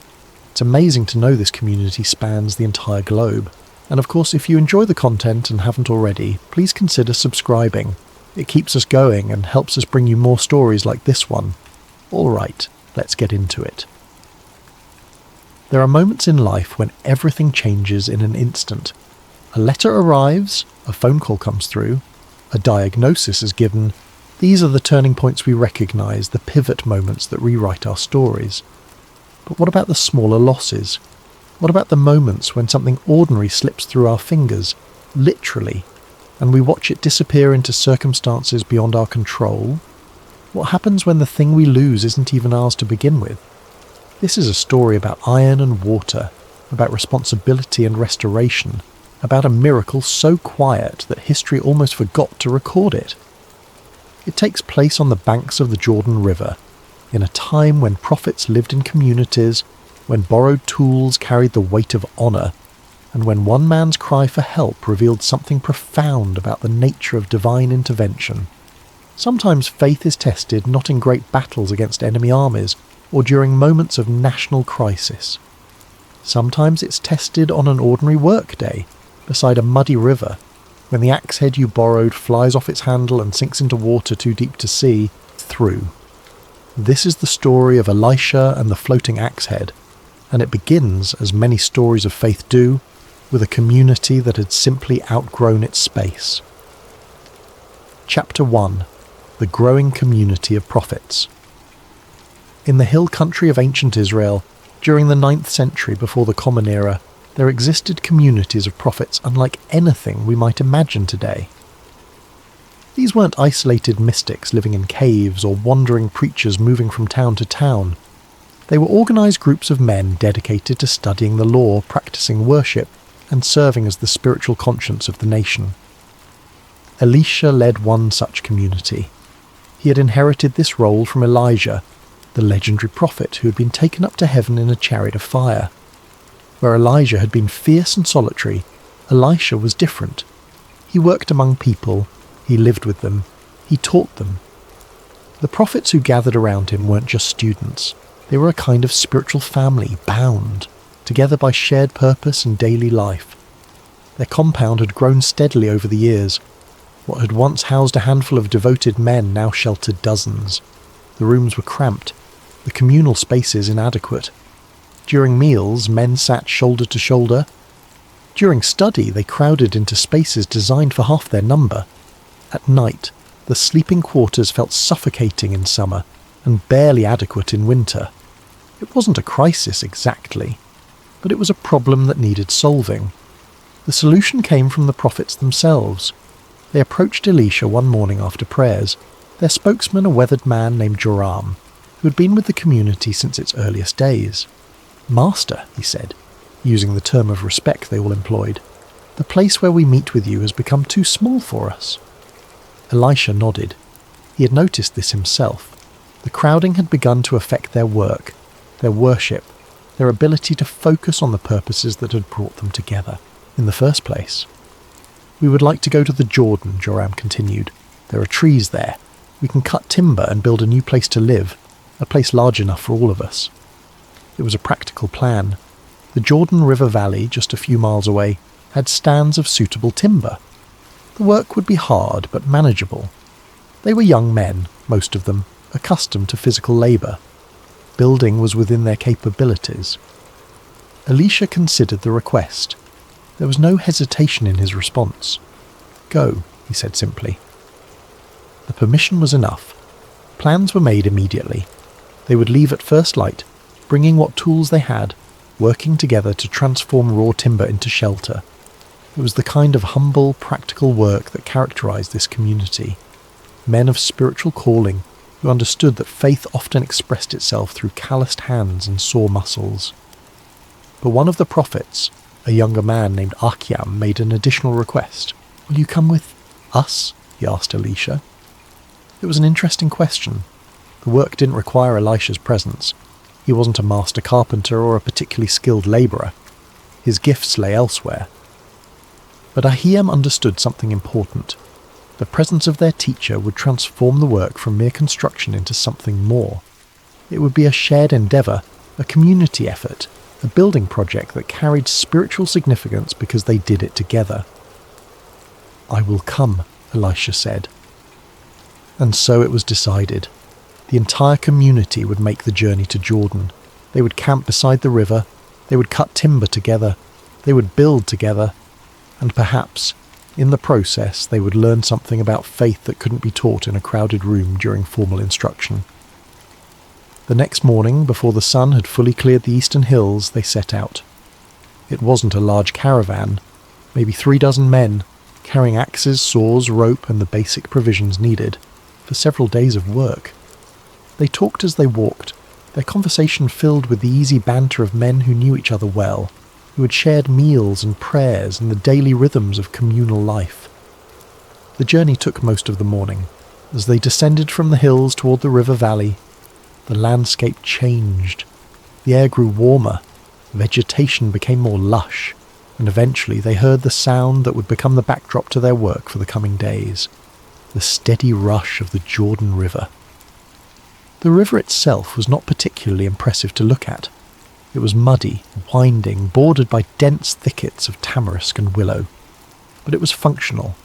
It's amazing to know this community spans the entire globe. And of course, if you enjoy the content and haven't already, please consider subscribing. It keeps us going and helps us bring you more stories like this one. All right, let's get into it. There are moments in life when everything changes in an instant. A letter arrives, a phone call comes through, a diagnosis is given. These are the turning points we recognise, the pivot moments that rewrite our stories. But what about the smaller losses? What about the moments when something ordinary slips through our fingers, literally, and we watch it disappear into circumstances beyond our control? What happens when the thing we lose isn't even ours to begin with? This is a story about iron and water, about responsibility and restoration, about a miracle so quiet that history almost forgot to record it. It takes place on the banks of the Jordan River, in a time when prophets lived in communities, when borrowed tools carried the weight of honour, and when one man's cry for help revealed something profound about the nature of divine intervention. Sometimes faith is tested not in great battles against enemy armies, or during moments of national crisis. Sometimes it's tested on an ordinary workday, beside a muddy river, when the axe head you borrowed flies off its handle and sinks into water too deep to see through. This is the story of Elisha and the floating axe head, and it begins, as many stories of faith do, with a community that had simply outgrown its space. Chapter 1. The Growing Community of Prophets. In the hill country of ancient Israel, during the 9th century before the Common Era, there existed communities of prophets unlike anything we might imagine today. These weren't isolated mystics living in caves or wandering preachers moving from town to town. They were organised groups of men dedicated to studying the law, practising worship, and serving as the spiritual conscience of the nation. Elisha led one such community. He had inherited this role from Elijah, the legendary prophet who had been taken up to heaven in a chariot of fire. Where Elijah had been fierce and solitary, Elisha was different. He worked among people, he lived with them, he taught them. The prophets who gathered around him weren't just students. They were a kind of spiritual family, bound together by shared purpose and daily life. Their compound had grown steadily over the years. What had once housed a handful of devoted men now sheltered dozens. The rooms were cramped, the communal spaces inadequate. During meals, men sat shoulder to shoulder. During study, they crowded into spaces designed for half their number. At night, the sleeping quarters felt suffocating in summer and barely adequate in winter. It wasn't a crisis exactly, but it was a problem that needed solving. The solution came from the prophets themselves. They approached Elisha one morning after prayers, their spokesman a weathered man named Joram, who had been with the community since its earliest days. "Master," he said, using the term of respect they all employed, "the place where we meet with you has become too small for us." Elisha nodded. He had noticed this himself. The crowding had begun to affect their work, their worship, their ability to focus on the purposes that had brought them together in the first place. "We would like to go to the Jordan," Joram continued. "There are trees there. We can cut timber and build a new place to live, a place large enough for all of us." It was a practical plan. The Jordan River Valley, just a few miles away, had stands of suitable timber. The work would be hard but manageable. They were young men, most of them, accustomed to physical labour. Building was within their capabilities. Elisha considered the request. There was no hesitation in his response. "Go," he said simply. The permission was enough. Plans were made immediately. They would leave at first light, bringing what tools they had, working together to transform raw timber into shelter. It was the kind of humble, practical work that characterized this community. Men of spiritual calling who understood that faith often expressed itself through calloused hands and sore muscles. But one of the prophets, a younger man named Achiam, made an additional request. "Will you come with us?" he asked Elisha. It was an interesting question. The work didn't require Elisha's presence. He wasn't a master carpenter or a particularly skilled labourer. His gifts lay elsewhere. But Achiam understood something important. The presence of their teacher would transform the work from mere construction into something more. It would be a shared endeavour, a community effort, a building project that carried spiritual significance because they did it together. "I will come," Elisha said. And so it was decided. The entire community would make the journey to Jordan. They would camp beside the river, they would cut timber together, they would build together, and perhaps, in the process, they would learn something about faith that couldn't be taught in a crowded room during formal instruction. The next morning, before the sun had fully cleared the eastern hills, they set out. It wasn't a large caravan, maybe 36 men, carrying axes, saws, rope, and the basic provisions needed for several days of work. They talked as they walked, their conversation filled with the easy banter of men who knew each other well, who had shared meals and prayers and the daily rhythms of communal life. The journey took most of the morning. As they descended from the hills toward the river valley, the landscape changed. The air grew warmer, vegetation became more lush, and eventually they heard the sound that would become the backdrop to their work for the coming days, the steady rush of the Jordan River. The river itself was not particularly impressive to look at. It was muddy, winding, bordered by dense thickets of tamarisk and willow. But it was functional.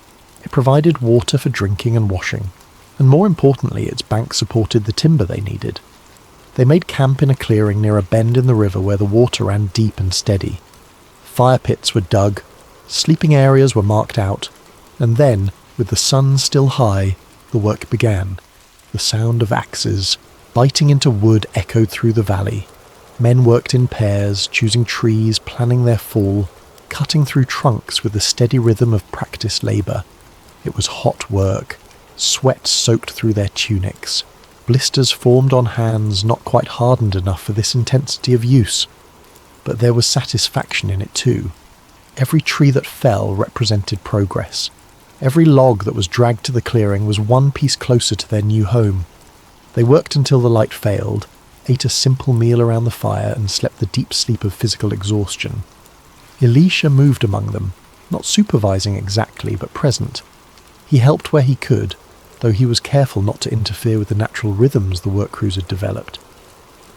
It provided water for drinking and washing, and more importantly, its banks supported the timber they needed. They made camp in a clearing near a bend in the river where the water ran deep and steady. Fire pits were dug, sleeping areas were marked out, and then, with the sun still high, the work began. The sound of axes biting into wood echoed through the valley. Men worked in pairs, choosing trees, planning their fall, cutting through trunks with the steady rhythm of practiced labour. It was hot work. Sweat soaked through their tunics. Blisters formed on hands not quite hardened enough for this intensity of use. But there was satisfaction in it too. Every tree that fell represented progress. Every log that was dragged to the clearing was one piece closer to their new home. They worked until the light failed, ate a simple meal around the fire, and slept the deep sleep of physical exhaustion. Elisha moved among them, not supervising exactly, but present. He helped where he could, though he was careful not to interfere with the natural rhythms the work crews had developed.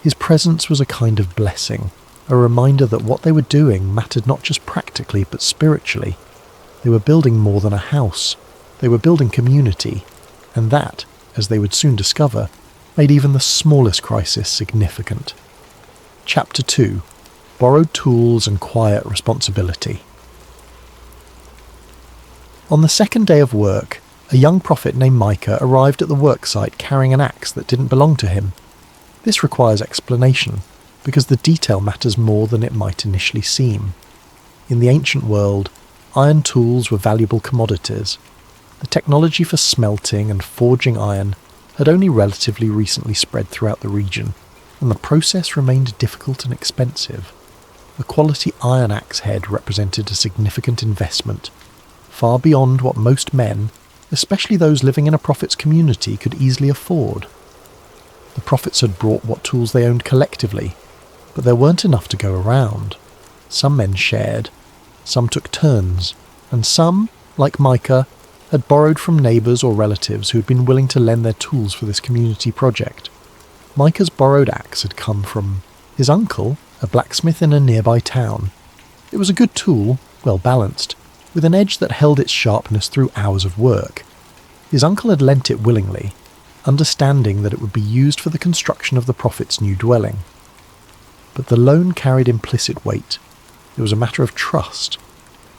His presence was a kind of blessing, a reminder that what they were doing mattered not just practically but spiritually. They were building more than a house. They were building community, and that, as they would soon discover, made even the smallest crisis significant. Chapter 2. Borrowed Tools and Quiet Responsibility. On the second day of work, a young prophet named Micah arrived at the worksite carrying an axe that didn't belong to him. This requires explanation, because the detail matters more than it might initially seem. In the ancient world, iron tools were valuable commodities. The technology for smelting and forging iron had only relatively recently spread throughout the region, and the process remained difficult and expensive. A quality iron axe head represented a significant investment, far beyond what most men, especially those living in a prophet's community, could easily afford. The prophets had brought what tools they owned collectively, but there weren't enough to go around. Some men shared, some took turns, and some, like Micah, had borrowed from neighbours or relatives who had been willing to lend their tools for this community project. Micah's borrowed axe had come from his uncle, a blacksmith in a nearby town. It was a good tool, well balanced, with an edge that held its sharpness through hours of work. His uncle had lent it willingly, understanding that it would be used for the construction of the prophet's new dwelling. But the loan carried implicit weight. It was a matter of trust.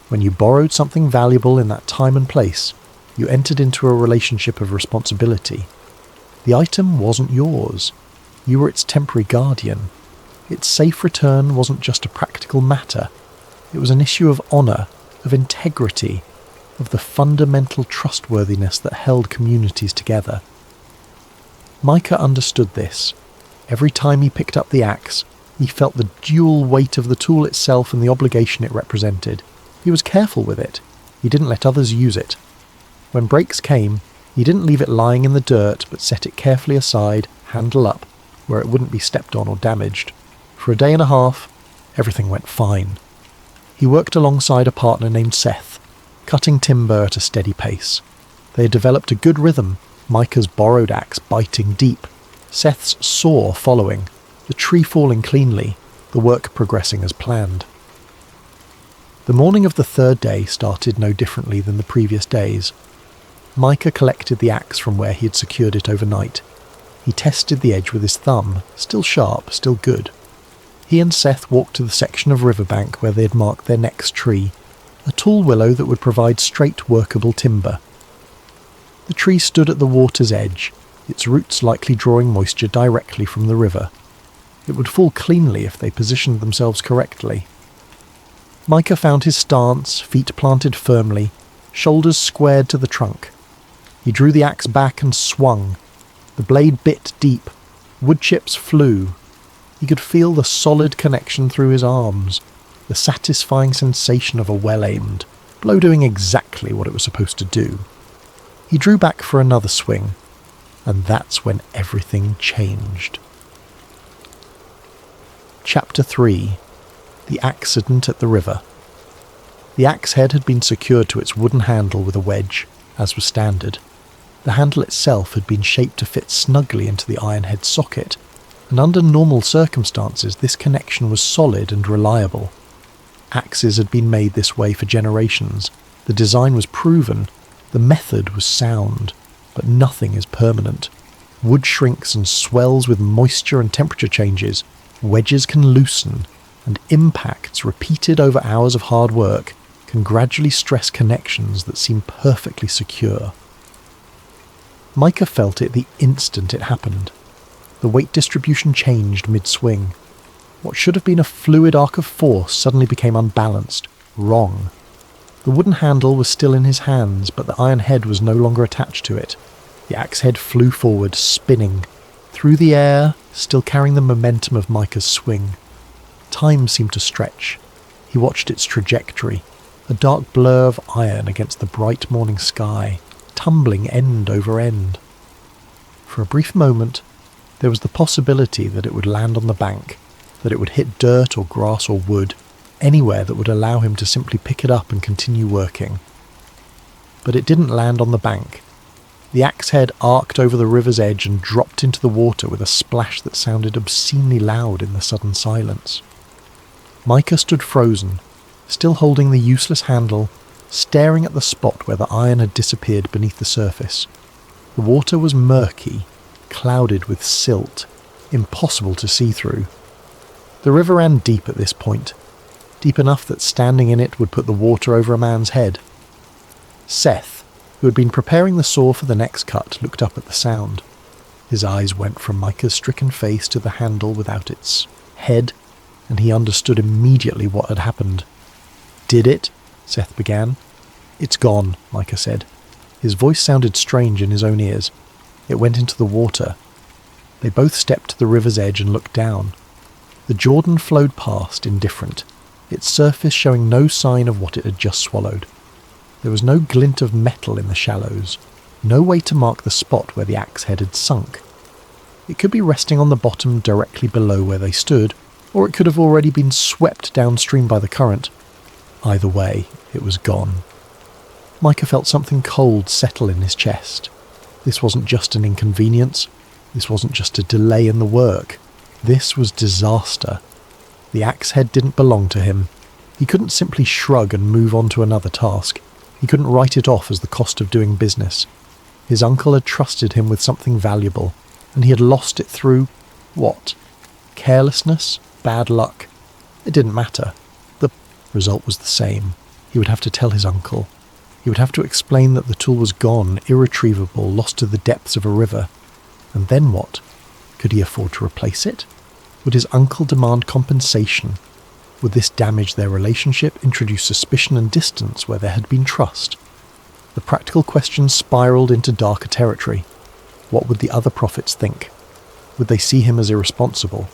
When you borrowed something valuable in that time and place, you entered into a relationship of responsibility. The item wasn't yours. You were its temporary guardian. Its safe return wasn't just a practical matter. It was an issue of honour, of integrity, of the fundamental trustworthiness that held communities together. Micah understood this. Every time he picked up the axe, he felt the dual weight of the tool itself and the obligation it represented. He was careful with it. He didn't let others use it. When breaks came, he didn't leave it lying in the dirt, but set it carefully aside, handle up, where it wouldn't be stepped on or damaged. For a day and a half, everything went fine. He worked alongside a partner named Seth, cutting timber at a steady pace. They had developed a good rhythm, Micah's borrowed axe biting deep, Seth's saw following, the tree falling cleanly, the work progressing as planned. The morning of the third day started no differently than the previous days. Micah collected the axe from where he had secured it overnight. He tested the edge with his thumb, still sharp, still good. He and Seth walked to the section of riverbank where they had marked their next tree, a tall willow that would provide straight workable timber. The tree stood at the water's edge, its roots likely drawing moisture directly from the river. It would fall cleanly if they positioned themselves correctly. Micah found his stance, feet planted firmly, shoulders squared to the trunk. He drew the axe back and swung. The blade bit deep. Wood chips flew. He could feel the solid connection through his arms, the satisfying sensation of a well-aimed blow doing exactly what it was supposed to do. He drew back for another swing, and that's when everything changed. Chapter 3. The Accident at the River. The axe head had been secured to its wooden handle with a wedge, as was standard. The handle itself had been shaped to fit snugly into the iron head socket, and under normal circumstances this connection was solid and reliable. Axes had been made this way for generations. The design was proven. The method was sound, but nothing is permanent. Wood shrinks and swells with moisture and temperature changes. Wedges can loosen, and impacts repeated over hours of hard work can gradually stress connections that seem perfectly secure. Micah felt it the instant it happened. The weight distribution changed mid-swing. What should have been a fluid arc of force suddenly became unbalanced, wrong. The wooden handle was still in his hands, but the iron head was no longer attached to it. The axe head flew forward, spinning, through the air, still carrying the momentum of Micah's swing. Time seemed to stretch. He watched its trajectory, a dark blur of iron against the bright morning sky, tumbling end over end. For a brief moment, there was the possibility that it would land on the bank, that it would hit dirt or grass or wood, anywhere that would allow him to simply pick it up and continue working. But it didn't land on the bank. The axe head arced over the river's edge and dropped into the water with a splash that sounded obscenely loud in the sudden silence. Micah stood frozen, still holding the useless handle, staring at the spot where the iron had disappeared beneath the surface. The water was murky, clouded with silt, impossible to see through. The river ran deep at this point, deep enough that standing in it would put the water over a man's head. Seth, who had been preparing the saw for the next cut, looked up at the sound. His eyes went from Micah's stricken face to the handle without its head, and he understood immediately what had happened. "Did it?" Seth began. "It's gone," Micah said. His voice sounded strange in his own ears. It went into the water. They both stepped to the river's edge and looked down. The Jordan flowed past, indifferent, its surface showing no sign of what it had just swallowed. There was no glint of metal in the shallows, no way to mark the spot where the axe head had sunk. It could be resting on the bottom directly below where they stood, or it could have already been swept downstream by the current. Either way, it was gone. Micah felt something cold settle in his chest. This wasn't just an inconvenience. This wasn't just a delay in the work. This was disaster. The axe head didn't belong to him. He couldn't simply shrug and move on to another task. He couldn't write it off as the cost of doing business. His uncle had trusted him with something valuable, and he had lost it through what? Carelessness? Bad luck? It didn't matter. The result was the same. He would have to tell his uncle. He would have to explain that the tool was gone, irretrievable, lost to the depths of a river. And then what? Could he afford to replace it? Would his uncle demand compensation? Would this damage their relationship, introduce suspicion and distance where there had been trust? The practical questions spiraled into darker territory. What would the other prophets think? Would they see him as irresponsible?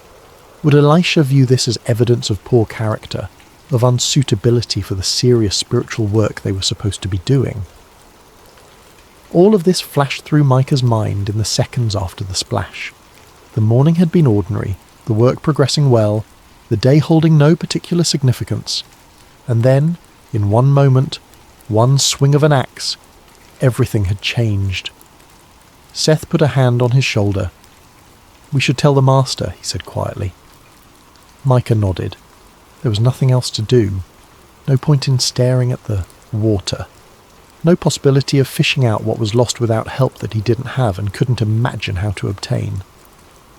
Would Elisha view this as evidence of poor character, of unsuitability for the serious spiritual work they were supposed to be doing? All of this flashed through Micah's mind in the seconds after the splash. The morning had been ordinary, the work progressing well, the day holding no particular significance. And then, in one moment, one swing of an axe, everything had changed. Seth put a hand on his shoulder. "We should tell the master," he said quietly. Micah nodded. There was nothing else to do. No point in staring at the water. No possibility of fishing out what was lost without help that he didn't have and couldn't imagine how to obtain.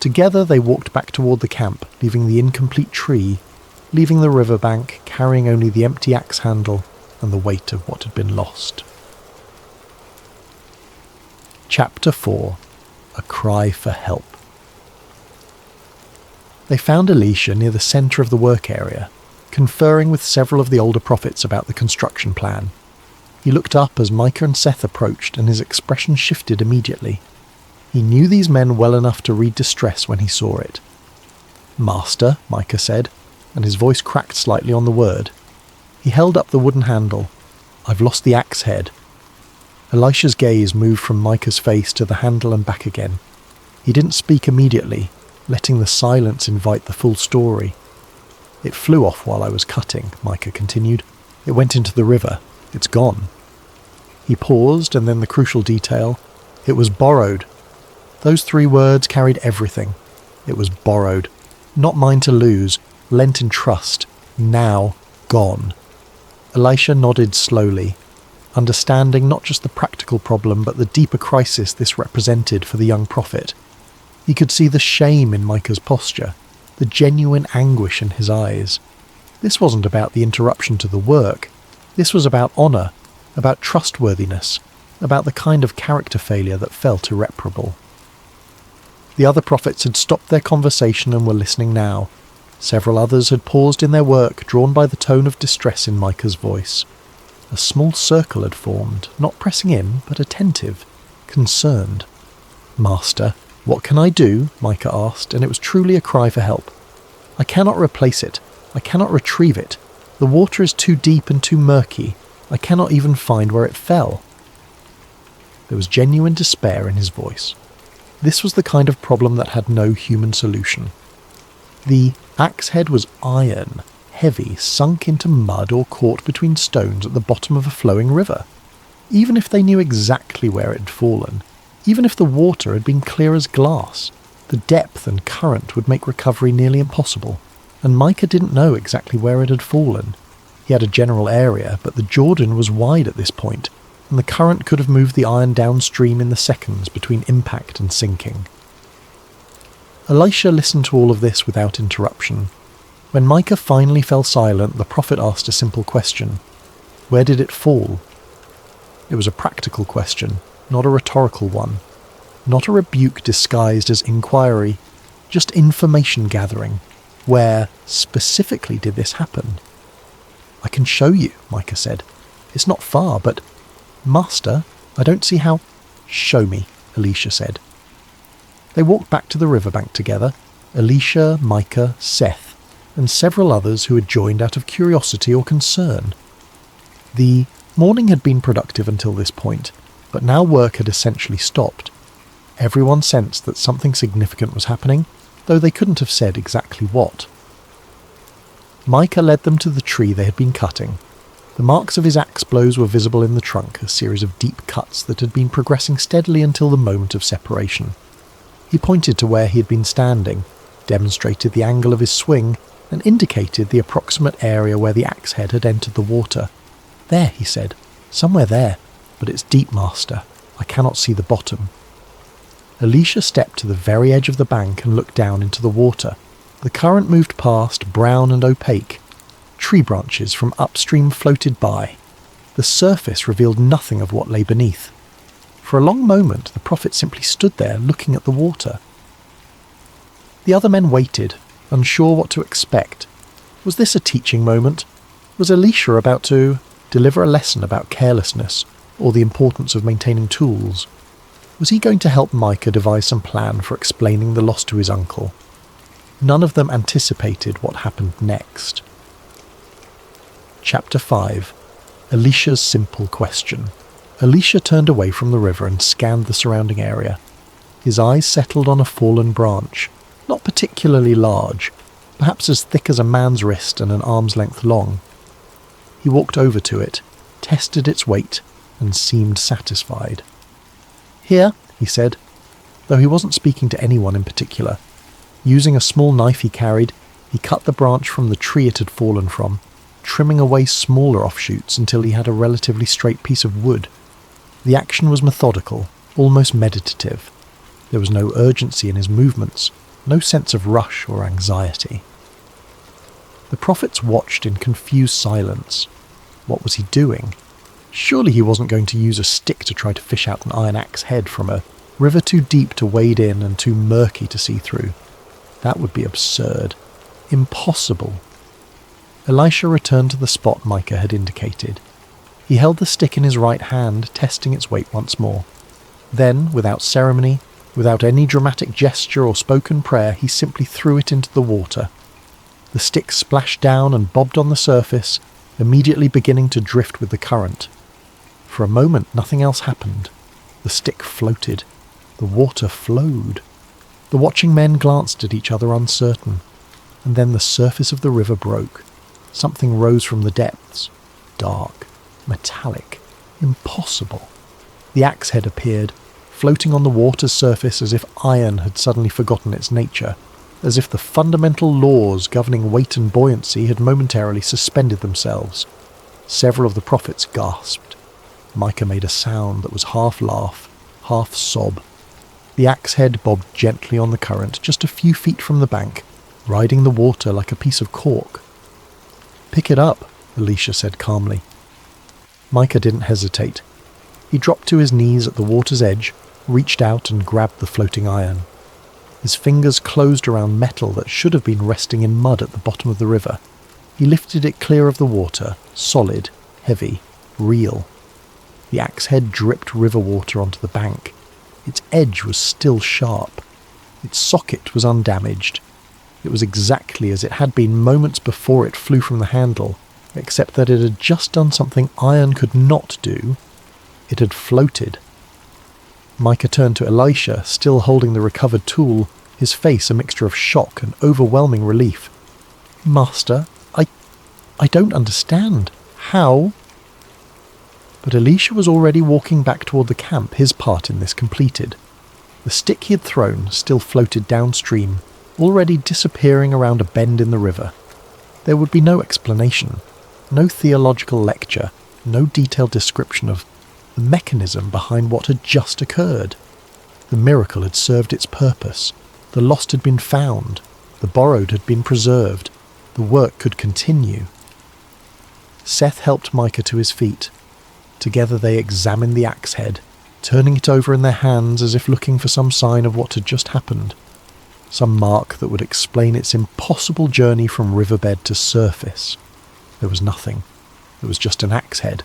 Together they walked back toward the camp, leaving the incomplete tree, leaving the riverbank, carrying only the empty axe handle and the weight of what had been lost. Chapter 4. A Cry for Help. They found Elisha near the centre of the work area, conferring with several of the older prophets about the construction plan. He looked up as Micah and Seth approached, and his expression shifted immediately. He knew these men well enough to read distress when he saw it. "Master," Micah said, and his voice cracked slightly on the word. He held up the wooden handle. "I've lost the axe head." Elisha's gaze moved from Micah's face to the handle and back again. He didn't speak immediately, letting the silence invite the full story. "It flew off while I was cutting," Micah continued. "It went into the river. It's gone." He paused, and then the crucial detail. "It was borrowed." Those 3 words carried everything. It was borrowed. Not mine to lose, lent in trust. Now gone. Elisha nodded slowly, understanding not just the practical problem but the deeper crisis this represented for the young prophet. He could see the shame in Micah's posture, the genuine anguish in his eyes. This wasn't about the interruption to the work. This was about honour, about trustworthiness, about the kind of character failure that felt irreparable. The other prophets had stopped their conversation and were listening now. Several others had paused in their work, drawn by the tone of distress in Micah's voice. A small circle had formed, not pressing in, but attentive, concerned. "Master, what can I do?" Micah asked, and it was truly a cry for help. "I cannot replace it. I cannot retrieve it. The water is too deep and too murky. I cannot even find where it fell." There was genuine despair in his voice. This was the kind of problem that had no human solution. The axe head was iron, heavy, sunk into mud or caught between stones at the bottom of a flowing river. Even if they knew exactly where it had fallen, even if the water had been clear as glass, the depth and current would make recovery nearly impossible. And Micah didn't know exactly where it had fallen. He had a general area, but the Jordan was wide at this point, and the current could have moved the iron downstream in the seconds between impact and sinking. Elisha listened to all of this without interruption. When Micah finally fell silent, the prophet asked a simple question. Where did it fall? It was a practical question, not a rhetorical one. Not a rebuke disguised as inquiry, just information gathering. Where, specifically, did this happen? "I can show you," Micah said. "It's not far, but..." "Master, I don't see how..." "Show me," Elisha said. They walked back to the riverbank together, Elisha, Micah, Seth, and several others who had joined out of curiosity or concern. The morning had been productive until this point, but now work had essentially stopped. Everyone sensed that something significant was happening, though they couldn't have said exactly what. Micah led them to the tree they had been cutting. The marks of his axe blows were visible in the trunk, a series of deep cuts that had been progressing steadily until the moment of separation. He pointed to where he had been standing, demonstrated the angle of his swing, and indicated the approximate area where the axe head had entered the water. "There," he said. "Somewhere there, but it's deep, Master. I cannot see the bottom." Elisha stepped to the very edge of the bank and looked down into the water. The current moved past, brown and opaque. Tree branches from upstream floated by. The surface revealed nothing of what lay beneath. For a long moment, the prophet simply stood there looking at the water. The other men waited, unsure what to expect. Was this a teaching moment? Was Elisha about to deliver a lesson about carelessness or the importance of maintaining tools? Was he going to help Micah devise some plan for explaining the loss to his uncle? None of them anticipated what happened next. Chapter 5. Elisha's Simple Question. Elisha turned away from the river and scanned the surrounding area. His eyes settled on a fallen branch, not particularly large, perhaps as thick as a man's wrist and an arm's length long. He walked over to it, tested its weight, and seemed satisfied. "Here," he said. though he wasn't speaking to anyone in particular. Using a small knife he carried, he cut the branch from the tree it had fallen from, trimming away smaller offshoots until he had a relatively straight piece of wood. The action was methodical, almost meditative. There was no urgency in his movements, no sense of rush or anxiety. The prophets watched in confused silence. What was he doing? Surely he wasn't going to use a stick to try to fish out an iron axe head from a river too deep to wade in and too murky to see through. That would be absurd. Impossible. Elisha returned to the spot Micah had indicated. He held the stick in his right hand, testing its weight once more. Then, without ceremony, without any dramatic gesture or spoken prayer, he simply threw it into the water. The stick splashed down and bobbed on the surface, immediately beginning to drift with the current. For a moment, nothing else happened. The stick floated. The water flowed. The watching men glanced at each other uncertain, and then the surface of the river broke. Something rose from the depths. Dark, metallic, impossible. The axe head appeared, floating on the water's surface as if iron had suddenly forgotten its nature, as if the fundamental laws governing weight and buoyancy had momentarily suspended themselves. Several of the prophets gasped. Micah made a sound that was half laugh, half sob. The axe head bobbed gently on the current just a few feet from the bank, riding the water like a piece of cork. "Pick it up," Elisha said calmly. Micah didn't hesitate. He dropped to his knees at the water's edge, reached out and grabbed the floating iron. His fingers closed around metal that should have been resting in mud at the bottom of the river. He lifted it clear of the water, solid, heavy, real. The axe head dripped river water onto the bank. Its edge was still sharp. Its socket was undamaged. It was exactly as it had been moments before it flew from the handle, except that it had just done something iron could not do. It had floated. Micah turned to Elisha, still holding the recovered tool, his face a mixture of shock and overwhelming relief. "Master, I don't understand. How?" But Elisha was already walking back toward the camp, his part in this completed. The stick he had thrown still floated downstream, already disappearing around a bend in the river. There would be no explanation, no theological lecture, no detailed description of the mechanism behind what had just occurred. The miracle had served its purpose. The lost had been found. The borrowed had been preserved. The work could continue. Seth helped Micah to his feet. Together they examined the axe head, turning it over in their hands as if looking for some sign of what had just happened. Some mark that would explain its impossible journey from riverbed to surface. There was nothing. It was just an axe head.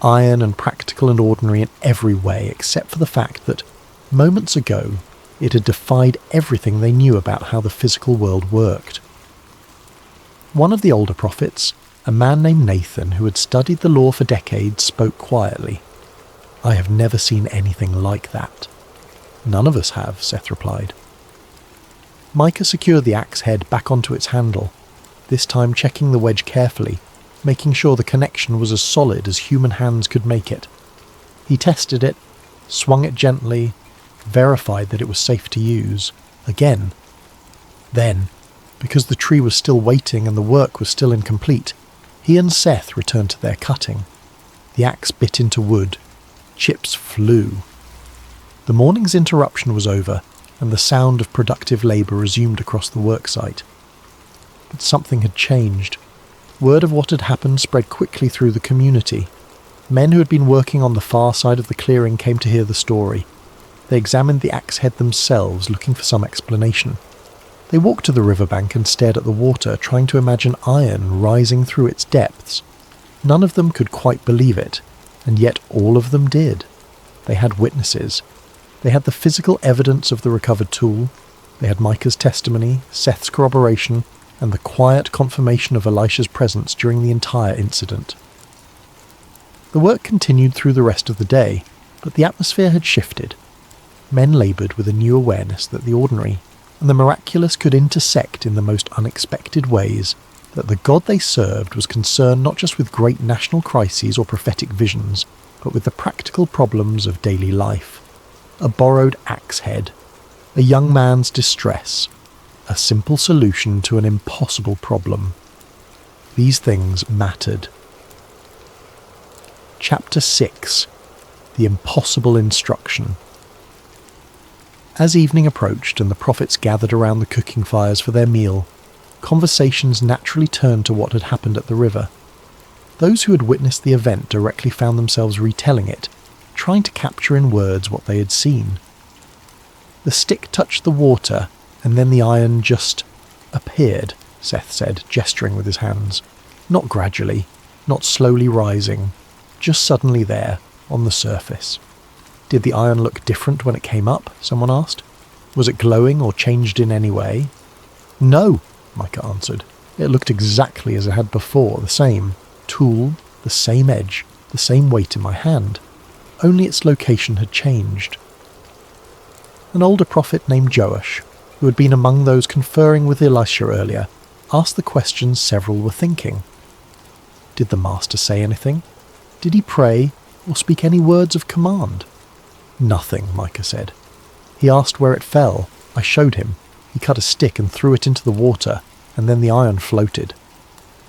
Iron and practical and ordinary in every way, except for the fact that, moments ago, it had defied everything they knew about how the physical world worked. One of the older prophets, a man named Nathan who had studied the law for decades, spoke quietly. "I have never seen anything like that." "None of us have," Seth replied. Micah secured the axe head back onto its handle, this time checking the wedge carefully, making sure the connection was as solid as human hands could make it. He tested it, swung it gently, verified that it was safe to use. Again. Then, because the tree was still waiting and the work was still incomplete, he and Seth returned to their cutting. The axe bit into wood. Chips flew. The morning's interruption was over, and the sound of productive labour resumed across the worksite. But something had changed. Word of what had happened spread quickly through the community. Men who had been working on the far side of the clearing came to hear the story. They examined the axe head themselves, looking for some explanation. They walked to the riverbank and stared at the water, trying to imagine iron rising through its depths. None of them could quite believe it, and yet all of them did. They had witnesses. They had the physical evidence of the recovered tool. They had Micah's testimony, Seth's corroboration, and the quiet confirmation of Elisha's presence during the entire incident. The work continued through the rest of the day, but the atmosphere had shifted. Men laboured with a new awareness that the ordinary and the miraculous could intersect in the most unexpected ways, that the God they served was concerned not just with great national crises or prophetic visions, but with the practical problems of daily life. A borrowed axe head, A young man's distress, a simple solution to an impossible problem. These things mattered. Chapter 6. The Impossible Instruction. As evening approached and the prophets gathered around the cooking fires for their meal, conversations naturally turned to what had happened at the river. Those who had witnessed the event directly found themselves retelling it, trying to capture in words what they had seen. The stick touched the water, and then the iron just appeared, Seth said, gesturing with his hands. Not gradually, not slowly rising, just suddenly there, on the surface. Did the iron look different when it came up? Someone asked. Was it glowing or changed in any way? No, Micah answered. It looked exactly as it had before, the same tool, the same edge, the same weight in my hand. Only its location had changed. An older prophet named Joash, who had been among those conferring with Elisha earlier, asked the questions several were thinking. Did the master say anything? Did he pray or speak any words of command? Nothing, Micah said. He asked where it fell. I showed him. He cut a stick and threw it into the water, and then the iron floated.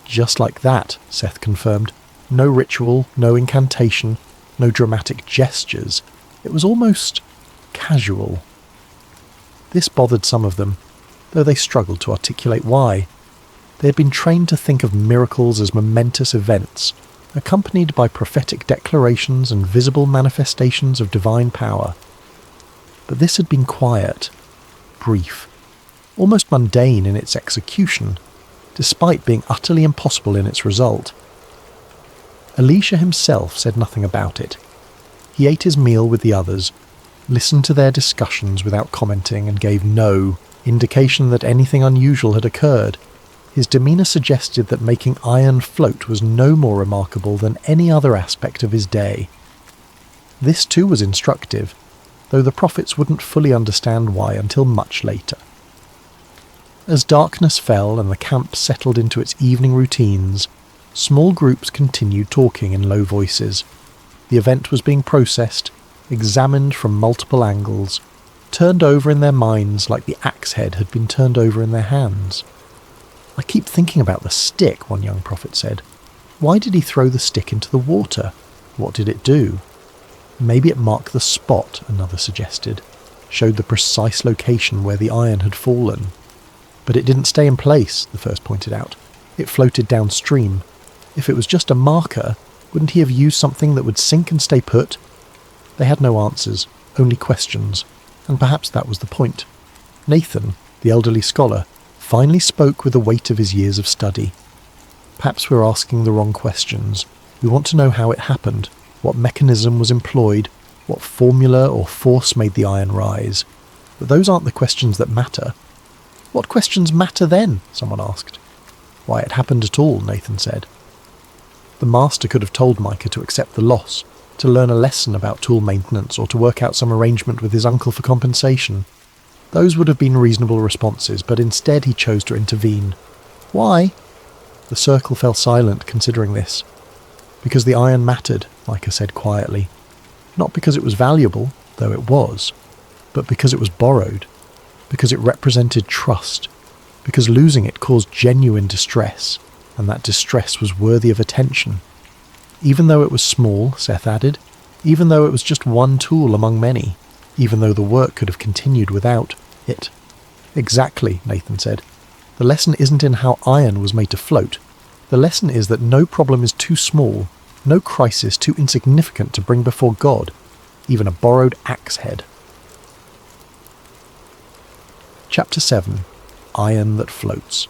Just like that, Seth confirmed. No ritual, no incantation, no dramatic gestures. It was almost casual. This bothered some of them, though they struggled to articulate why. They had been trained to think of miracles as momentous events, accompanied by prophetic declarations and visible manifestations of divine power. But this had been quiet, brief, almost mundane in its execution, despite being utterly impossible in its result. Elisha himself said nothing about it. He ate his meal with the others, listened to their discussions without commenting, and gave no indication that anything unusual had occurred. His demeanour suggested that making iron float was no more remarkable than any other aspect of his day. This too was instructive, though the prophets wouldn't fully understand why until much later. As darkness fell and the camp settled into its evening routines, small groups continued talking in low voices. The event was being processed, examined from multiple angles, turned over in their minds like the axe head had been turned over in their hands. I keep thinking about the stick, one young prophet said. Why did he throw the stick into the water? What did it do? Maybe it marked the spot, another suggested, showed the precise location where the iron had fallen. But it didn't stay in place, the first pointed out. It floated downstream. If it was just a marker, wouldn't he have used something that would sink and stay put? They had no answers, only questions, and perhaps that was the point. Nathan, the elderly scholar, finally spoke with the weight of his years of study. Perhaps we're asking the wrong questions. We want to know how it happened, what mechanism was employed, what formula or force made the iron rise. But those aren't the questions that matter. What questions matter then? Someone asked. Why it happened at all, Nathan said. The master could have told Micah to accept the loss, to learn a lesson about tool maintenance, or to work out some arrangement with his uncle for compensation. Those would have been reasonable responses, but instead he chose to intervene. Why? The circle fell silent, considering this. Because the iron mattered, Micah said quietly. Not because it was valuable, though it was, but because it was borrowed, because it represented trust, because losing it caused genuine distress, and that distress was worthy of attention. Even though it was small, Seth added, even though it was just one tool among many, even though the work could have continued without it. Exactly, Nathan said. The lesson isn't in how iron was made to float. The lesson is that no problem is too small, no crisis too insignificant to bring before God, even a borrowed axe head. Chapter 7. Iron that Floats.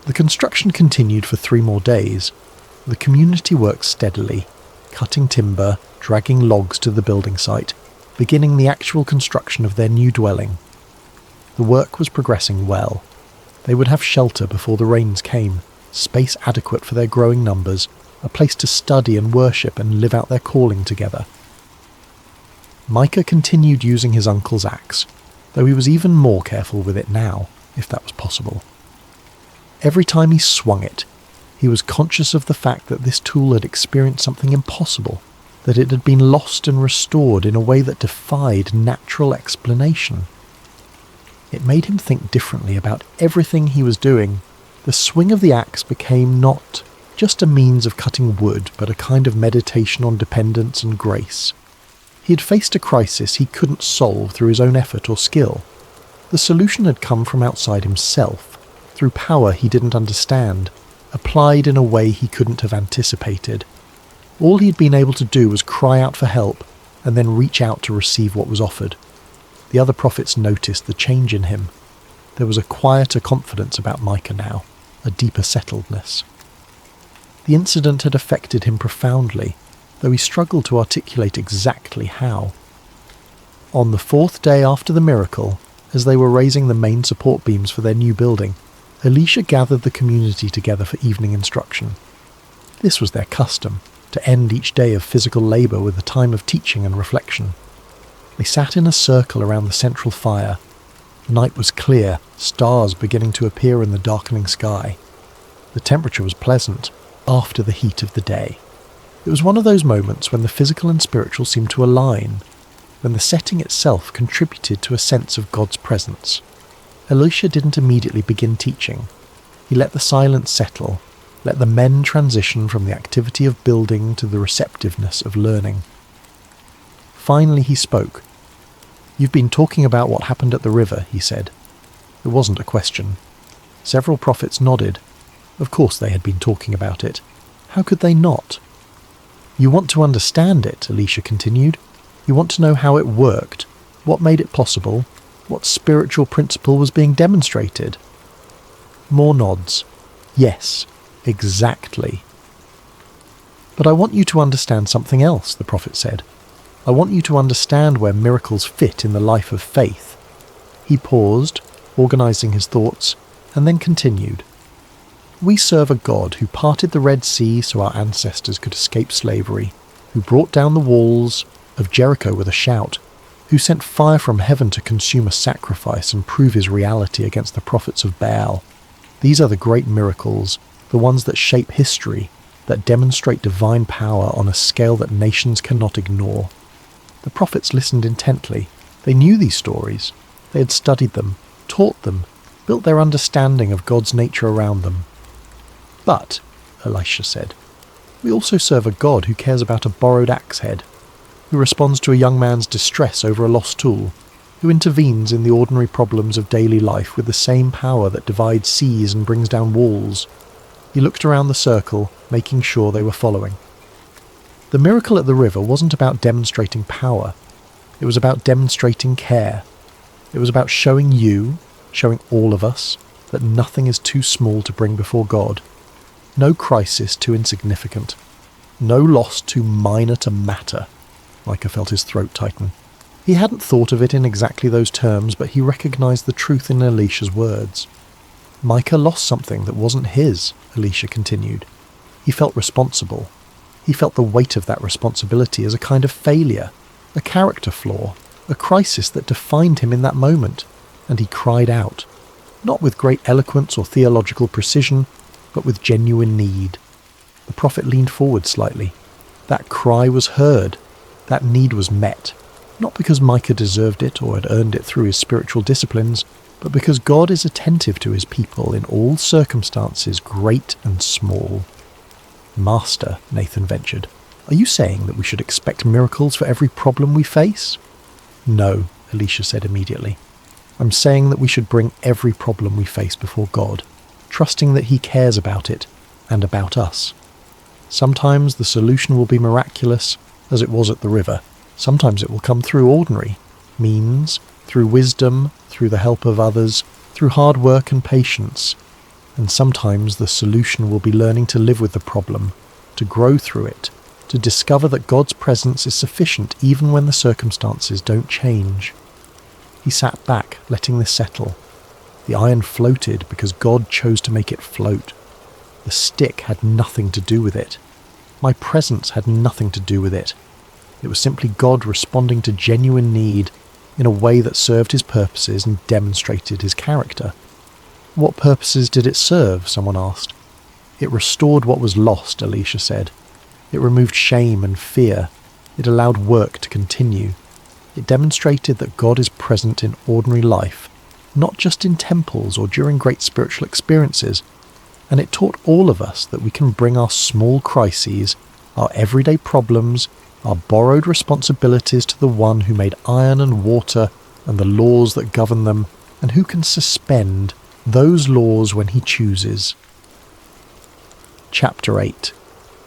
The construction continued for 3 more days. The community worked steadily, cutting timber, dragging logs to the building site, beginning the actual construction of their new dwelling. The work was progressing well. They would have shelter before the rains came, space adequate for their growing numbers, a place to study and worship and live out their calling together. Micah continued using his uncle's axe, though he was even more careful with it now, if that was possible. Every time he swung it, he was conscious of the fact that this tool had experienced something impossible, that it had been lost and restored in a way that defied natural explanation. It made him think differently about everything he was doing. The swing of the axe became not just a means of cutting wood, but a kind of meditation on dependence and grace. He had faced a crisis he couldn't solve through his own effort or skill. The solution had come from outside himself, through power he didn't understand, applied in a way he couldn't have anticipated. All he'd been able to do was cry out for help and then reach out to receive what was offered. The other prophets noticed the change in him. There was a quieter confidence about Micah now, a deeper settledness. The incident had affected him profoundly, though he struggled to articulate exactly how. On the 4th day after the miracle, as they were raising the main support beams for their new building, Elisha gathered the community together for evening instruction. This was their custom, to end each day of physical labour with a time of teaching and reflection. They sat in a circle around the central fire. The night was clear, stars beginning to appear in the darkening sky. The temperature was pleasant, after the heat of the day. It was one of those moments when the physical and spiritual seemed to align, when the setting itself contributed to a sense of God's presence. Elisha didn't immediately begin teaching. He let the silence settle, let the men transition from the activity of building to the receptiveness of learning. Finally he spoke. "You've been talking about what happened at the river," he said. It wasn't a question. Several prophets nodded. Of course they had been talking about it. How could they not? "You want to understand it," Elisha continued. "You want to know how it worked, what made it possible, what spiritual principle was being demonstrated." More nods. "Yes, exactly." "But I want you to understand something else," the prophet said. "I want you to understand where miracles fit in the life of faith." He paused, organizing his thoughts, and then continued. "We serve a God who parted the Red Sea so our ancestors could escape slavery, who brought down the walls of Jericho with a shout, who sent fire from heaven to consume a sacrifice and prove his reality against the prophets of Baal. These are the great miracles, the ones that shape history, that demonstrate divine power on a scale that nations cannot ignore." The prophets listened intently. They knew these stories. They had studied them, taught them, built their understanding of God's nature around them. "But," Elisha said, "we also serve a God who cares about a borrowed axe head, who responds to a young man's distress over a lost tool, who intervenes in the ordinary problems of daily life with the same power that divides seas and brings down walls." He looked around the circle, making sure they were following. The miracle at the river wasn't about demonstrating power. It was about demonstrating care. It was about showing all of us, that nothing is too small to bring before God. No crisis too insignificant. No loss too minor to matter. Micah felt his throat tighten. He hadn't thought of it in exactly those terms, but he recognized the truth in Elisha's words. Micah lost something that wasn't his, Elisha continued. He felt responsible. He felt the weight of that responsibility as a kind of failure, a character flaw, a crisis that defined him in that moment, and he cried out, not with great eloquence or theological precision, but with genuine need. The prophet leaned forward slightly. That cry was heard. That need was met, not because Micah deserved it or had earned it through his spiritual disciplines, but because God is attentive to his people in all circumstances, great and small. "Master," Nathan ventured, "are you saying that we should expect miracles for every problem we face?" "No," Elisha said immediately. "I'm saying that we should bring every problem we face before God, trusting that he cares about it and about us. Sometimes the solution will be miraculous, as it was at the river. Sometimes it will come through ordinary means, through wisdom, through the help of others, through hard work and patience. And sometimes the solution will be learning to live with the problem, to grow through it, to discover that God's presence is sufficient even when the circumstances don't change." He sat back, letting this settle. The iron floated because God chose to make it float. The stick had nothing to do with it. My presence had nothing to do with it. It was simply God responding to genuine need in a way that served his purposes and demonstrated his character. "What purposes did it serve?" someone asked. "It restored what was lost," Elisha said. "It removed shame and fear. It allowed work to continue. It demonstrated that God is present in ordinary life, not just in temples or during great spiritual experiences, and it taught all of us that we can bring our small crises, our everyday problems, our borrowed responsibilities to the one who made iron and water and the laws that govern them, and who can suspend those laws when he chooses. Chapter 8.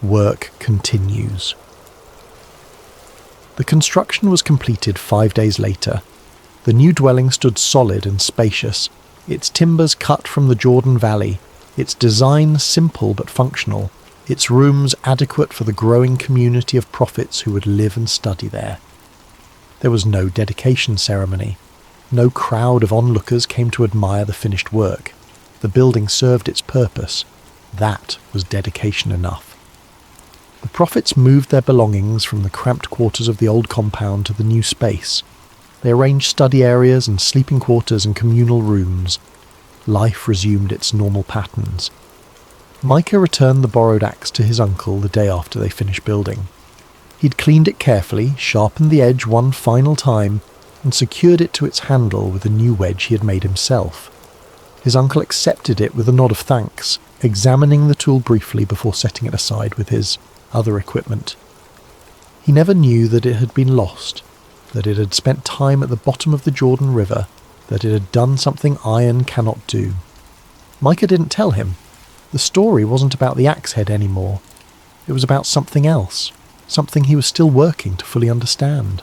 Work continues. The construction was completed 5 days later. The new dwelling stood solid and spacious, its timbers cut from the Jordan Valley, its design simple but functional, its rooms adequate for the growing community of prophets who would live and study there. There was no dedication ceremony. No crowd of onlookers came to admire the finished work. The building served its purpose. That was dedication enough. The prophets moved their belongings from the cramped quarters of the old compound to the new space. They arranged study areas and sleeping quarters and communal rooms. Life resumed its normal patterns. Micah returned the borrowed axe to his uncle the day after they finished building. He'd cleaned it carefully, sharpened the edge one final time, and secured it to its handle with a new wedge he had made himself. His uncle accepted it with a nod of thanks, examining the tool briefly before setting it aside with his other equipment. He never knew that it had been lost, that it had spent time at the bottom of the Jordan River, that it had done something iron cannot do. Micah didn't tell him. The story wasn't about the axe head anymore. It was about something else, something he was still working to fully understand.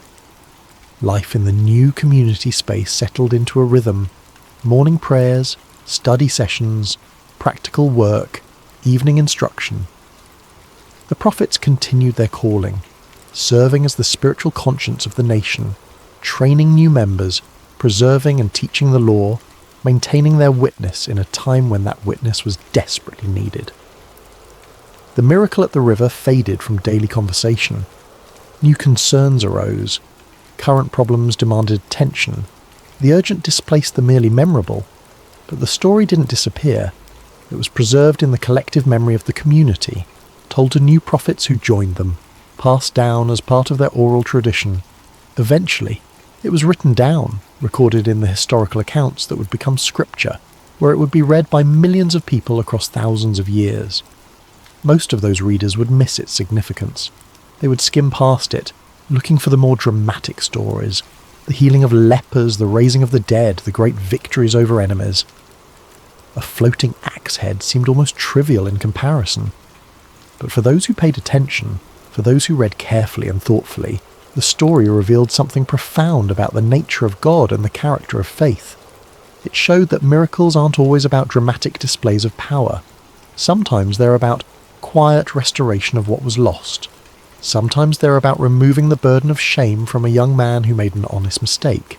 Life in the new community space settled into a rhythm. Morning prayers, study sessions, practical work, evening instruction. The prophets continued their calling, serving as the spiritual conscience of the nation, training new members, preserving and teaching the law, maintaining their witness in a time when that witness was desperately needed. The miracle at the river faded from daily conversation. New concerns arose. Current problems demanded attention. The urgent displaced the merely memorable, but the story didn't disappear. It was preserved in the collective memory of the community, told to new prophets who joined them, passed down as part of their oral tradition. Eventually, it was written down, recorded in the historical accounts that would become scripture, where it would be read by millions of people across thousands of years. Most of those readers would miss its significance. They would skim past it, looking for the more dramatic stories, the healing of lepers, the raising of the dead, the great victories over enemies. A floating axe head seemed almost trivial in comparison. But for those who paid attention, for those who read carefully and thoughtfully, the story revealed something profound about the nature of God and the character of faith. It showed that miracles aren't always about dramatic displays of power. Sometimes they're about quiet restoration of what was lost. Sometimes they're about removing the burden of shame from a young man who made an honest mistake.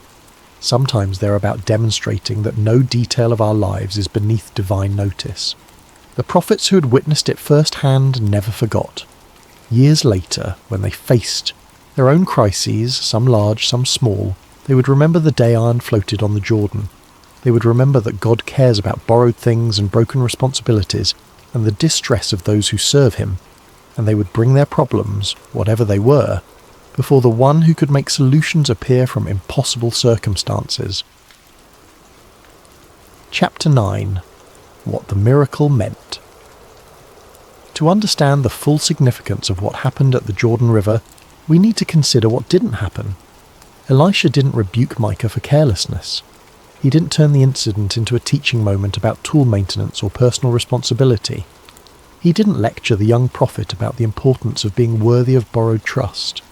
Sometimes they're about demonstrating that no detail of our lives is beneath divine notice. The prophets who had witnessed it firsthand never forgot. Years later, when they faced their own crises, some large, some small, they would remember the day iron floated on the Jordan. They would remember that God cares about borrowed things and broken responsibilities and the distress of those who serve him, and they would bring their problems, whatever they were, before the one who could make solutions appear from impossible circumstances. Chapter 9. What the Miracle Meant. To understand the full significance of what happened at the Jordan River, we need to consider what didn't happen. Elisha didn't rebuke Micah for carelessness. He didn't turn the incident into a teaching moment about tool maintenance or personal responsibility. He didn't lecture the young prophet about the importance of being worthy of borrowed trust.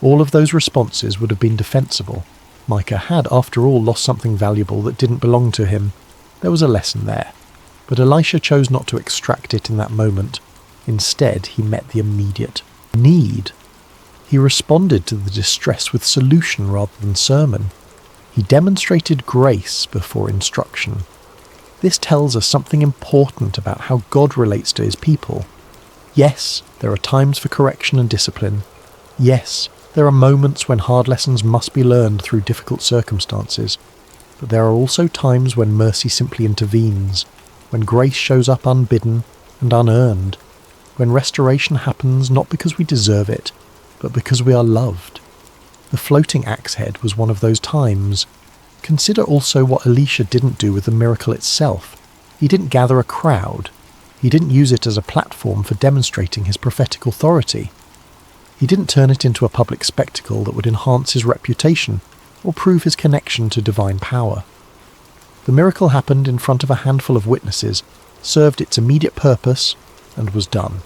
All of those responses would have been defensible. Micah had, after all, lost something valuable that didn't belong to him. There was a lesson there. But Elisha chose not to extract it in that moment. Instead, he met the immediate need. He responded to the distress with solution rather than sermon. He demonstrated grace before instruction. This tells us something important about how God relates to his people. Yes, there are times for correction and discipline. Yes, there are moments when hard lessons must be learned through difficult circumstances. But there are also times when mercy simply intervenes, when grace shows up unbidden and unearned, when restoration happens not because we deserve it, but because we are loved. The floating axe head was one of those times. Consider also what Elisha didn't do with the miracle itself. He didn't gather a crowd. He didn't use it as a platform for demonstrating his prophetic authority. He didn't turn it into a public spectacle that would enhance his reputation or prove his connection to divine power. The miracle happened in front of a handful of witnesses, served its immediate purpose, and was done.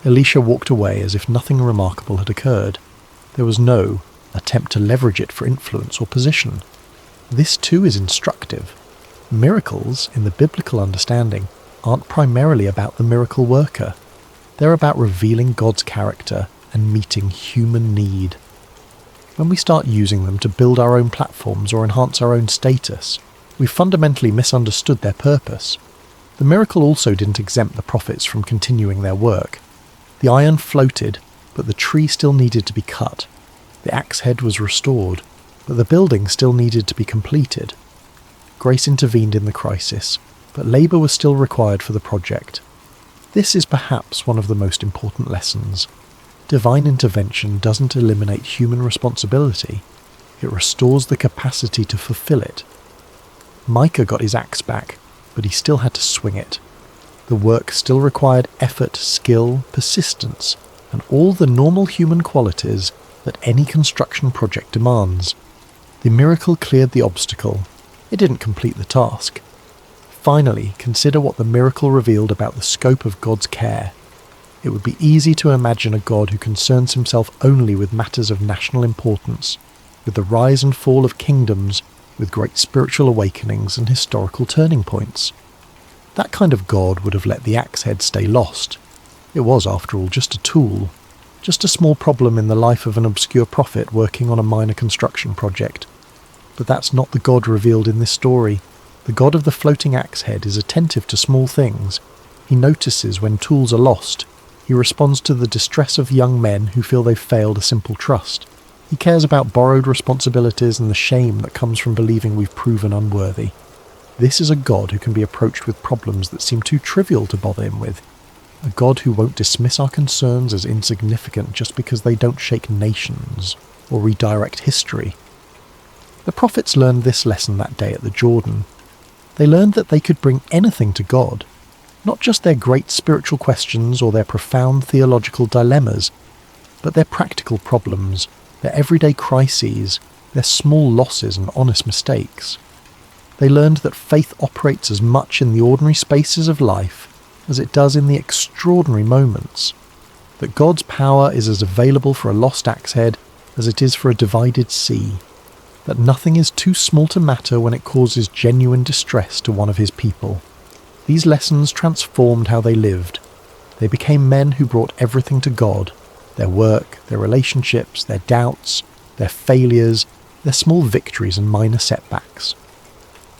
Elisha walked away as if nothing remarkable had occurred. There was no attempt to leverage it for influence or position. This too is instructive. Miracles, in the biblical understanding, aren't primarily about the miracle worker. They're about revealing God's character and meeting human need. When we start using them to build our own platforms or enhance our own status, we fundamentally misunderstood their purpose. The miracle also didn't exempt the prophets from continuing their work. The iron floated, but the tree still needed to be cut. The axe head was restored, but the building still needed to be completed. Grace intervened in the crisis, but labour was still required for the project. This is perhaps one of the most important lessons. Divine intervention doesn't eliminate human responsibility. It restores the capacity to fulfill it. Micah got his axe back, but he still had to swing it. The work still required effort, skill, persistence, and all the normal human qualities that any construction project demands. The miracle cleared the obstacle. It didn't complete the task. Finally, consider what the miracle revealed about the scope of God's care. It would be easy to imagine a God who concerns himself only with matters of national importance, with the rise and fall of kingdoms, with great spiritual awakenings and historical turning points. That kind of God would have let the axe head stay lost. It was, after all, just a tool, just a small problem in the life of an obscure prophet working on a minor construction project. But that's not the God revealed in this story. The God of the floating axe head is attentive to small things. He notices when tools are lost. He responds to the distress of young men who feel they've failed a simple trust. He cares about borrowed responsibilities and the shame that comes from believing we've proven unworthy. This is a God who can be approached with problems that seem too trivial to bother him with. A God who won't dismiss our concerns as insignificant just because they don't shake nations or redirect history. The prophets learned this lesson that day at the Jordan. They learned that they could bring anything to God, not just their great spiritual questions or their profound theological dilemmas, but their practical problems, their everyday crises, their small losses and honest mistakes. They learned that faith operates as much in the ordinary spaces of life as it does in the extraordinary moments, that God's power is as available for a lost axe head as it is for a divided sea, that nothing is too small to matter when it causes genuine distress to one of his people. These lessons transformed how they lived. They became men who brought everything to God, their work, their relationships, their doubts, their failures, their small victories and minor setbacks.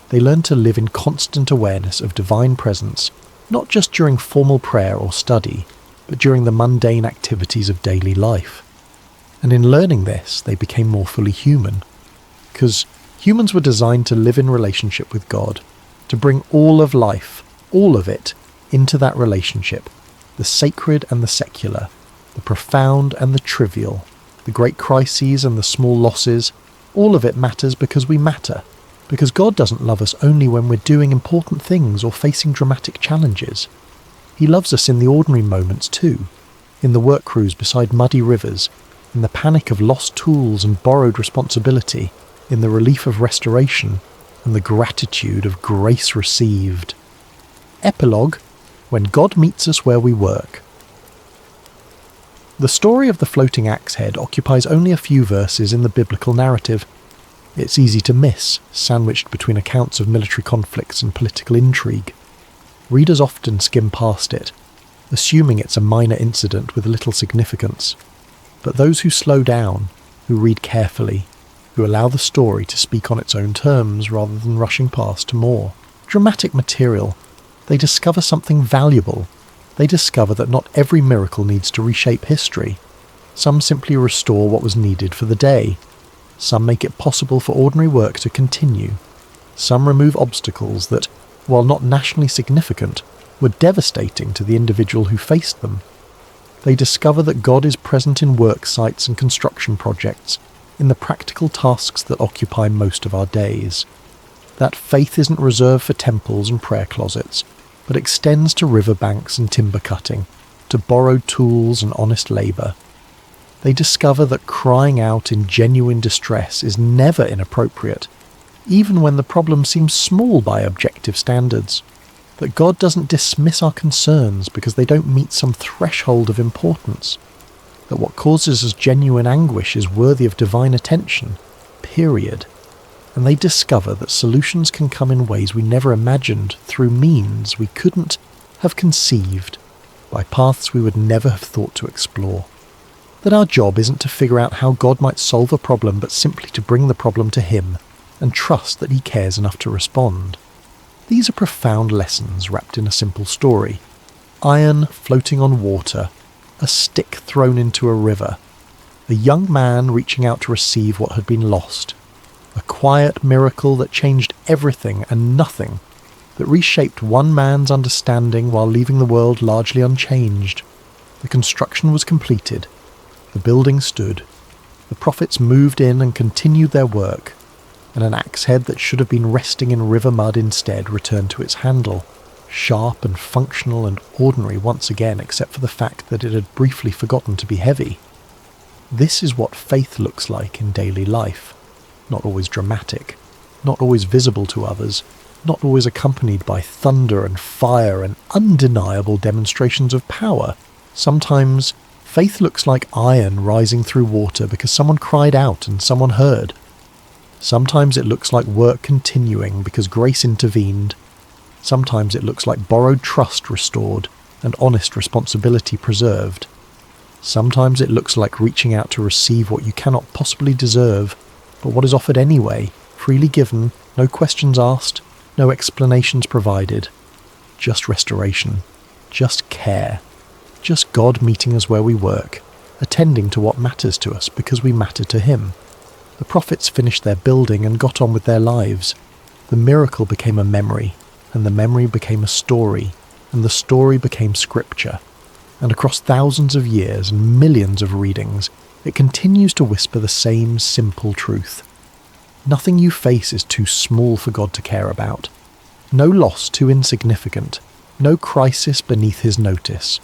They learned to live in constant awareness of divine presence, not just during formal prayer or study, but during the mundane activities of daily life. And in learning this, they became more fully human. Because humans were designed to live in relationship with God, to bring all of life, all of it, into that relationship, the sacred and the secular, the profound and the trivial, the great crises and the small losses. All of it matters because we matter, because God doesn't love us only when we're doing important things or facing dramatic challenges. He loves us in the ordinary moments too, in the work crews beside muddy rivers, in the panic of lost tools and borrowed responsibility, in the relief of restoration, and the gratitude of grace received. Epilogue: when God meets us where we work. The story of the floating axe head occupies only a few verses in the biblical narrative. It's easy to miss, sandwiched between accounts of military conflicts and political intrigue. Readers often skim past it, assuming it's a minor incident with little significance. But those who slow down, who read carefully, who allow the story to speak on its own terms rather than rushing past to more dramatic material, they discover something valuable. They discover that not every miracle needs to reshape history. Some simply restore what was needed for the day. Some make it possible for ordinary work to continue. Some remove obstacles that, while not nationally significant, were devastating to the individual who faced them. They discover that God is present in work sites and construction projects, in the practical tasks that occupy most of our days. That faith isn't reserved for temples and prayer closets, but extends to riverbanks and timber cutting, to borrowed tools and honest labour. They discover that crying out in genuine distress is never inappropriate, even when the problem seems small by objective standards. That God doesn't dismiss our concerns because they don't meet some threshold of importance. That what causes us genuine anguish is worthy of divine attention, period. And they discover that solutions can come in ways we never imagined, through means we couldn't have conceived, by paths we would never have thought to explore. That our job isn't to figure out how God might solve a problem, but simply to bring the problem to Him and trust that He cares enough to respond. These are profound lessons wrapped in a simple story. Iron floating on water, a stick thrown into a river, a young man reaching out to receive what had been lost, a quiet miracle that changed everything and nothing, that reshaped one man's understanding while leaving the world largely unchanged. The construction was completed, the building stood, the prophets moved in and continued their work, and an axe head that should have been resting in river mud instead returned to its handle, sharp and functional and ordinary once again, except for the fact that it had briefly forgotten to be heavy. This is what faith looks like in daily life. Not always dramatic, not always visible to others, not always accompanied by thunder and fire and undeniable demonstrations of power. Sometimes faith looks like iron rising through water because someone cried out and someone heard. Sometimes it looks like work continuing because grace intervened. Sometimes it looks like borrowed trust restored and honest responsibility preserved. Sometimes it looks like reaching out to receive what you cannot possibly deserve, but what is offered anyway, freely given, no questions asked, no explanations provided. Just restoration, just care, just God meeting us where we work, attending to what matters to us because we matter to Him. The prophets finished their building and got on with their lives. The miracle became a memory, and the memory became a story, and the story became scripture. And across thousands of years and millions of readings, it continues to whisper the same simple truth. Nothing you face is too small for God to care about. No loss too insignificant. No crisis beneath His notice.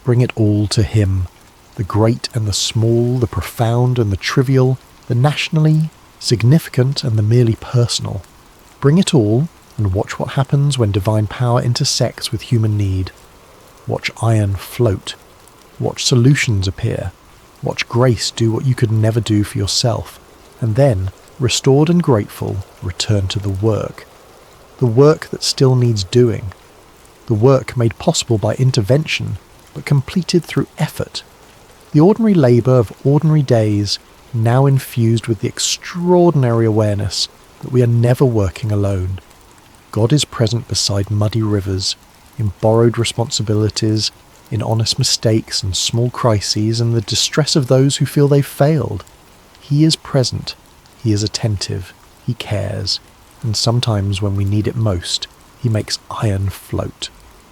Bring it all to Him. The great and the small, the profound and the trivial, the nationally significant and the merely personal. Bring it all and watch what happens when divine power intersects with human need. Watch iron float. Watch solutions appear. Watch grace do what you could never do for yourself. And then, restored and grateful, return to the work. The work that still needs doing. The work made possible by intervention, but completed through effort. The ordinary labour of ordinary days, now infused with the extraordinary awareness that we are never working alone. God is present beside muddy rivers, in borrowed responsibilities, in honest mistakes and small crises and the distress of those who feel they've failed. He is present, He is attentive, He cares, and sometimes when we need it most, He makes iron float.